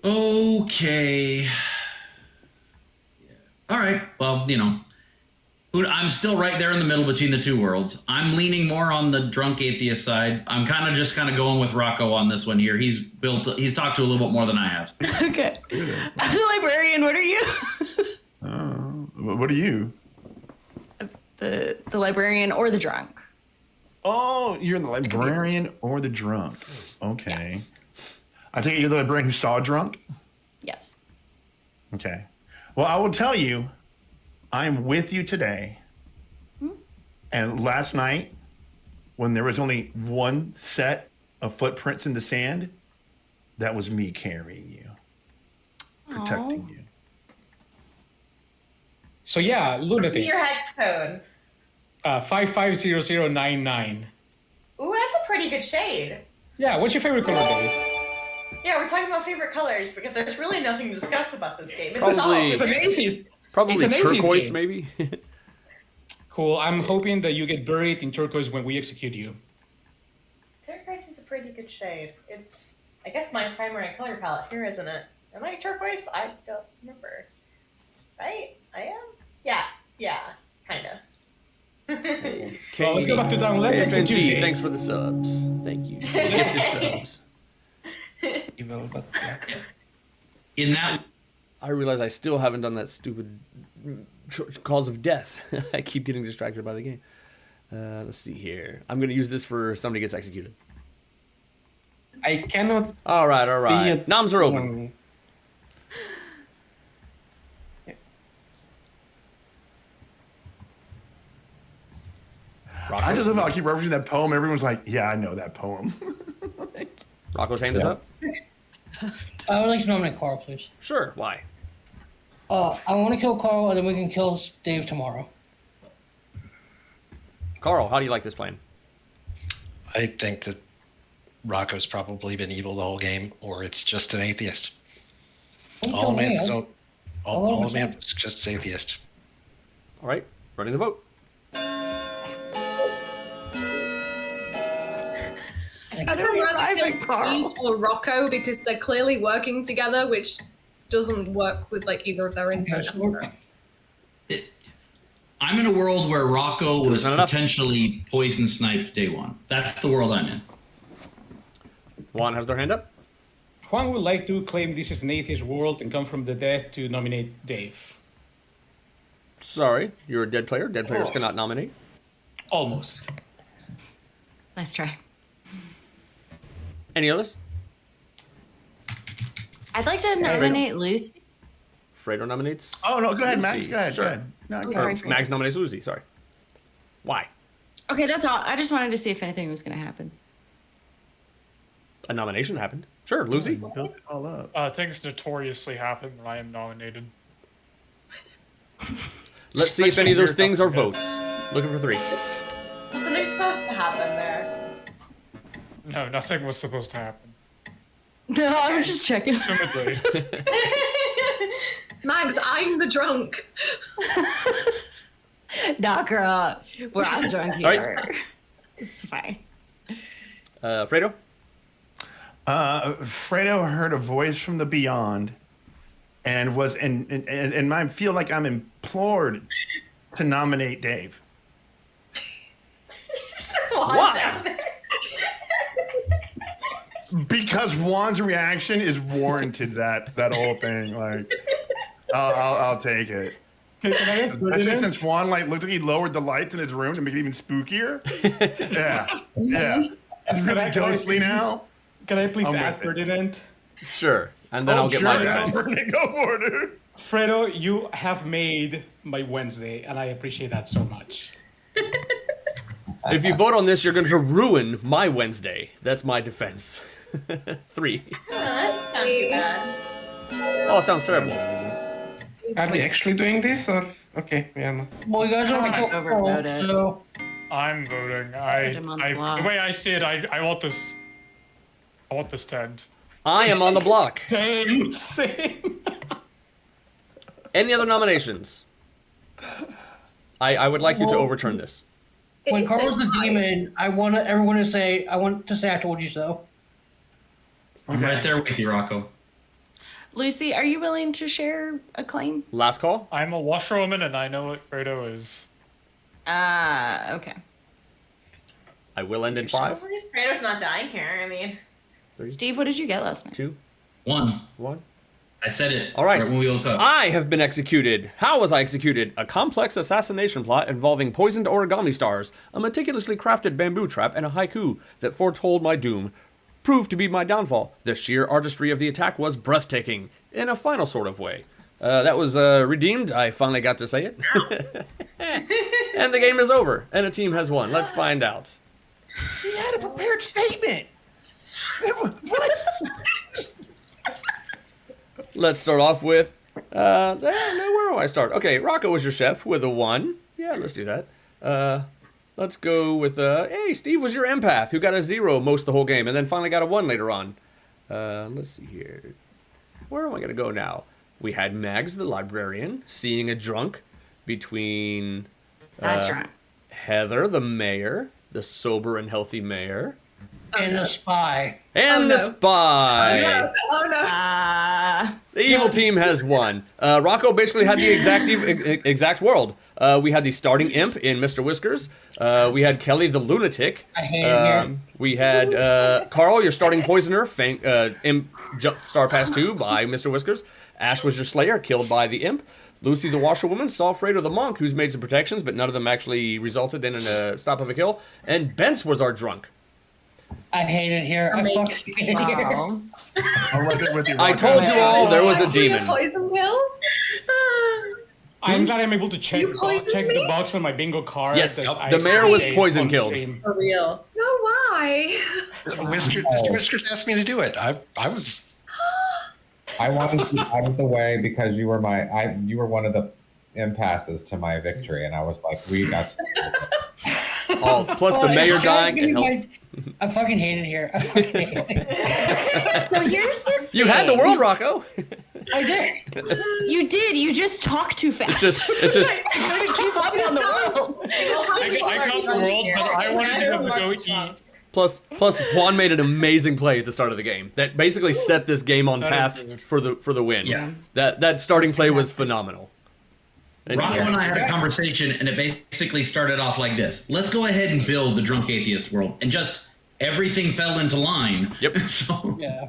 Okay. Yeah. All right. Well, I'm still right there in the middle between the two worlds. I'm leaning more on the drunk atheist side. I'm kind of going with Rocco on this one here. He's talked to a little bit more than I have. Okay. I'm the librarian. What are you? What are you? The librarian or the drunk. Oh, you're the librarian or the drunk. Okay. Yeah. I think you're the librarian who saw a drunk? Yes. Okay. Well, I will tell you, I'm with you today. And last night, when there was only one set of footprints in the sand, that was me carrying you, protecting you. So yeah, lunatic. Your hex code. 550099. Ooh, that's a pretty good shade. Yeah, what's your favorite color, Dave? Yeah, we're talking about favorite colors because there's really nothing to discuss about this game. It's an atheist. Probably it's an turquoise, game. maybe. Cool. I'm hoping that you get buried in turquoise when we execute you. Turquoise is a pretty good shade. It's, I guess, my primary color palette here, isn't it? Am I turquoise? I don't remember. Right? I am? Yeah, kind of. Okay. Well, let's go back to down. Let's execute it. Thanks for the subs. Thank you. Gifted subs. Evil, but In that, I realize I still haven't done that stupid cause of death. I keep getting distracted by the game. Let's see here. I'm going to use this for somebody gets executed. I cannot. All right. Noms are open. Rocco? I just love how I keep referencing that poem. Everyone's like, yeah, I know that poem. Rocco's hand is up. I would like to nominate Carl, please. Sure. Why? I want to kill Carl, and then we can kill Dave tomorrow. Carl, how do you like this plan? I think that Rocco's probably been evil the whole game, or it's just an atheist. All of me is just atheist. All right. Running the vote. I don't know whether to kill Steve or Rocco because they're clearly working together, which doesn't work with like either of their info. I'm in a world where Rocco was potentially poison sniped day one. That's the world I'm in. Juan has their hand up. Juan would like to claim this is an atheist world and come from the dead to nominate Dave. Sorry, you're a dead player. Dead players cannot nominate. Almost. Nice try. Any others? I'd like to nominate Lucy. Fredo nominates. Oh no, go ahead, Lucy. Max. Go ahead. Sure. Go ahead. No, go sorry, ahead. Max nominates Lucy. Sorry. Why? Okay, that's all. I just wanted to see if anything was going to happen. A nomination happened. Sure, Lucy. All up. Things notoriously happen when I am nominated. Let's see if any of those things are votes. Looking for 3. Was something supposed to happen there? No, nothing was supposed to happen. No, I was just checking. Assumedly. Mags, I'm the drunk. Nah, girl. We're all drunk here. Right. It's fine. Fredo? Fredo heard a voice from the beyond and was and I feel like I'm implored to nominate Dave. Why? Because Juan's reaction is warranted. That whole thing, like, I'll take it. Especially since Juan looked like he lowered the lights in his room to make it even spookier. Yeah. It's really ghostly now. Can I please add Ferdinand? Sure, and then I'll get my defense. Go for it, dude. Fredo, you have made my Wednesday, and I appreciate that so much. If you vote on this, you're going to ruin my Wednesday. That's my defense. 3. That sounds too bad. Oh, it sounds terrible. Are we actually doing this, or okay? Yeah. No. Well, you guys want to kill Carl, so I'm voting. The way I see it, I want this. I want this to end. I am on the block. Same. Any other nominations? I would like you to overturn this. When Carl's the demon, I want everyone to say, I told you so. I'm right there with you, Rocco. Lucy, are you willing to share a claim? Last call? I'm a washerwoman and I know what Fredo is. Okay. I will end in 5. Fredo's not dying here. I mean, 3. Steve, what did you get last night? 2. 1. I said it. All right. When we woke up. I have been executed. How was I executed? A complex assassination plot involving poisoned origami stars, a meticulously crafted bamboo trap, and a haiku that foretold my doom proved to be my downfall. The sheer artistry of the attack was breathtaking, in a final sort of way. That was redeemed. I finally got to say it. And the game is over, and a team has won. Let's find out. He had a prepared statement. What? Let's start off with, where do I start? Okay, Rocco was your chef with a 1. Yeah, let's do that. Let's go with, hey, Steve was your empath who got a 0 most of the whole game and then finally got a 1 later on. Let's see here. Where am I going to go now? We had Mags, the librarian, seeing a drunk between Heather, the mayor, the sober and healthy mayor. And the spy. And the spy. Oh no. The evil team has won. Rocco basically had the exact world. We had the starting imp in Mr. Whiskers. We had Kelly the lunatic. I hate it here. We had Carl, your starting poisoner, imp Star Pass 2 by Mr. Whiskers. Ash was your slayer, killed by the imp. Lucy the washerwoman saw Fredo the monk, who's made some protections, but none of them actually resulted in a stop of a kill. And Bence was our drunk. I hate it here. I fucking hate it here. I'm right there with you. I told you all there was a demon. Poison pill? I'm glad I'm able to check poisoned the box on my bingo card. Yes, that I the mayor was played poison on killed. stream. For real. No, why? Whiskers asked me to do it. I was. I wanted to out of the way because you were you were one of the impasses to my victory, and I was like, we got to. Plus the mayor dying, it helps. I fucking hate it here. I fucking hate it. So here's the thing. You had the world, Rocco. I did. You did. You just talk too fast. It's just. How to keep up on the world. I got the world, but I wanted to go eat. Plus, Juan made an amazing play at the start of the game that basically set this game on path for the win. Yeah. That starting play was phenomenal. Rocco and I had a conversation, and it basically started off like this. Let's go ahead and build the drunk atheist world. And just everything fell into line. Yep. So, Yeah.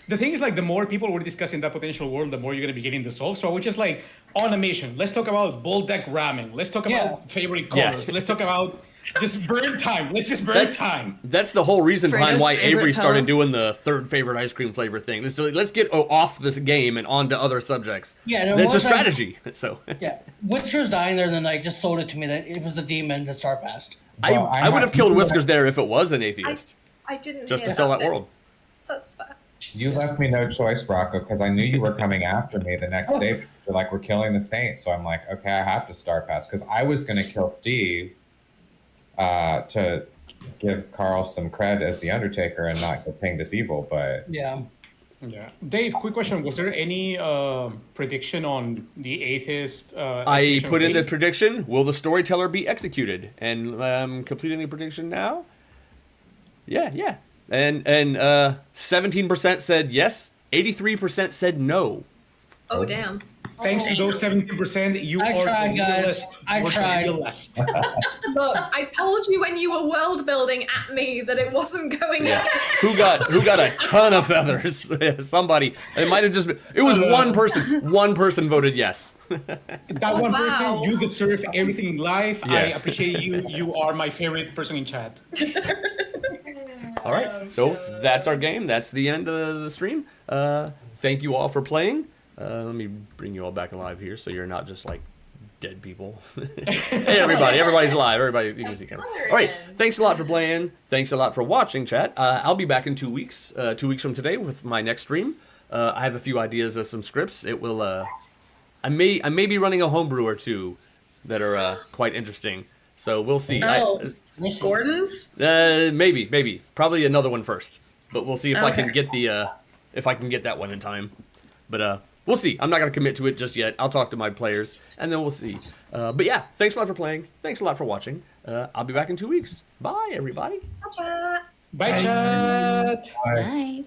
The thing is, like, the more people were discussing that potential world, the more you're going to be getting the solve. So I was just like, automation. Let's talk about bull deck ramming. Let's talk about favorite colors. Yeah. Let's talk about just burn time. Let's just burn time. That's the whole reason behind Fredo's why favorite Avery started color. doing the third favorite ice cream flavor thing. Let's get off this game and on to other subjects. Yeah, no, It's a once I- strategy. So Yeah. Whiskers dying there, then like just sold it to me that it was the demon that Star passed. Well, I would have killed Whiskers there if it was an atheist, I didn't just hear to sell that bit. world. That's fair. You left me no choice, Rocco, because I knew you were coming after me the next day. You're like, we're killing the Saints. So I'm like, okay, I have to Star Pass. Because I was going to kill Steve to give Carl some cred as the Undertaker and not get pinged as evil. But Yeah. Yeah. Dave, quick question. Was there any prediction on the atheist? I execution put in the rate? prediction, will the storyteller be executed? And completing the prediction now? Yeah. And 17% said yes, 83% said no. Oh, damn. Thanks to those 17%, you I are tried, the guys. realest. I You are the tried. realest. Look, I told you when you were world building at me that it wasn't going Yeah. in. Who got a ton of feathers? Somebody. It might have just been. It was one person. One person voted yes. That one Wow. person, you deserve everything in life. Yeah. I appreciate you. You are my favorite person in chat. All right. So that's our game. That's the end of the stream. Thank you all for playing. Let me bring you all back alive here, so you're not just like dead people. Hey, everybody's alive. You can see camera. All right. Thanks a lot for playing. Thanks a lot for watching, chat. I'll be back in 2 weeks. 2 weeks from today with my next stream. I have a few ideas of some scripts. It will. I may be running a homebrew or two that are quite interesting. So we'll see. Gordon's? Maybe. Probably another one first. But we'll see if I can Okay. get the if I can get that one in time. But we'll see. I'm not going to commit to it just yet. I'll talk to my players, and then we'll see. But yeah, thanks a lot for playing. Thanks a lot for watching. I'll be back in 2 weeks. Bye, everybody. Bye, chat. Bye, chat. Bye. Bye.